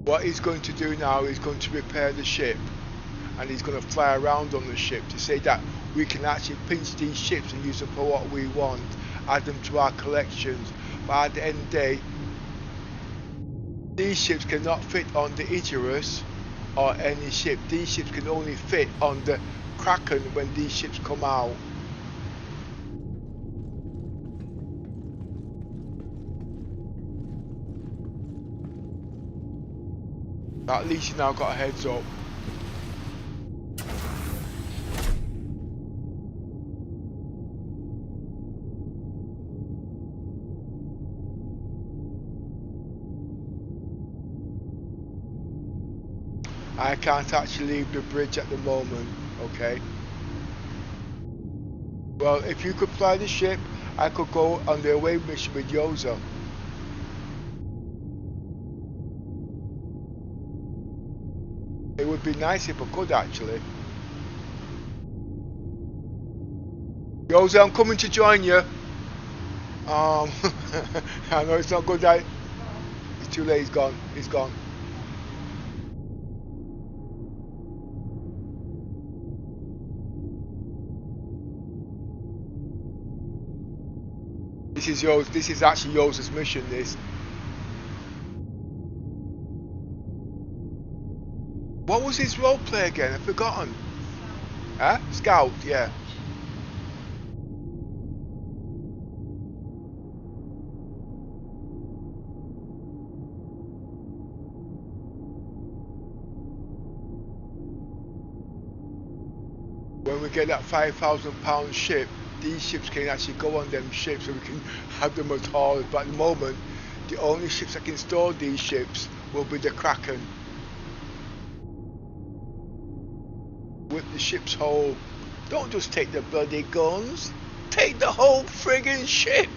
What he's going to do now is going to repair the ship, and he's going to fly around on the ship to say that we can actually pinch these ships and use them for what we want, add them to our collections. But at the end of the day, These ships cannot fit on the Icarus or any ship. These ships can only fit on the Kraken when these ships come out. At least you now got a heads up. I can't actually leave the bridge at the moment, okay? Well, if you could fly the ship, I could go on the away mission with Yoza. It would be nice if I could actually. Yoza, I'm coming to join you. I know it's not good that it's too late, he's gone. He's gone. This is actually Yoza's mission, this. What was his role play again? I've forgotten. Huh? Scout, yeah. When we get that £5,000 ship, these ships can actually go on them ships, so we can have them as haulers. But at the moment, the only ships that can store these ships will be the Kraken. With the ship's hull. Don't just take the bloody guns. Take the whole friggin' ship.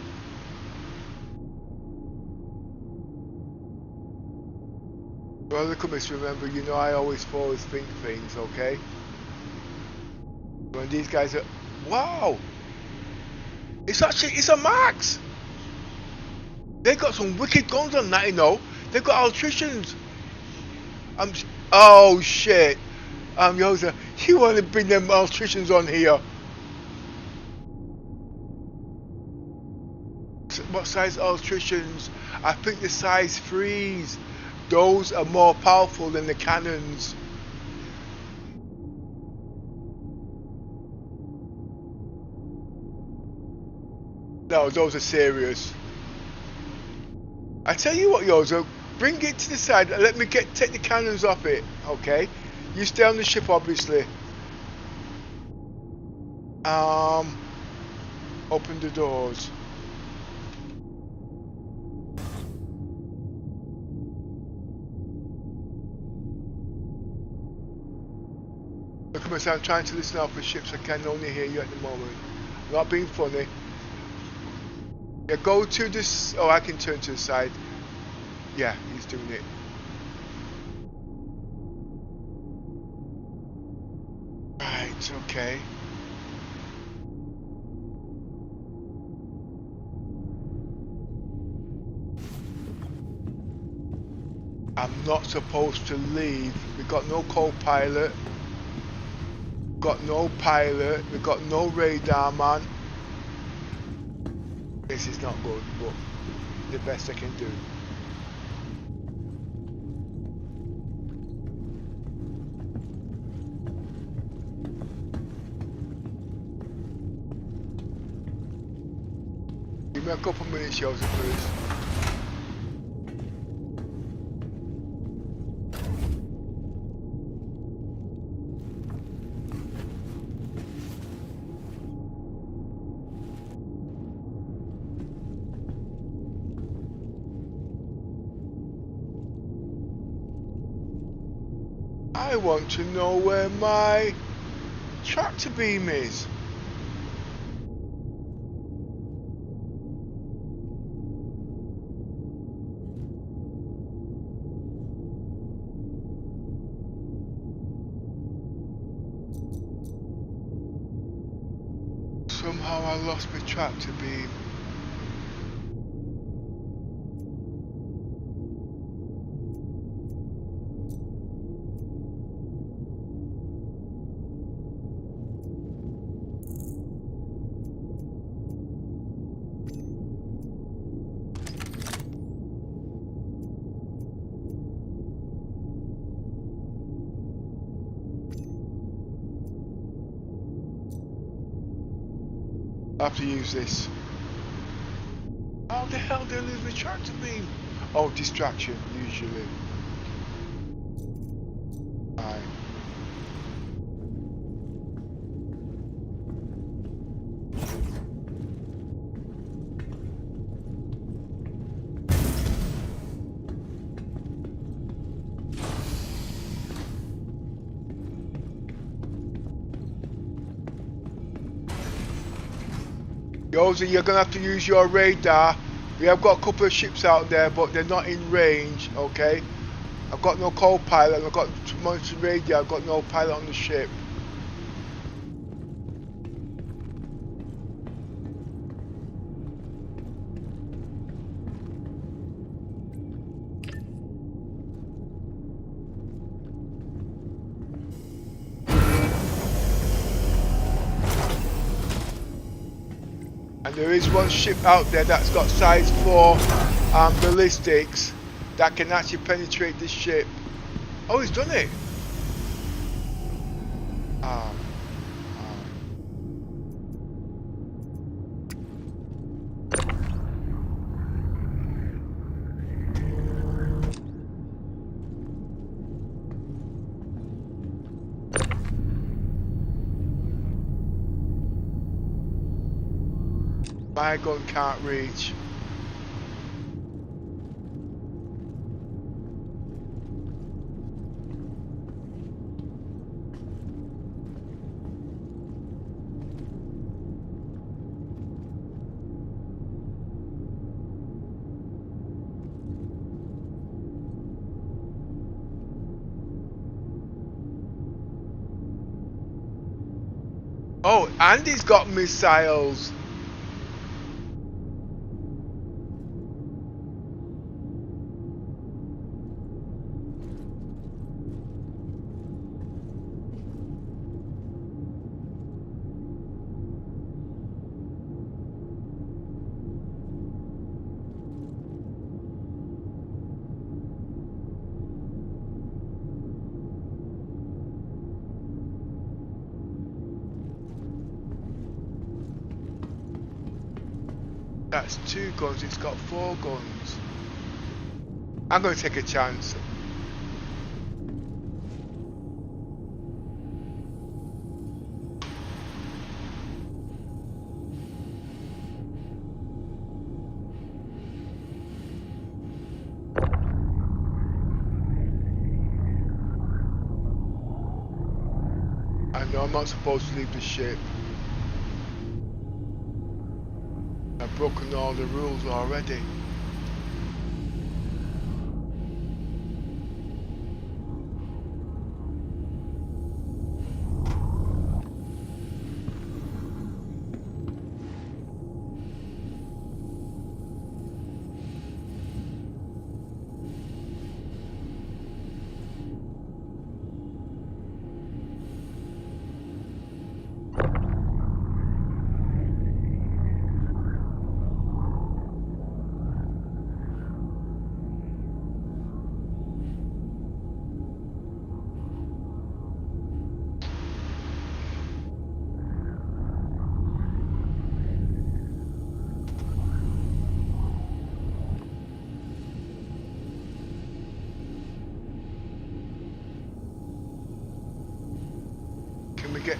Well, look at this, remember, you know I always forward think things, okay? When these guys are... Wow! It's a Max! They got some wicked guns on that, you know. They've got electricians. Oh shit. Yoza, you want to bring them electricians on here? What size electricians? I think the size 3s. Those are more powerful than the cannons. No, those are serious. I tell you what, Yoza, bring it to the side and let me take the cannons off it, okay? You stay on the ship, obviously. Open the doors. Look at myself, I'm trying to listen out for ships. I can only hear you at the moment. I'm not being funny. Yeah, go to this. Oh, I can turn to the side. Yeah, he's doing it. Right, okay. I'm not supposed to leave. We got no co-pilot. Got no pilot. We got no radar man. This is not good, but the best I can do. Give me a couple minutes, Yoza, please. I want to know where my tractor beam is. Somehow I lost my tractor beam. I have to use this. How the hell did I lose my tractor beam? Oh, distraction, usually. Right. Yosi, you're gonna have to use your radar. We have got a couple of ships out there, but they're not in range, okay? I've got no co-pilot, I've got monitoring radio, I've got no pilot on the ship. And there is one ship out there that's got size 4 ballistics that can actually penetrate this ship. Oh, he's done it. My gun can't reach. Oh, Andy's got missiles. That's 2 guns, it's got 4 guns. I'm going to take a chance. I know I'm not supposed to leave the ship. I've broken all the rules already.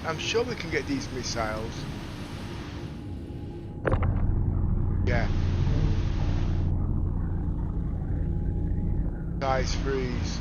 I'm sure we can get these missiles. Yeah. Nice freeze.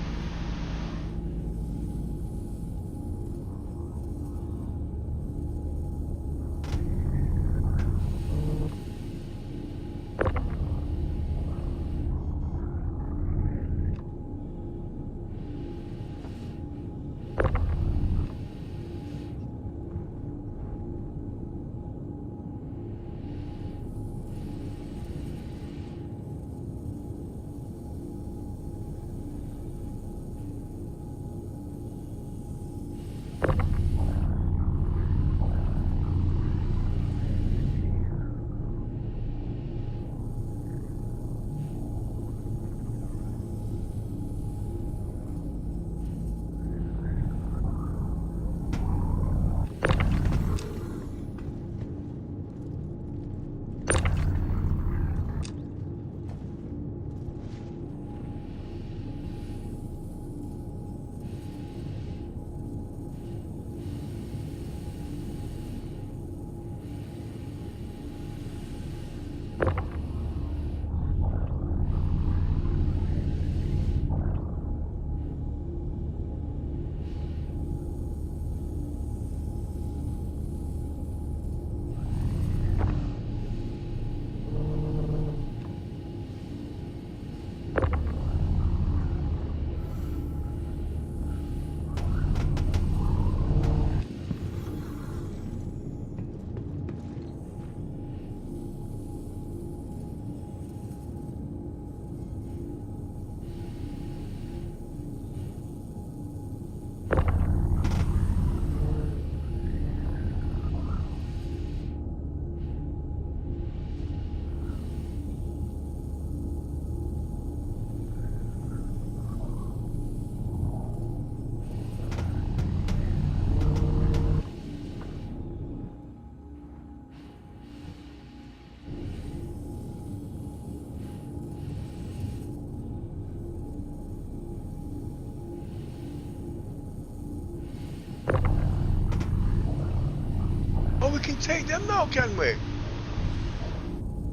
can take them now, can we?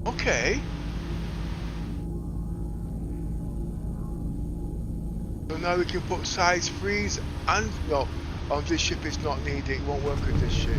Okay. So now we can put size 3s and... No, on this ship it's not needed. It won't work with this ship.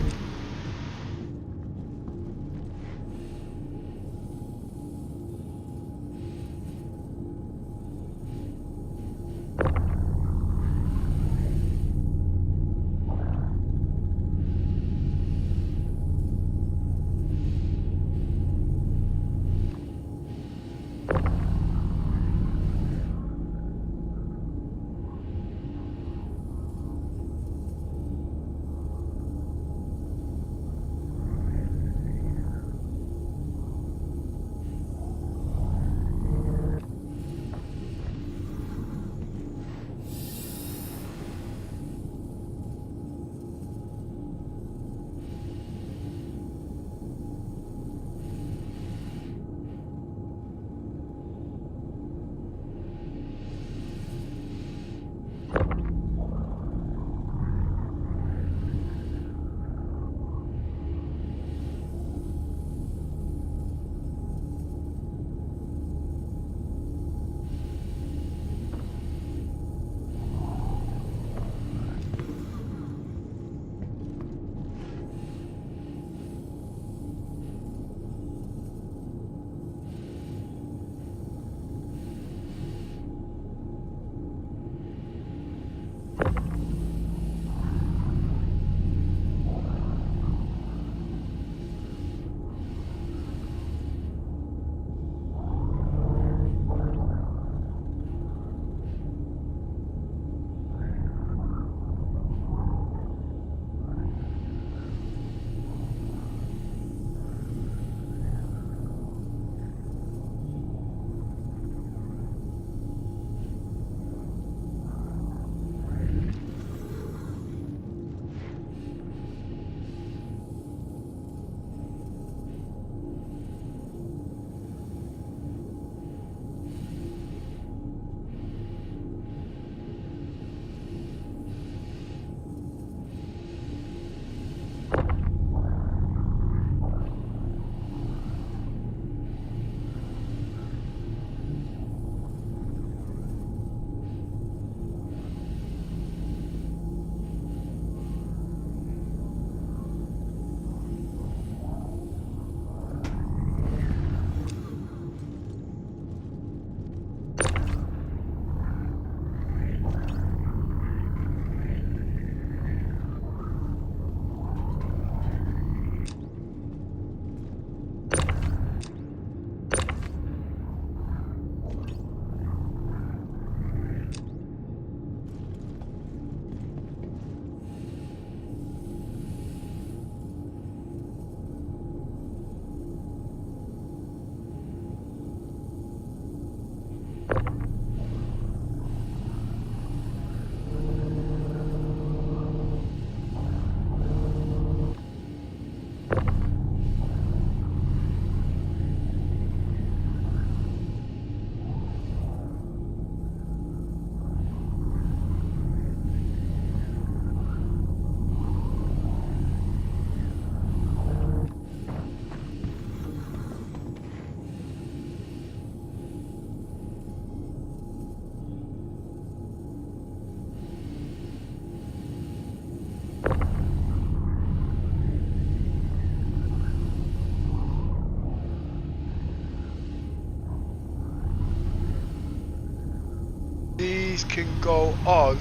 These can go on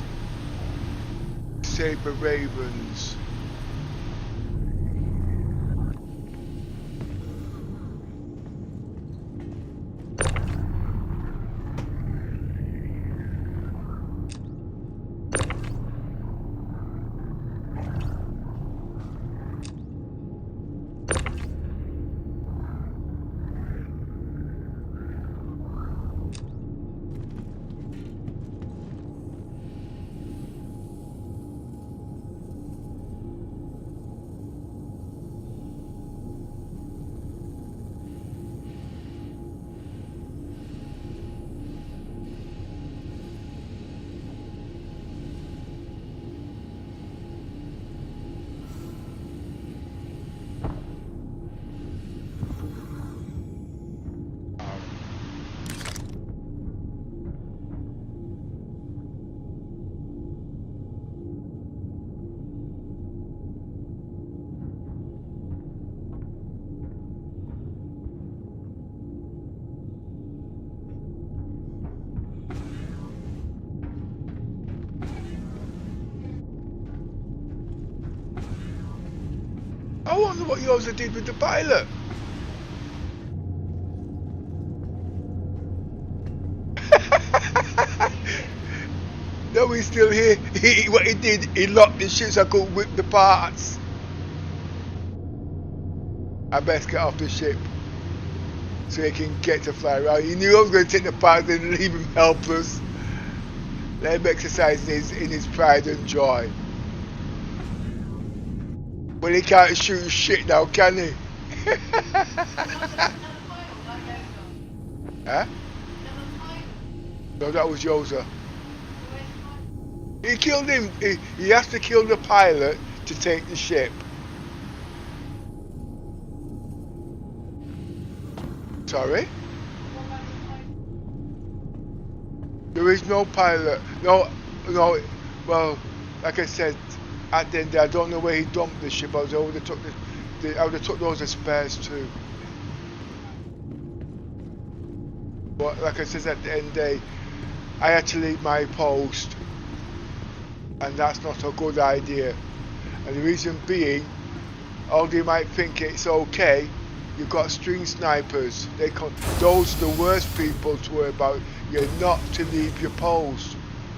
Saber Ravens. I wonder what Yoda did with the pilot. No, he's still here. What he did, he locked the ship so I could whip the parts. I best get off the ship so he can get to fly around. He knew I was going to take the parts and leave him helpless. Let him exercise in his pride and joy. But he can't shoot shit now, can he? Huh? No, that was Yoda. He killed him. He has to kill the pilot to take the ship. Sorry? There is no pilot. No. Well, like I said, at the end, I don't know where he dumped the ship. I would have took those as spares too. But like I said, at the end of the day, I had to leave my post, and that's not a good idea. And the reason being, although you might think it's okay, you've got string snipers. Those are the worst people to worry about. You're not to leave your post.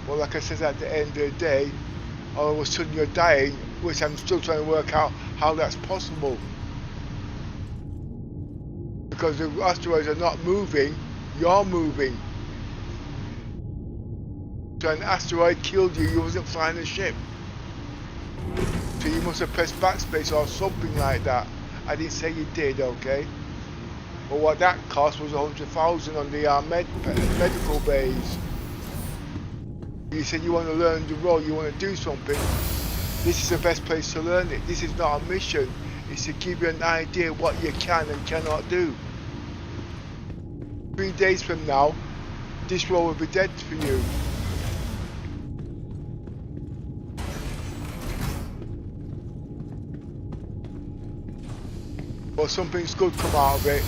Well, like I said, at the end of the day, all of a sudden you're dying, which I'm still trying to work out how that's possible. Because the asteroids are not moving, you're moving. So an asteroid killed you, you wasn't flying a ship. So you must have pressed backspace or something like that. I didn't say you did, okay? But what that cost was 100,000 on the medical bays. You said you want to learn the role, you want to do something. This is the best place to learn it. This is not a mission. It's to give you an idea what you can and cannot do. 3 days from now, this role will be dead for you. But something's good come out of it.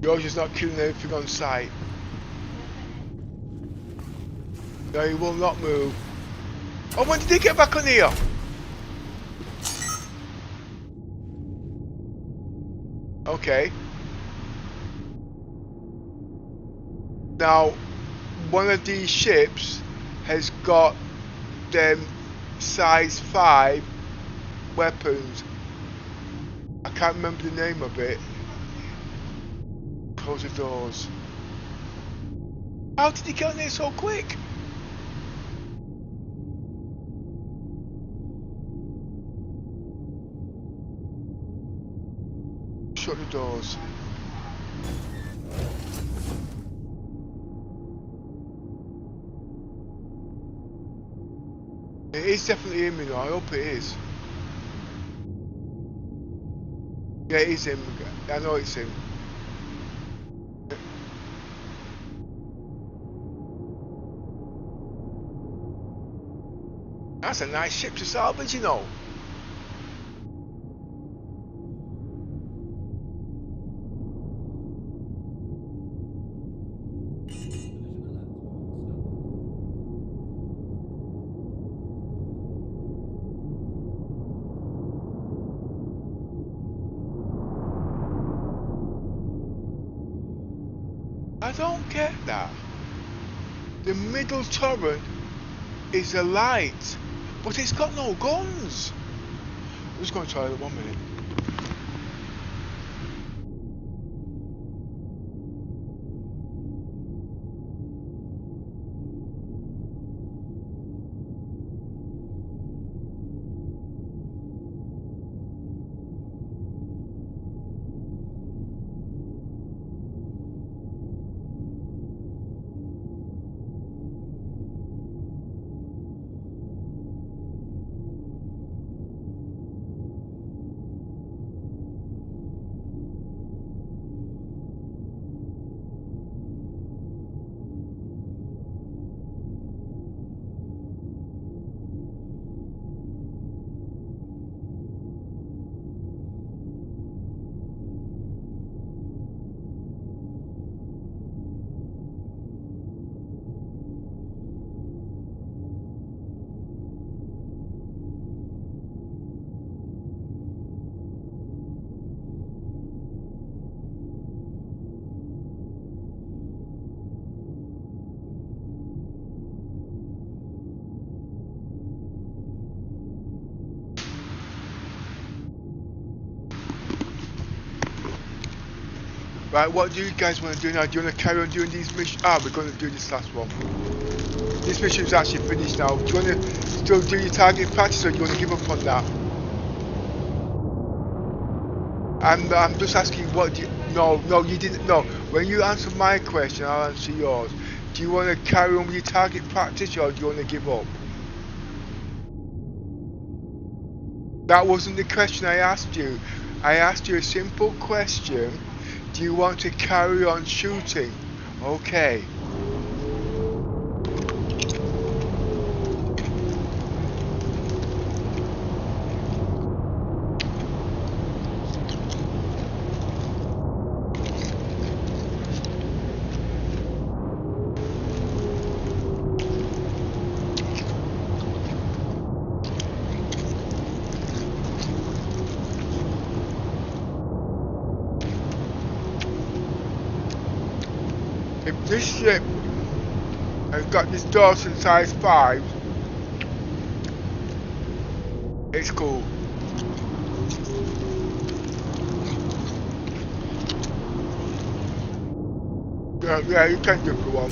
You're just not killing anything on sight. No, he will not move. Oh, when did he get back on here? Okay. Now, one of these ships has got them size 5 weapons. I can't remember the name of it. Close the doors. How did he get on there so quick? Shut the doors. It is definitely him, you know. I hope it is. Yeah, it is him. I know it's him. That's a nice ship to salvage, you know. I don't get that. The middle turret is a light, but it's got no guns. I'm just going to try it 1 minute. Right, what do you guys want to do now? Do you want to carry on doing these missions? Ah, we're going to do this last one. This mission is actually finished now. Do you want to still do your target practice, or do you want to give up on that? I'm just asking, what do you... No, you didn't. No, when you answer my question, I'll answer yours. Do you want to carry on with your target practice, or do you want to give up? That wasn't the question I asked you. I asked you a simple question. Do you want to carry on shooting? Okay. If this ship has got this Dawson size 5, it's cool. Yeah, you can do it for one.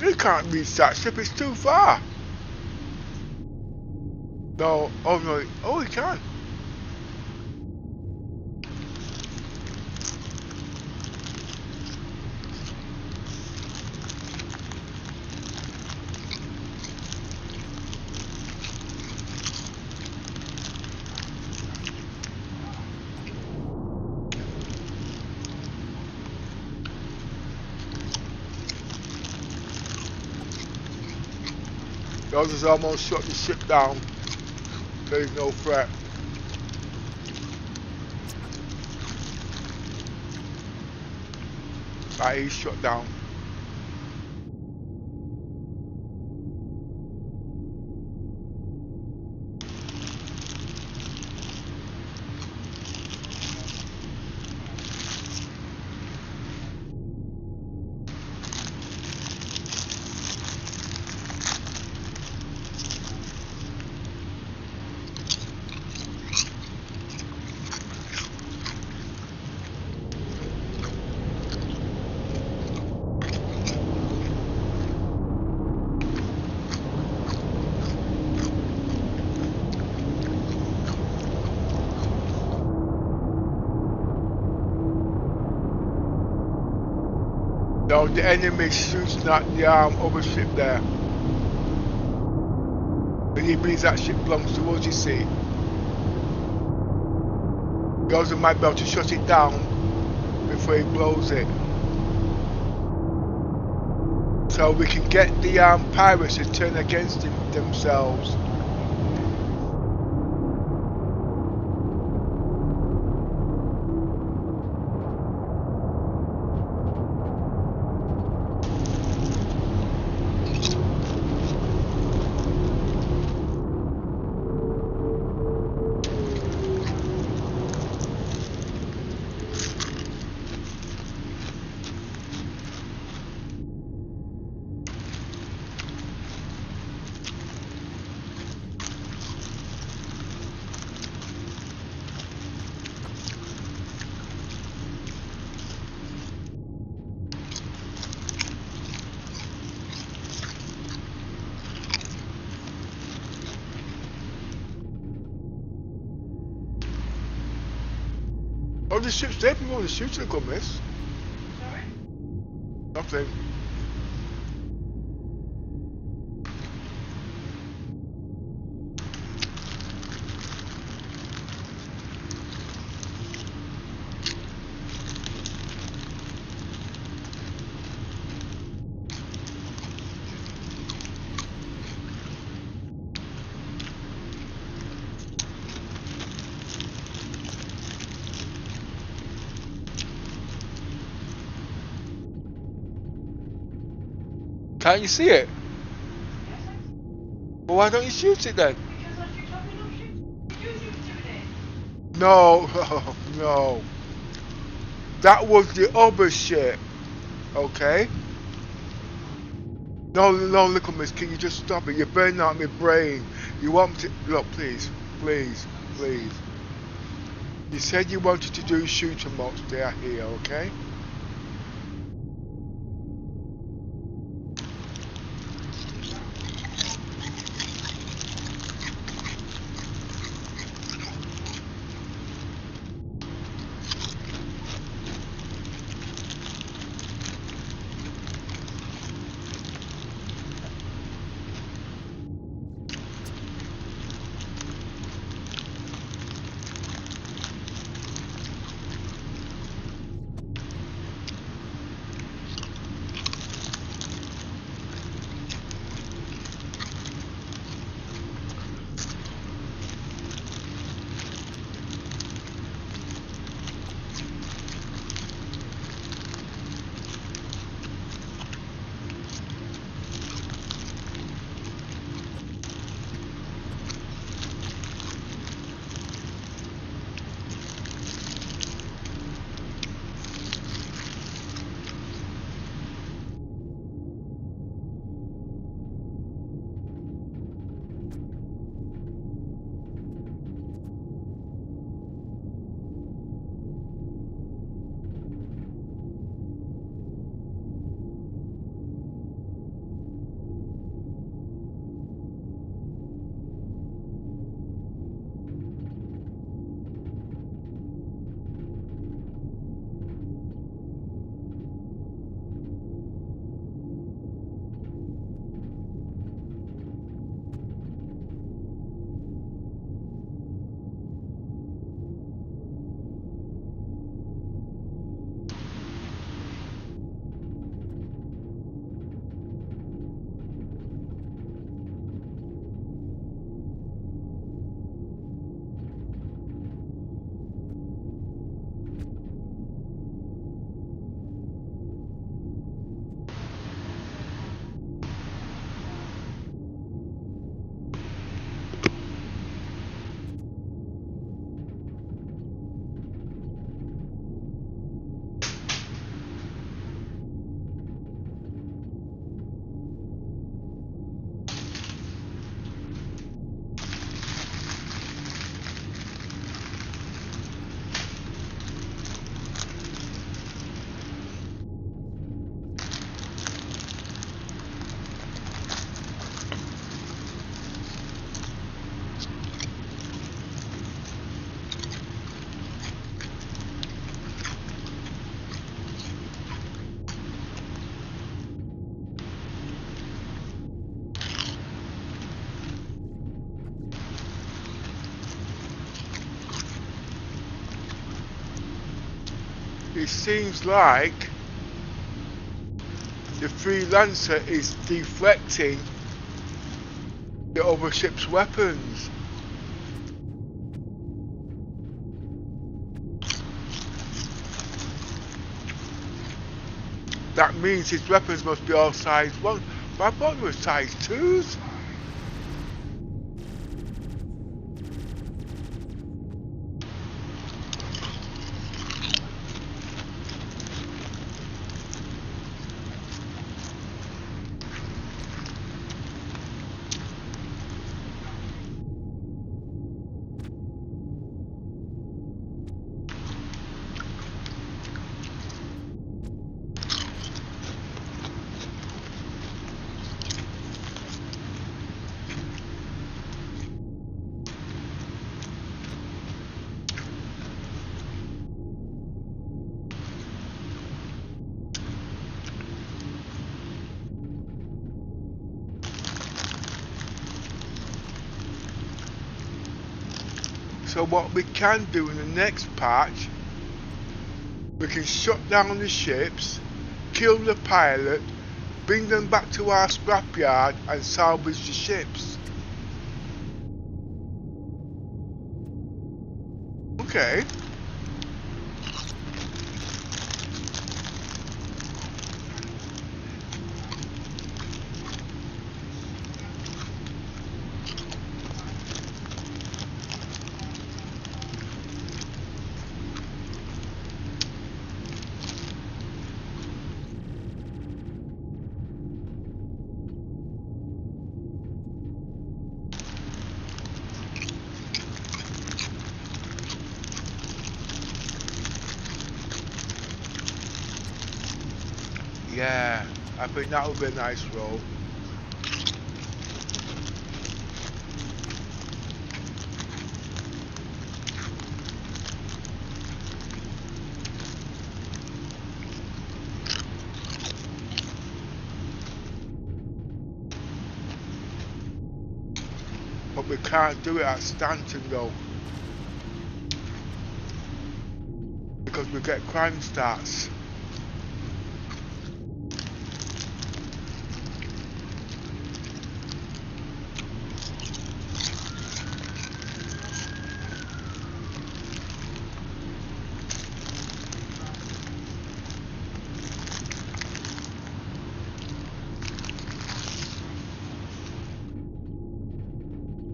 You can't reach that ship, it's too far. No, oh no, oh you can. Those has almost shut the ship down. There's no threat. Right, he's shut down. No, the enemy shooting at the other ship there. And he believes that ship belongs to us, you see. He also might be able to shut it down before he blows it. So we can get the pirates to turn against themselves. Oh, the ship's there before the shooter come, miss. Sorry? Nothing. Can't you see it? Yes, I Well, why don't you shoot it then? because I shoot up enough shit. You doing it. No, no. That was the other ship. Okay? No, no, little miss, can you just stop it? You're burning out my brain. You want me to... Look, please, please, please. You said you wanted to do shoot 'em ups. They are here, okay? It seems like the freelancer is deflecting the other ship's weapons. That means his weapons must be all size 1. But I thought they were size 2s. So what we can do in the next patch, we can shut down the ships, kill the pilot, bring them back to our scrapyard and salvage the ships. Okay. Yeah, I think that would be a nice roll. But we can't do it at Stanton though, because we get crime stats.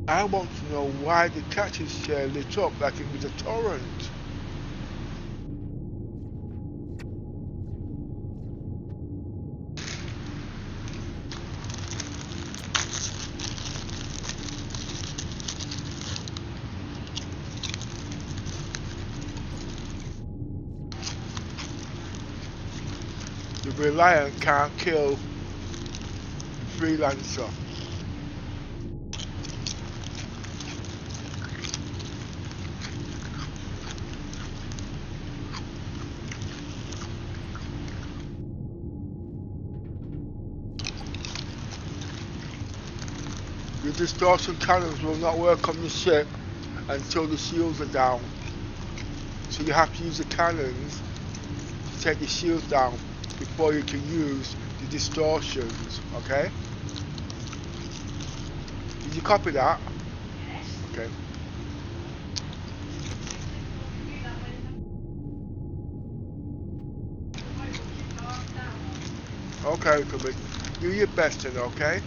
I want to know why the catcher's chair lit up like it was a torrent. The Reliant can't kill Freelancer. The distortion cannons will not work on the ship until the shields are down. So you have to use the cannons to take the shields down before you can use the distortions, okay? Did you copy that? Yes. Okay. Okay, Commit. Do your best then, okay?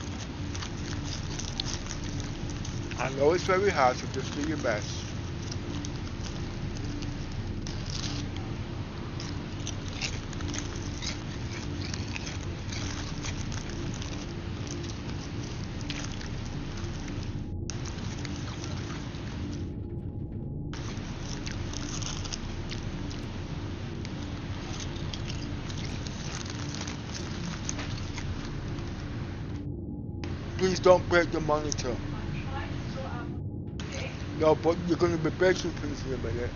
I know it's very hard, so just do your best. Please don't break the monitor. No, but you're going to be breaking things in a minute.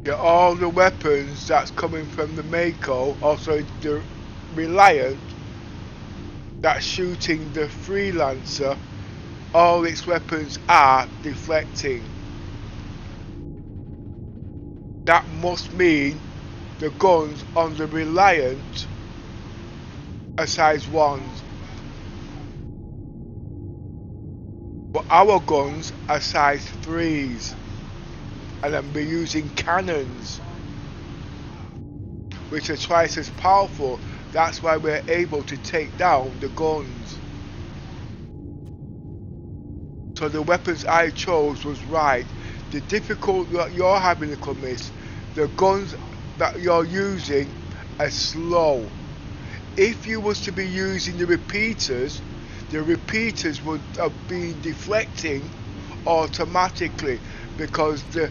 Yeah, all the weapons that's coming from the Mako, also the Reliant, that's shooting the Freelancer, all its weapons are deflecting. That must mean the guns on the Reliant are size 1s. But our guns are size 3s. And then we're using cannons, which are twice as powerful. That's why we're able to take down the guns. So the weapons I chose was right. The difficulty that you're having to come is the guns that you're using are slow. If you was to be using the repeaters would have been deflecting automatically, because the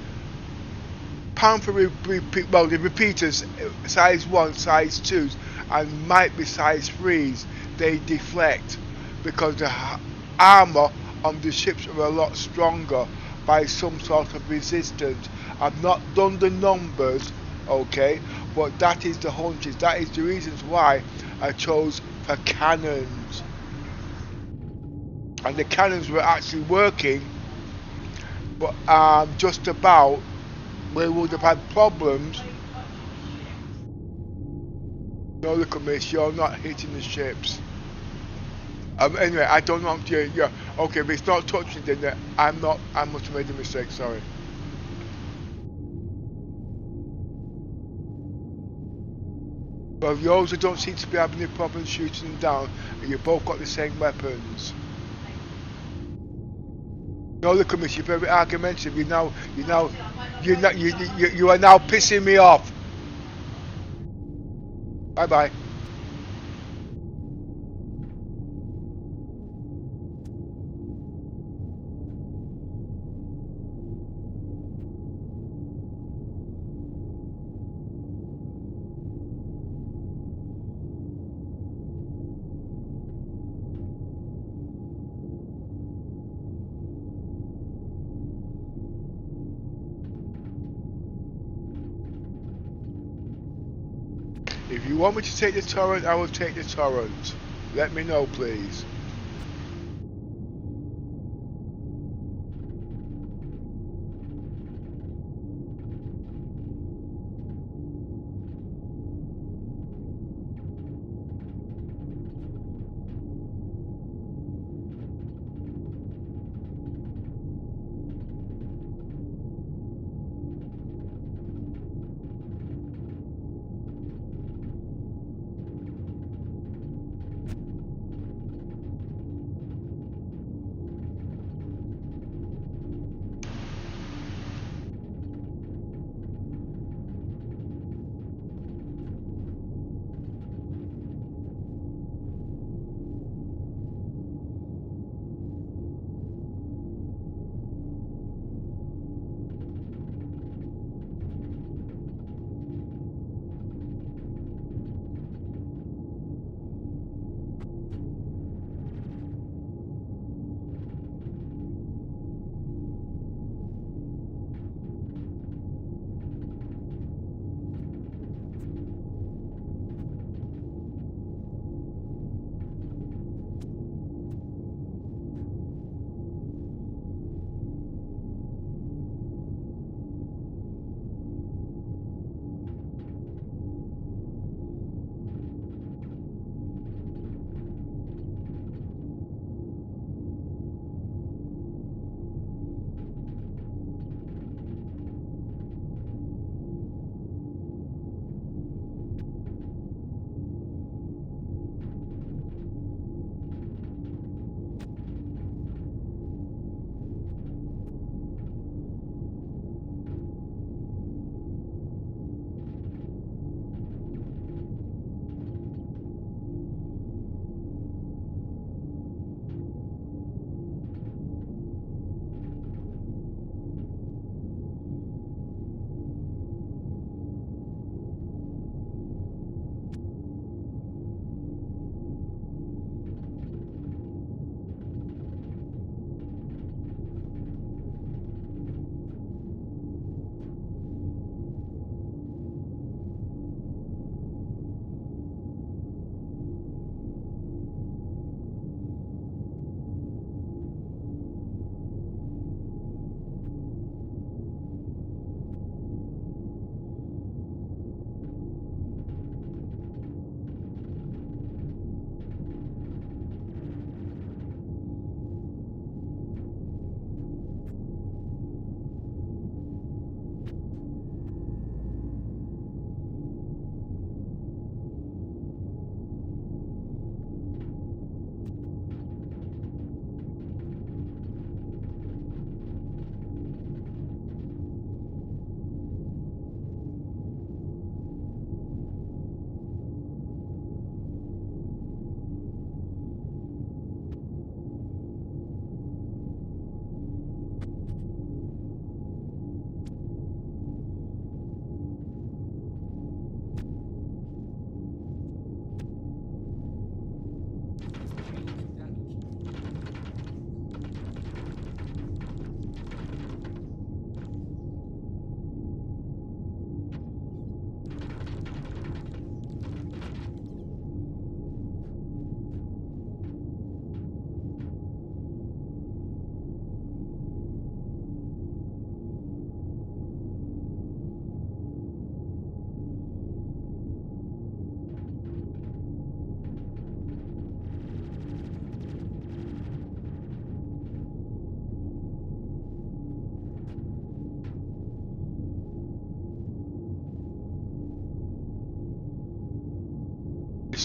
the repeaters size 1, size 2s and might be size 3s, they deflect because the armor on the ships are a lot stronger by some sort of resistance. I've not done the numbers, okay, but that is the hunches. That is the reasons why I chose for cannons. And the cannons were actually working, but just about we would have had problems. No, look at me, you're not hitting the ships. Anyway, I don't know if you, yeah, okay, if it's not touching, then I must have made a mistake, sorry. Well, you also don't seem to be having any problems shooting them down, and you both got the same weapons. No, look at me, you're very argumentative. You are now pissing me off. Bye bye. If you want me to take the torrent, I will take the torrent. Let me know, please.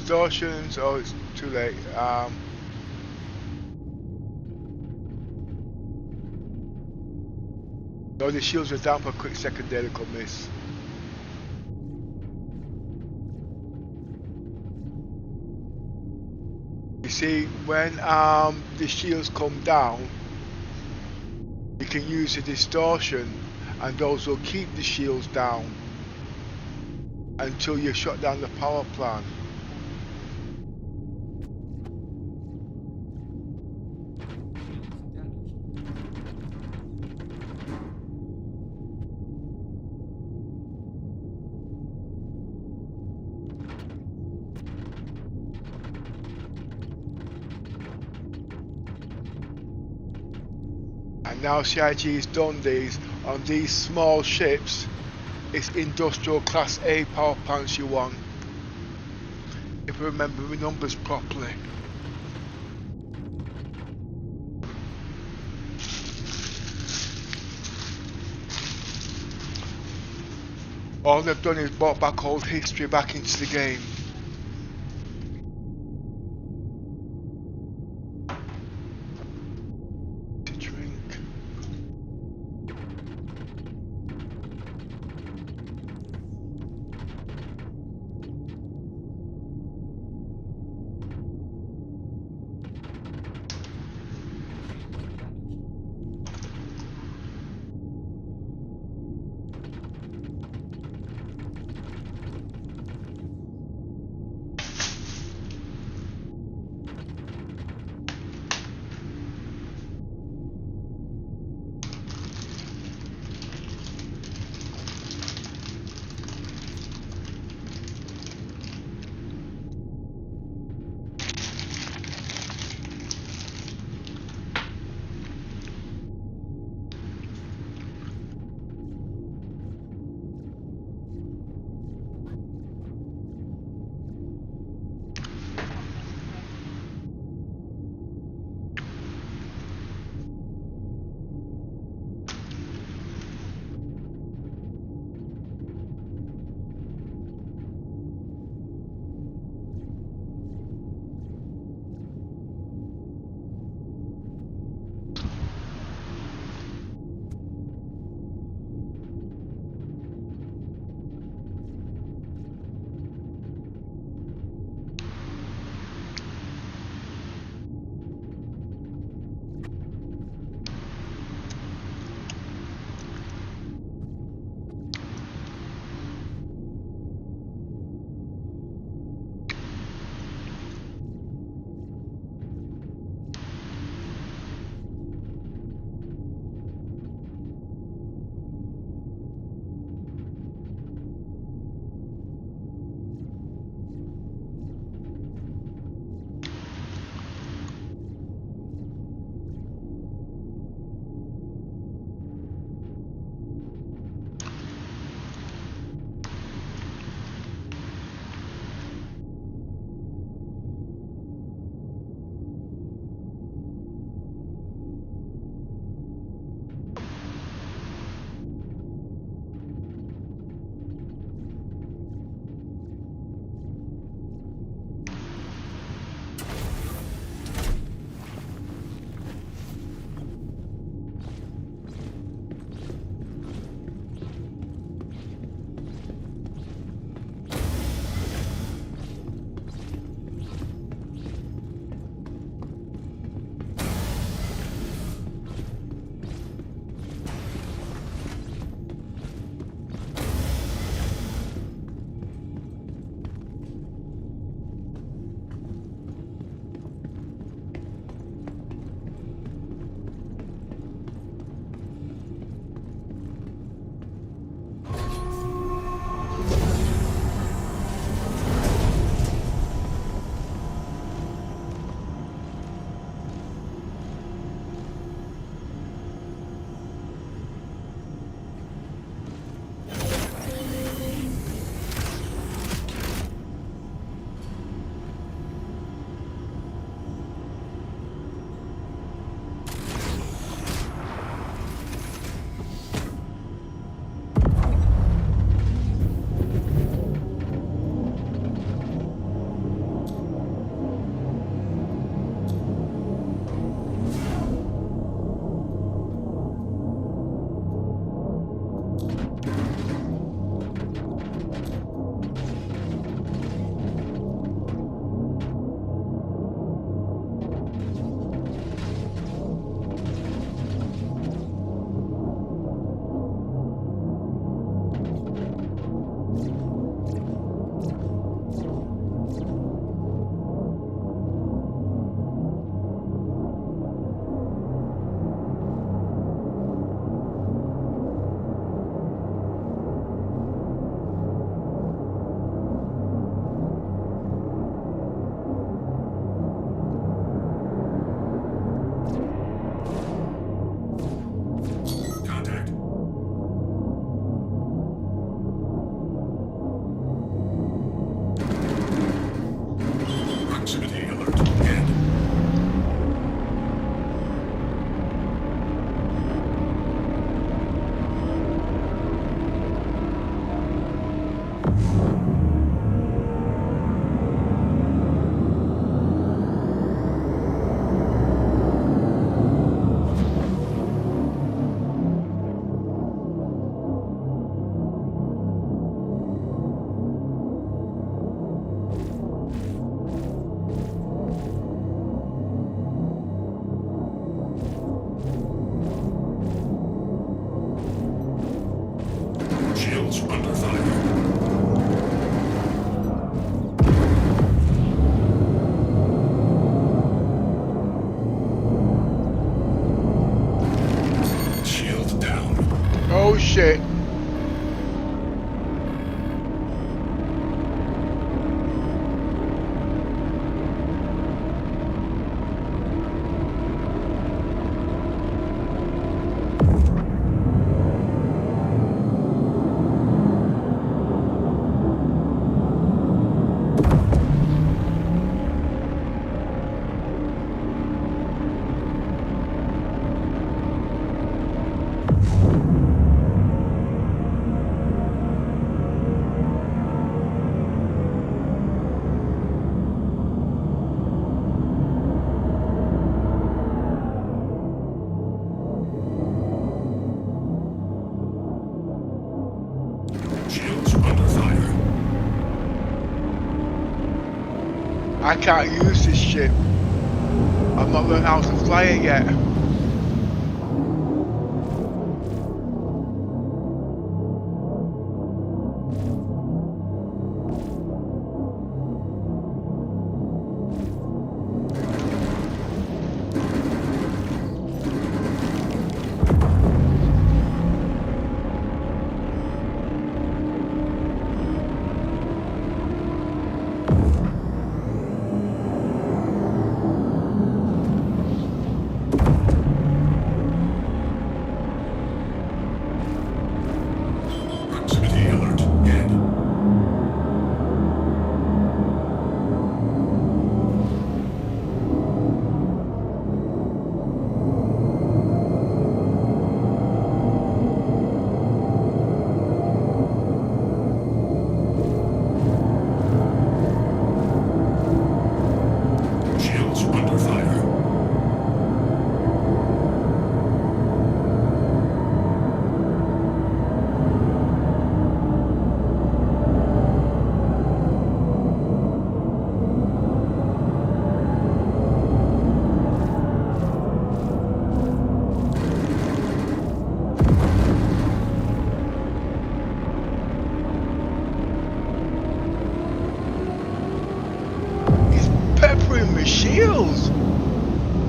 distortions. Oh, it's too late. No, the shields were down for a quick second there, look on this. You see, when the shields come down, you can use the distortion, and those will keep the shields down until you shut down the power plant. And now CIG has done these on these small ships. It's industrial class A power plants you want, if I remember the numbers properly. All they've done is brought back old history back into the game. To drink. Shields under fire. Shield down. Oh shit. Shields under fire. I can't use this ship. I've not learned how to fly it yet. Proximity alert. Hit. Shields under fire. He's peppering my shields.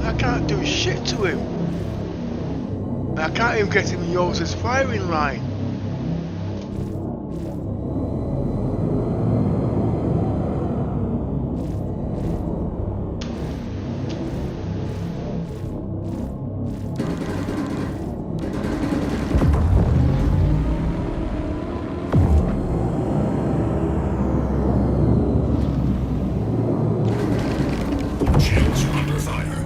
I can't do shit to him. I can't even get him in yours firing line. Shields under fire.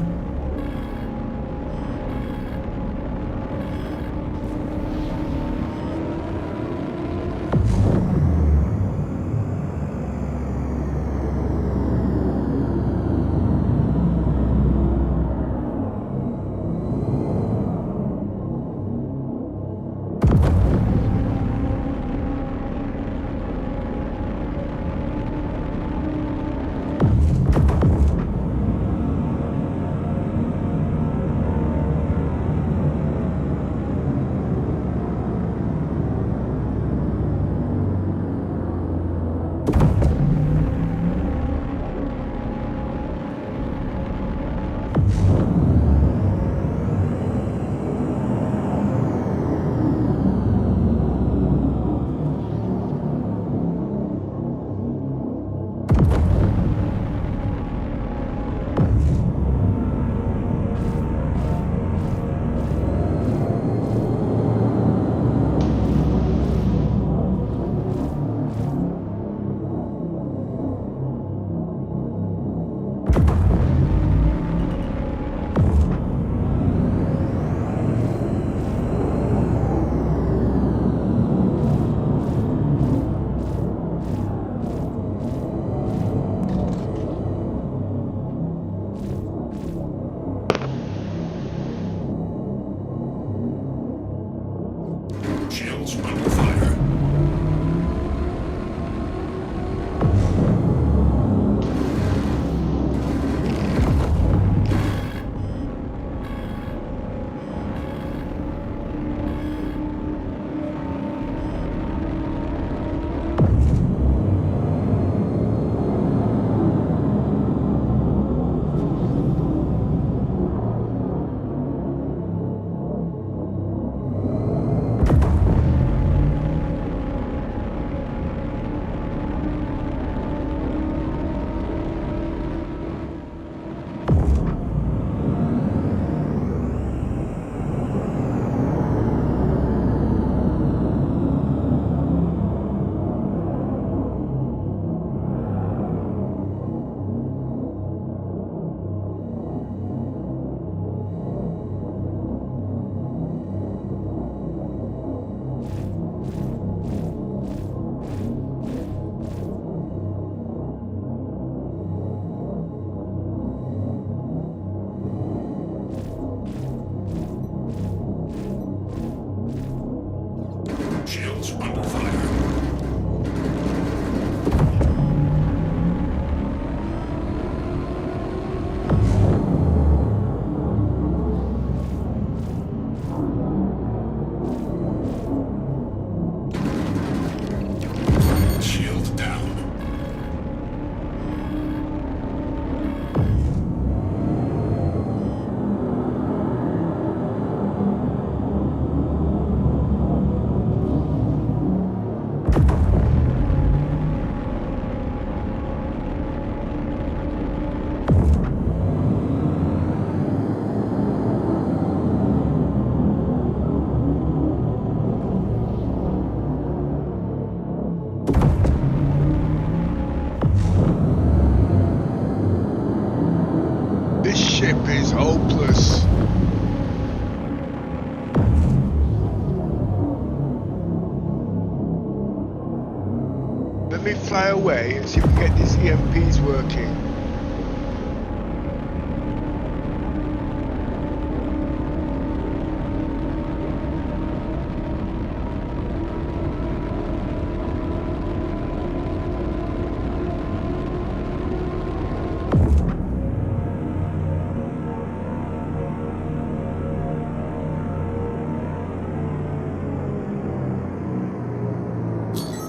Let me fly away and see if we can get these EMPs working.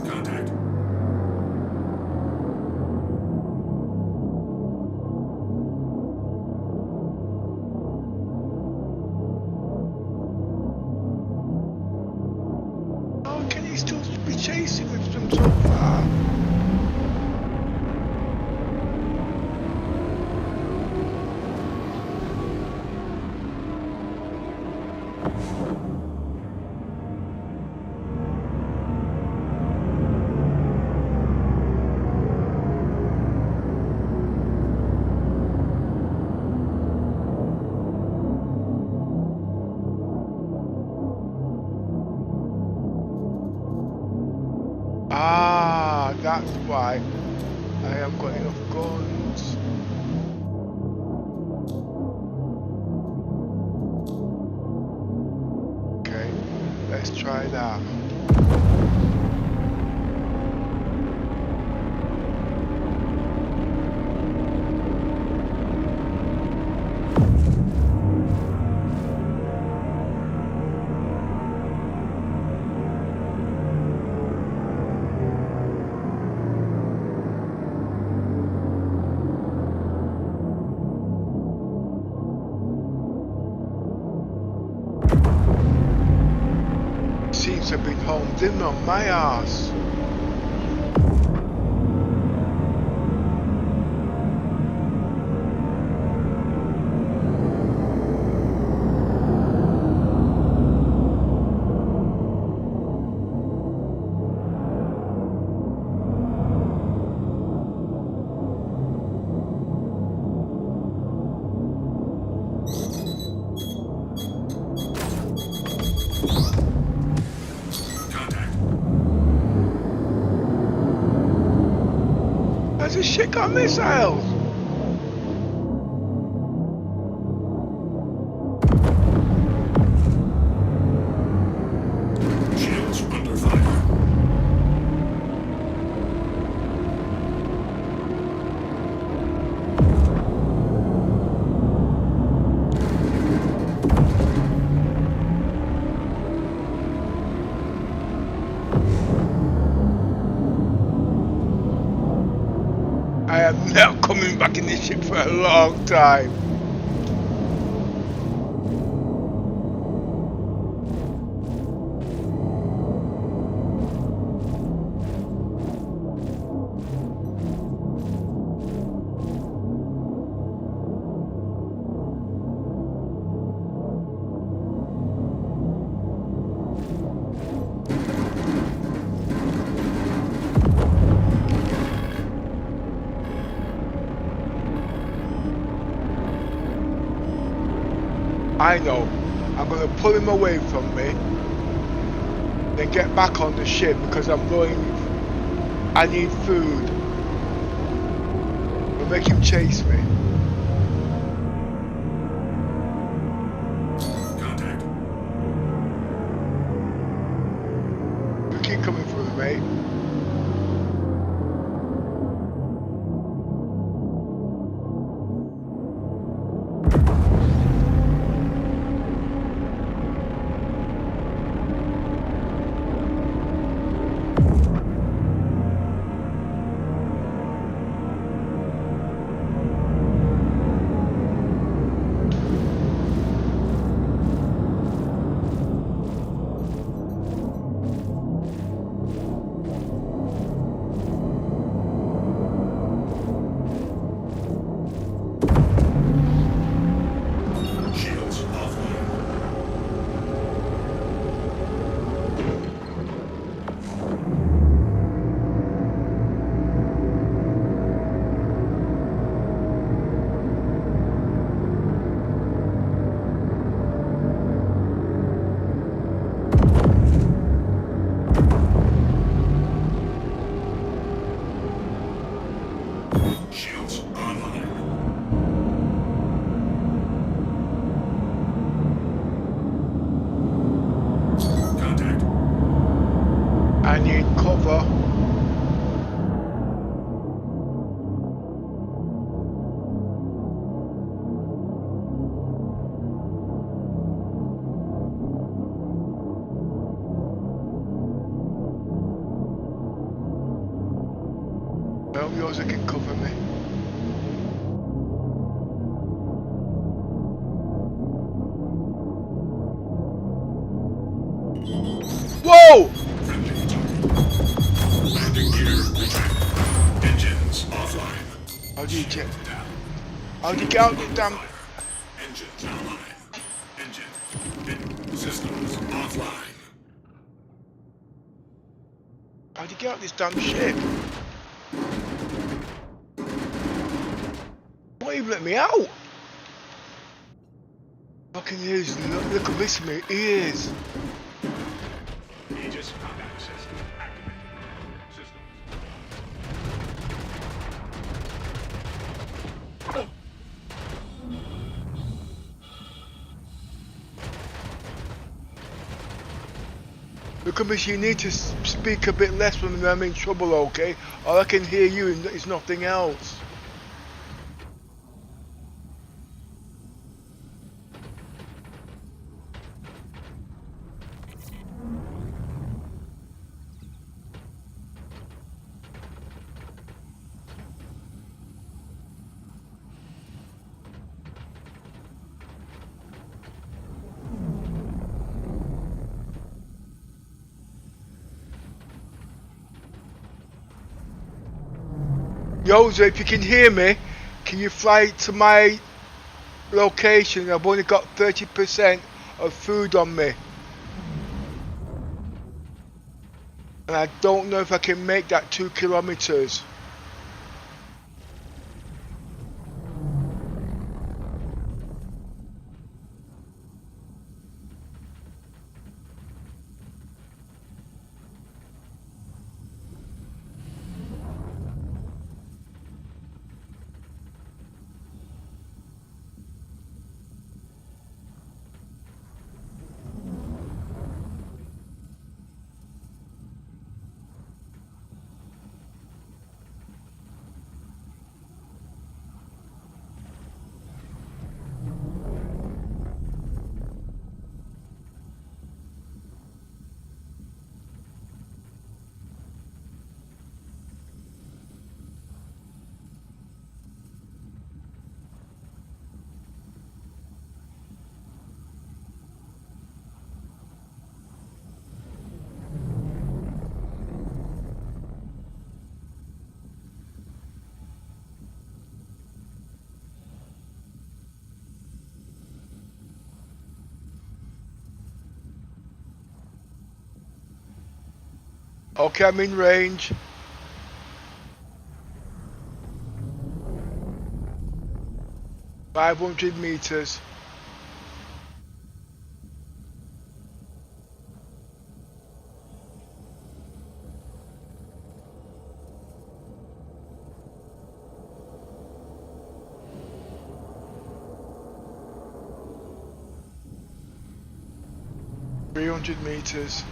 Contact. Oh, can he still be chasing us from so far? Ah, that's why I haven't got enough guns. Okay, let's try that. Seems to have been homed in on my ass. Contact. Has this shit got missiles? Shields under fire. I am not coming back in this ship for a long time. I know. I'm going to pull him away from me, then get back on the ship because I'm going. I need food. We'll make him chase me. Contact. You keep coming through, mate. I hope yours can cover me. Whoa! Friendly target. Landing gear retracted. Engines offline. How do you check? Down. How do you get out the damn? Fire. Engines online. Systems offline. How do you get out this damn ship? Won't even let me out. Fucking ears, look at this, my ears. Aegis contact system activated. Systems. Look at me, you need to speak a bit less when I'm in trouble, okay? All I can hear you and it's nothing else. Yoza, if you can hear me, can you fly to my location? I've only got 30% of food on me. And I don't know if I can make that 2 kilometers. Okay, I'm in range. $500 meters. $300 meters.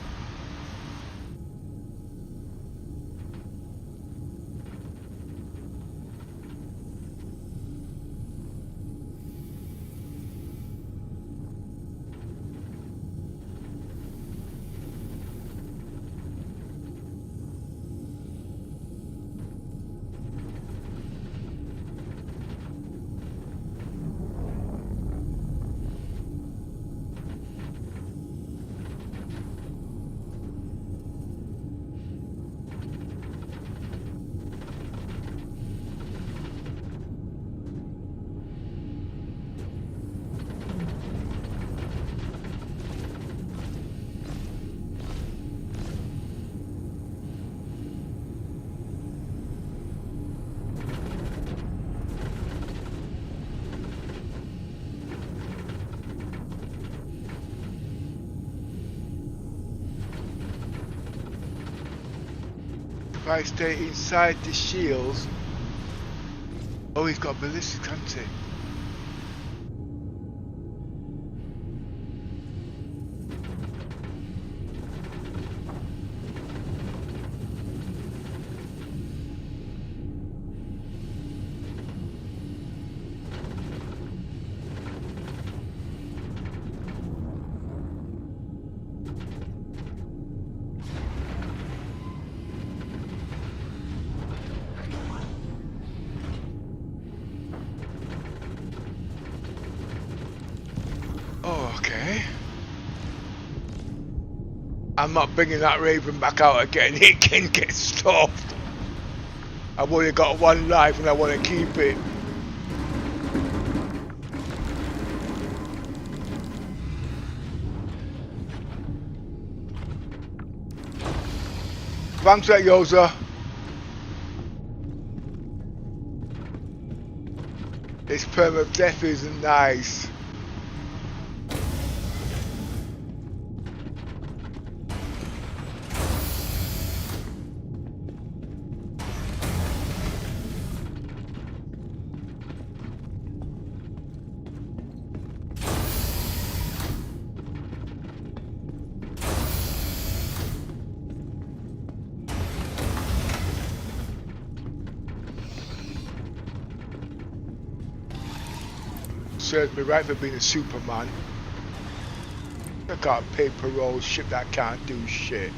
If I stay inside the shields. Oh, he's got ballistic, hasn't he? I'm not bringing that Raven back out again. It can get stuffed. I've only got one life and I want to keep it. Thanks for that, Yoza. This permadeath isn't nice. Serves me right for being a Superman. I can't pay parole, ship that can't do shit.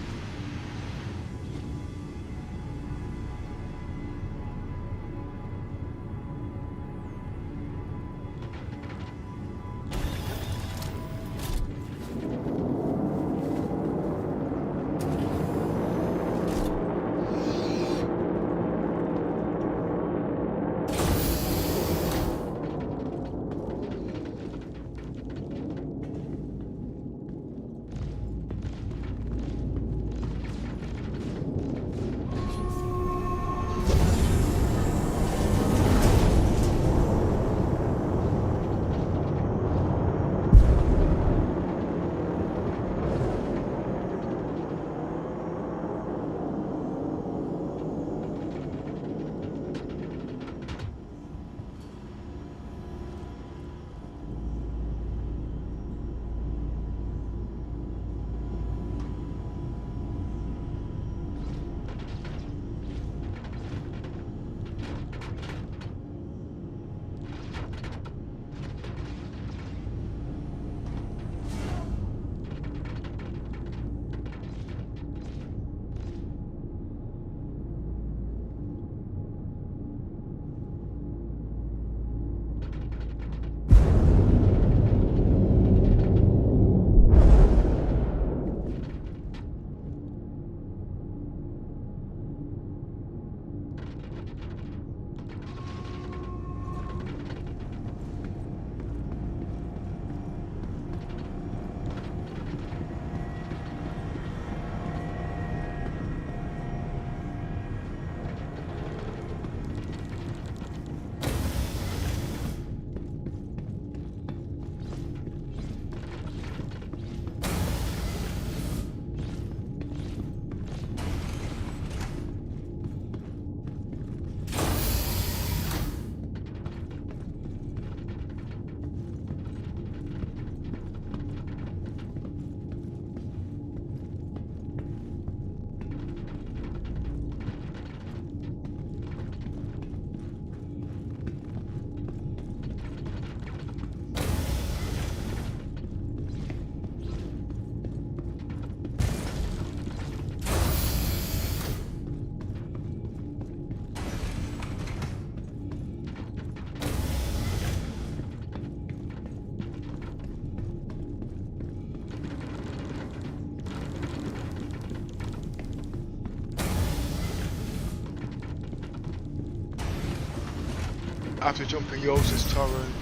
After jumping Yosa's torrent,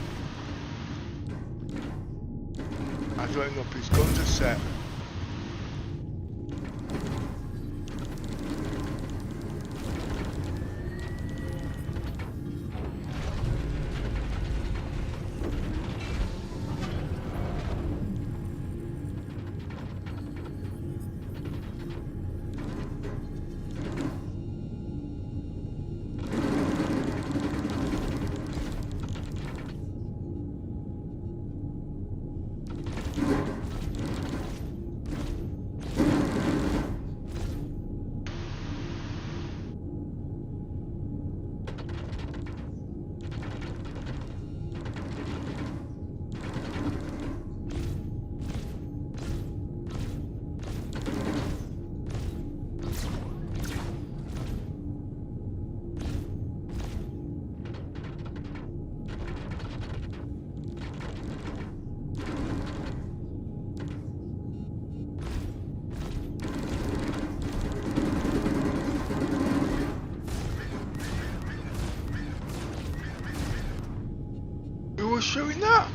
I don't know if his guns are set. was shooting that?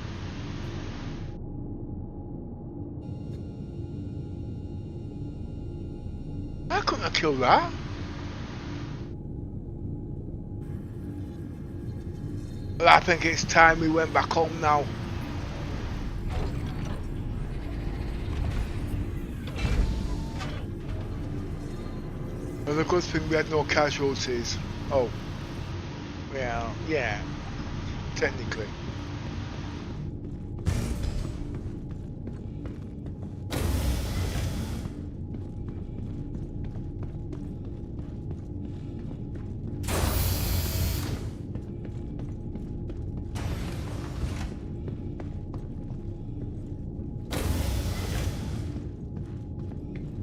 I couldn't have killed that. Well, I think it's time we went back home now. Well, the good thing we had no casualties. Oh. Well, yeah. Technically.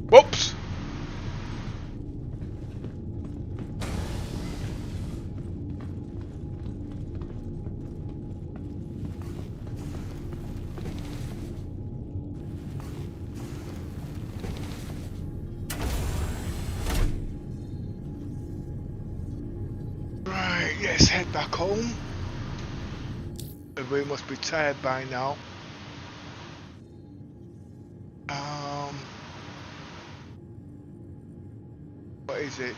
Whoops! Right, let's head back home. Everybody must be tired by now. What is it?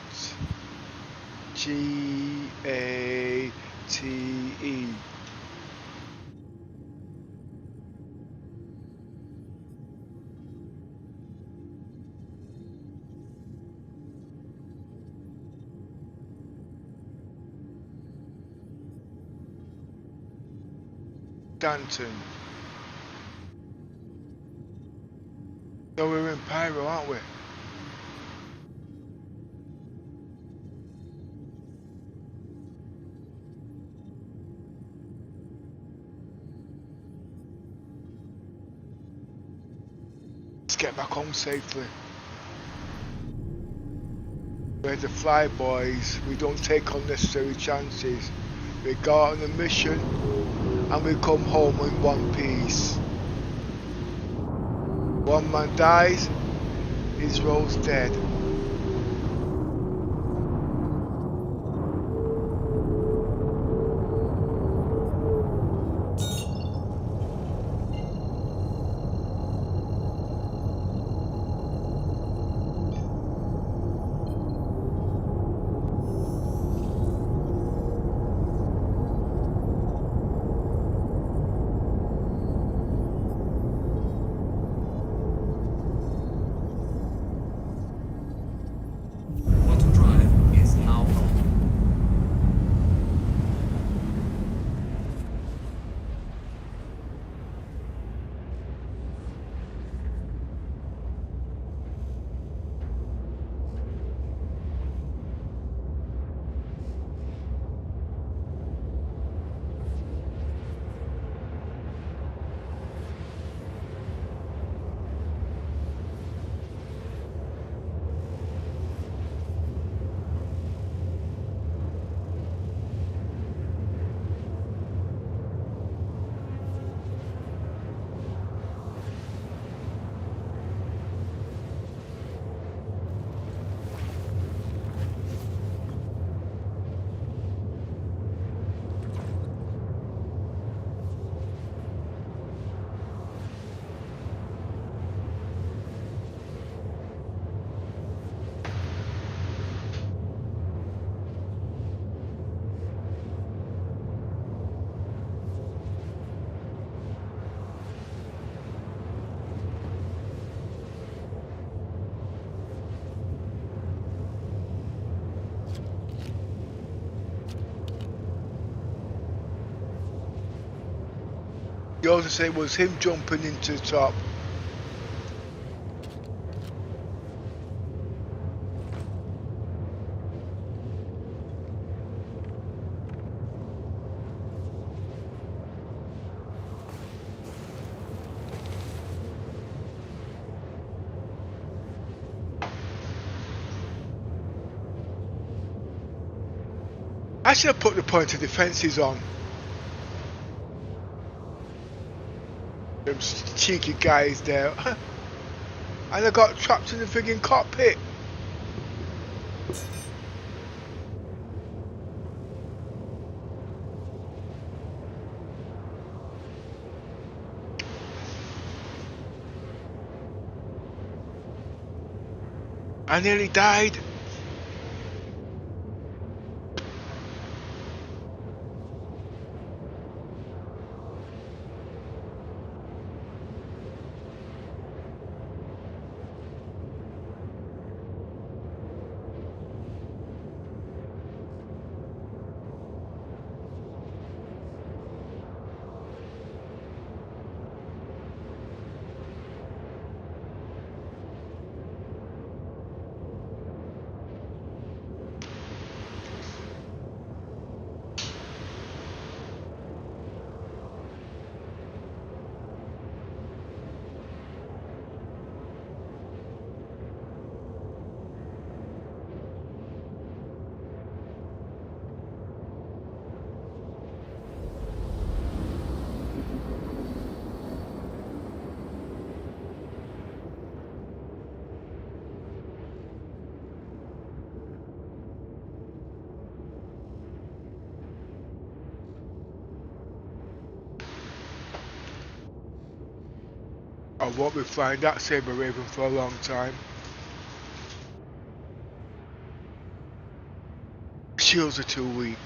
GATE. Danton. So we're in Pyro, aren't we? Let's get back home safely. We're the fly boys. We don't take unnecessary chances. We go out on a mission and we come home in one piece. One man dies, his role's dead. Quantum drive is now on. You also say it was him jumping into the top. I should have put the point of defences on. Them cheeky guys there. And I got trapped in the friggin' cockpit. I nearly died. I won't be flying that Saber Raven for a long time. Shields are too weak.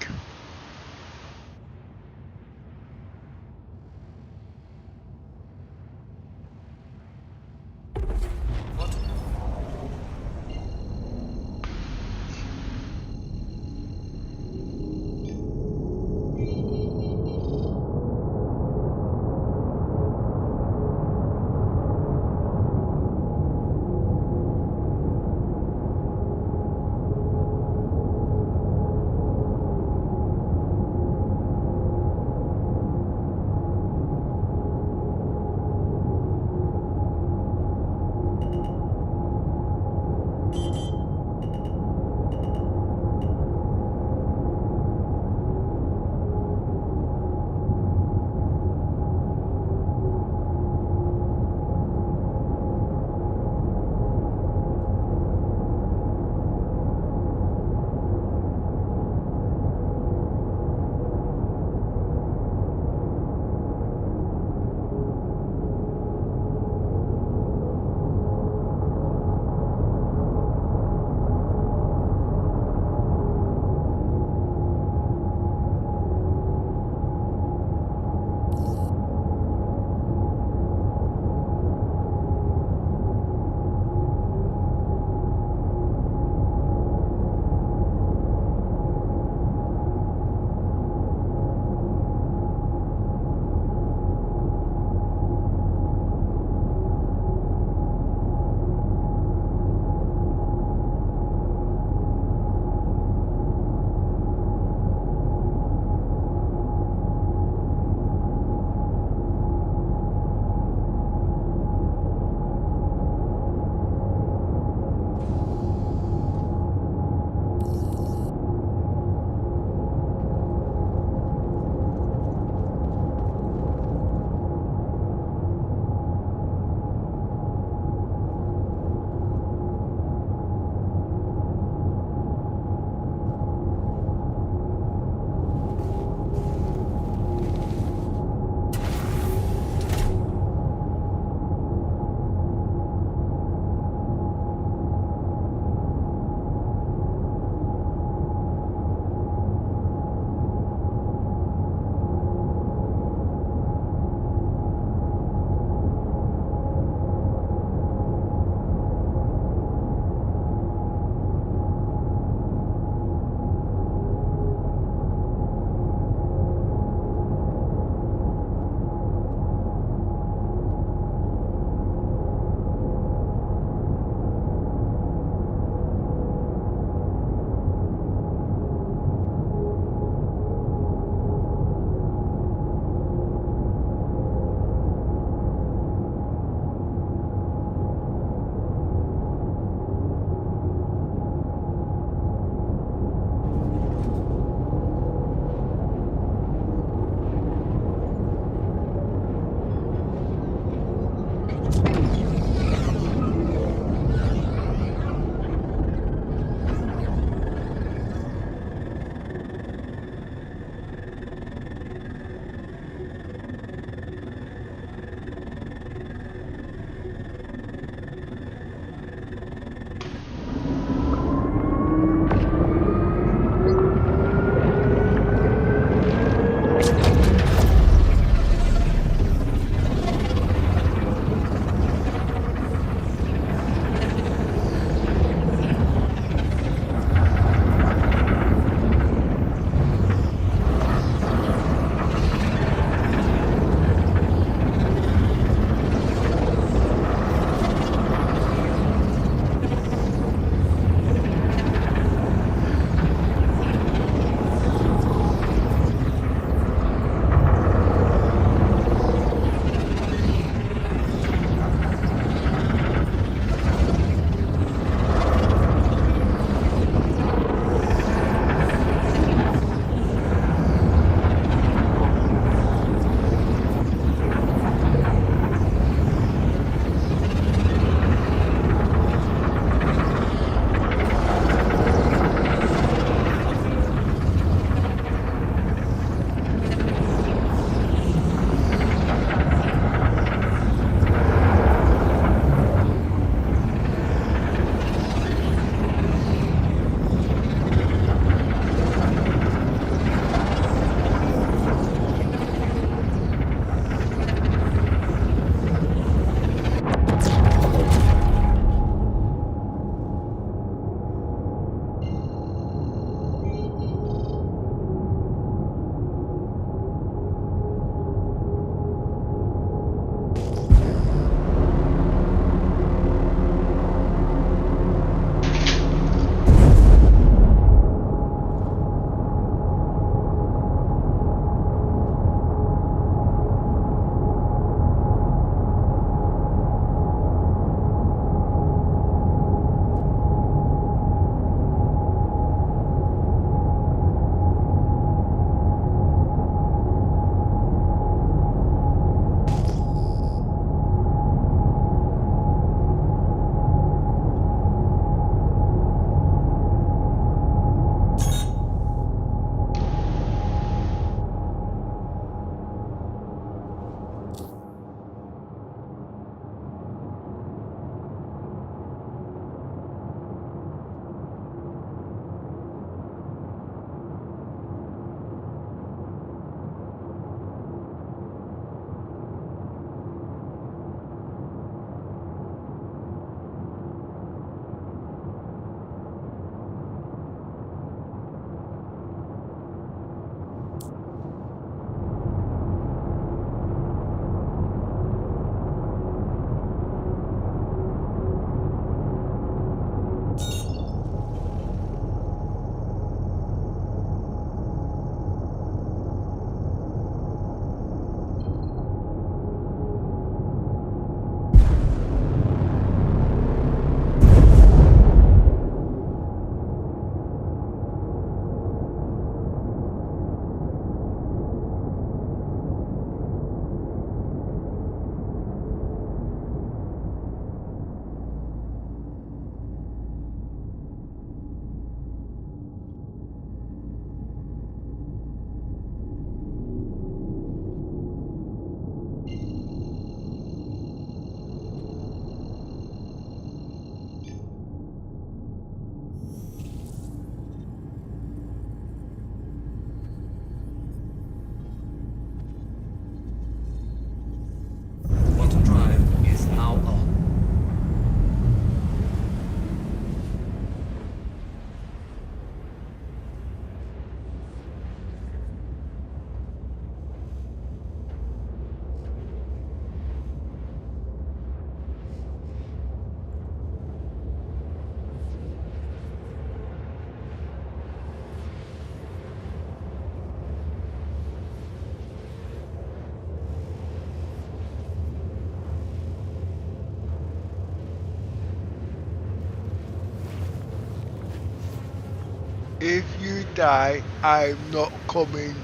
die, I'm not coming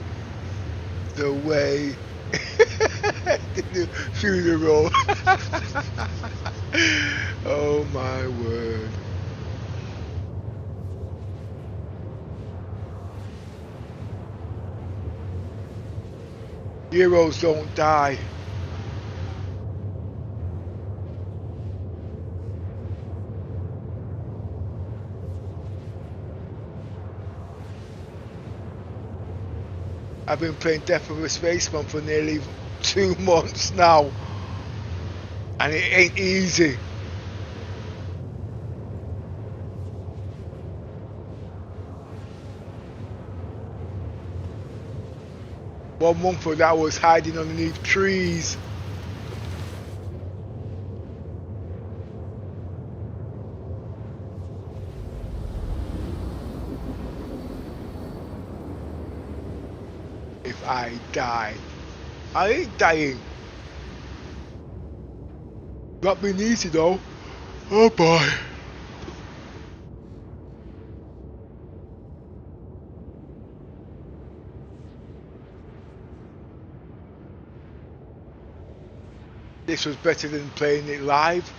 the way to the funeral. Oh my word. Heroes don't die. I've been playing Death of a Spaceman for nearly 2 months now, and it ain't easy. One month ago I was hiding underneath trees. If I die, I ain't dying. Not been easy though. Oh boy. This was better than playing it live.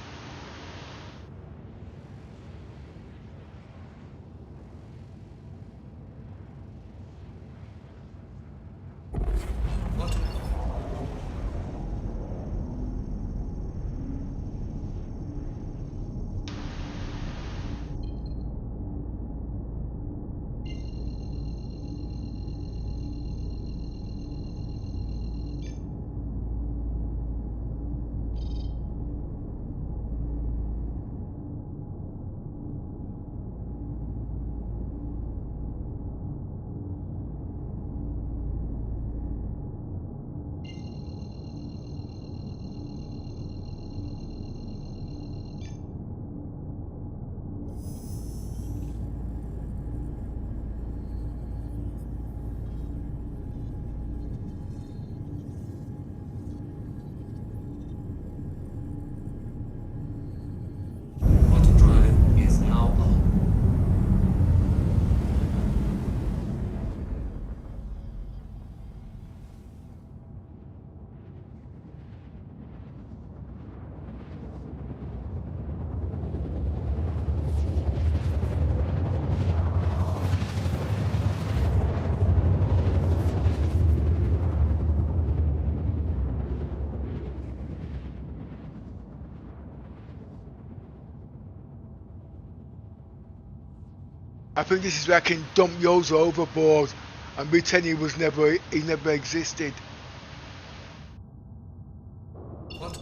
Auto drive is now on. I think this is where I can dump Yozo overboard and pretend he never existed. What?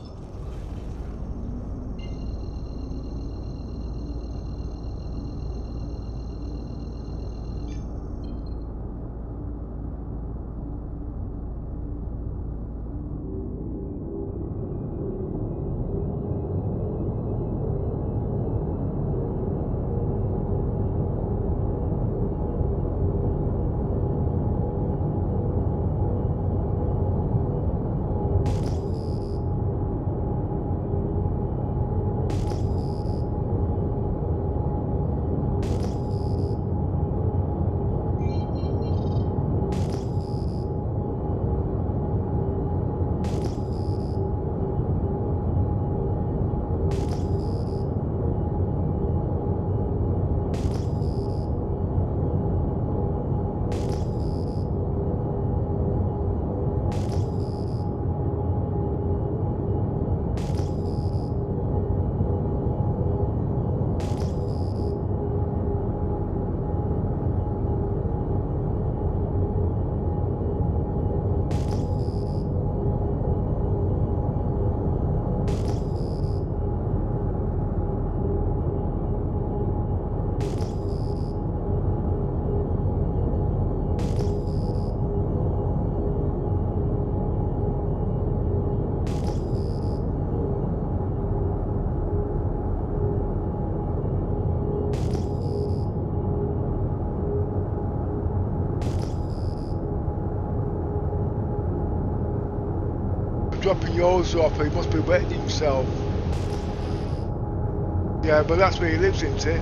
Dropping Yozo off, he must be wetting himself. Yeah, but that's where he lives, isn't it?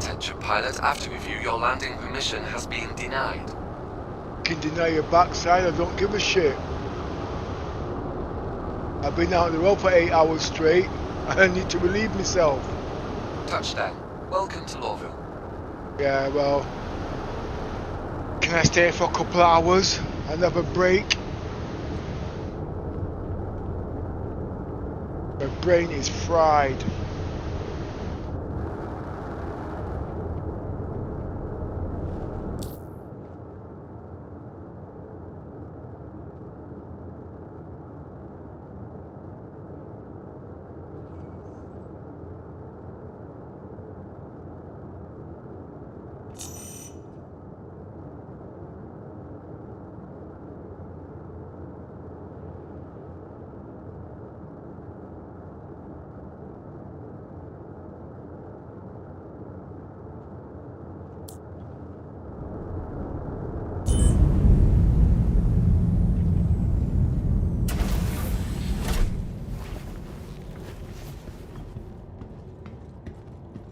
Attention pilot, after review your landing permission has been denied. Can deny your backside, I don't give a shit. I've been out on the road for 8 hours straight. I need to relieve myself. Touchdown. Welcome to Lawville. Yeah, well, can I stay for a couple of hours and have a break? My brain is fried.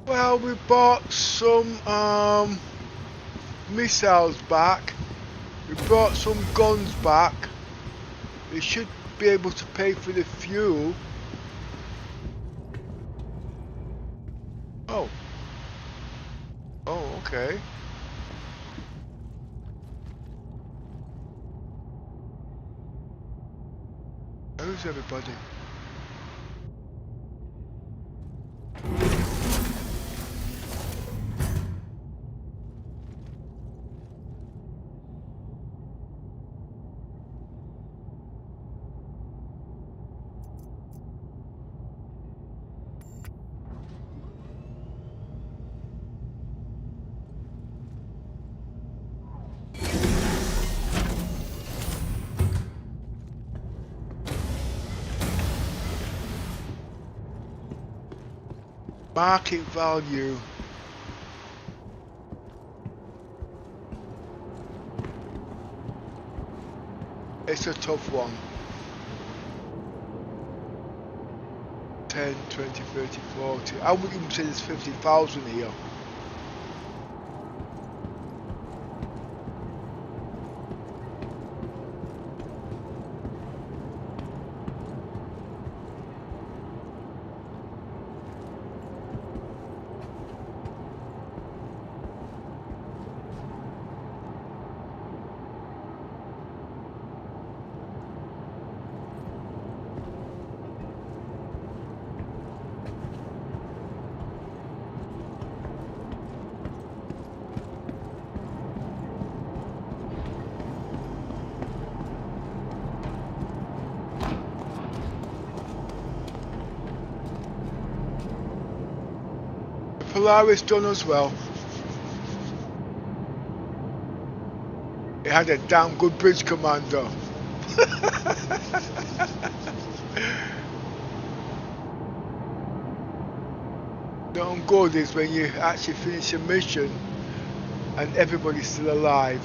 Well, we bought some missiles back. We brought some guns back. We should be able to pay for the fuel. Oh. Oh, okay. Who's everybody? Market value. It's a tough one. 10, 20, 30, 40. I would even say there's 50,000 here. Polaris done as well. It had a damn good bridge commander. Not good is when you actually finish a mission and everybody's still alive.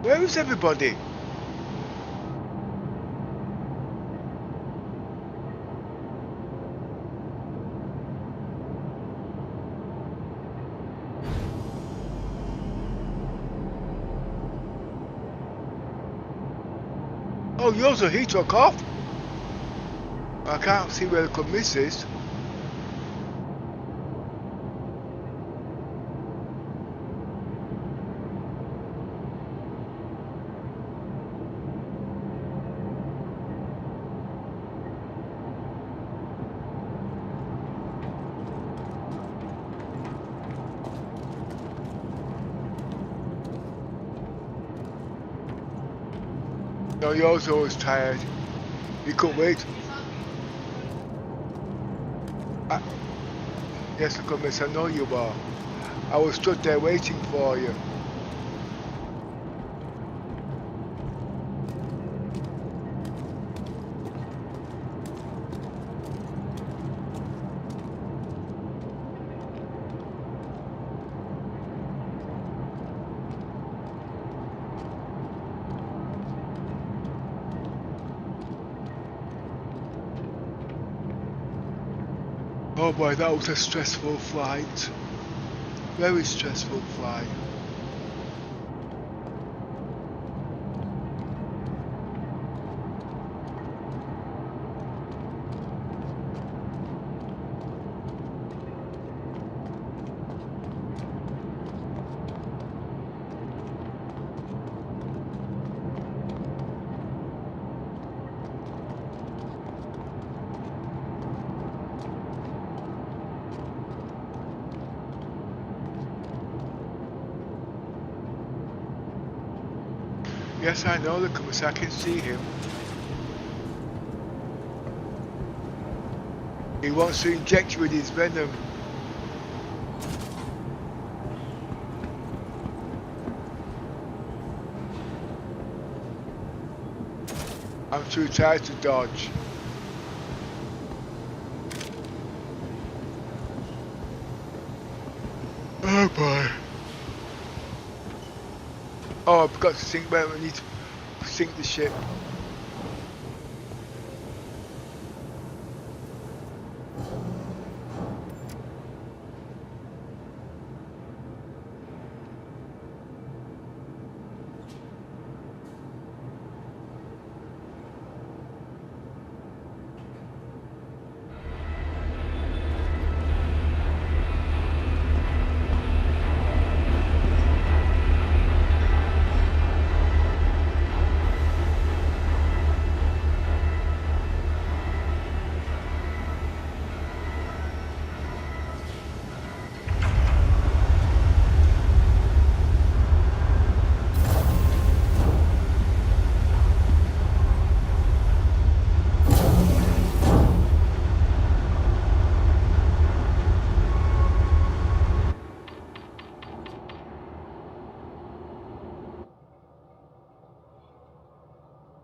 Where is everybody? Oh, yours are he took off. I can't see where the good miss is. No, yours always tired. You couldn't wait. Yes, look, miss, I know you are. I was stood there waiting for you. Oh boy, that was a stressful flight. Very stressful flight. Yes, I know the coming, I can see him. He wants to inject you with his venom. I'm too tired to dodge. Oh boy. Oh, I forgot to sink, where we need to sink the ship.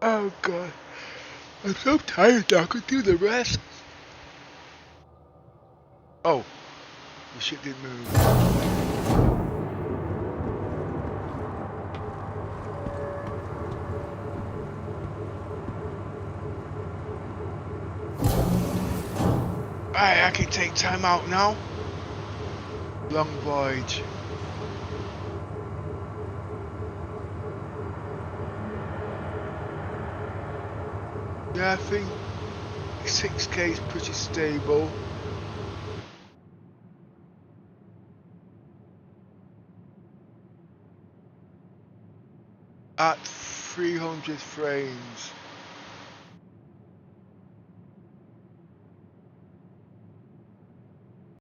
Oh god. I'm so tired now, I could do the rest. Oh, the ship didn't move. Alright, I can take time out now. Long voyage. Yeah, I think 6K is pretty stable. At 300 frames.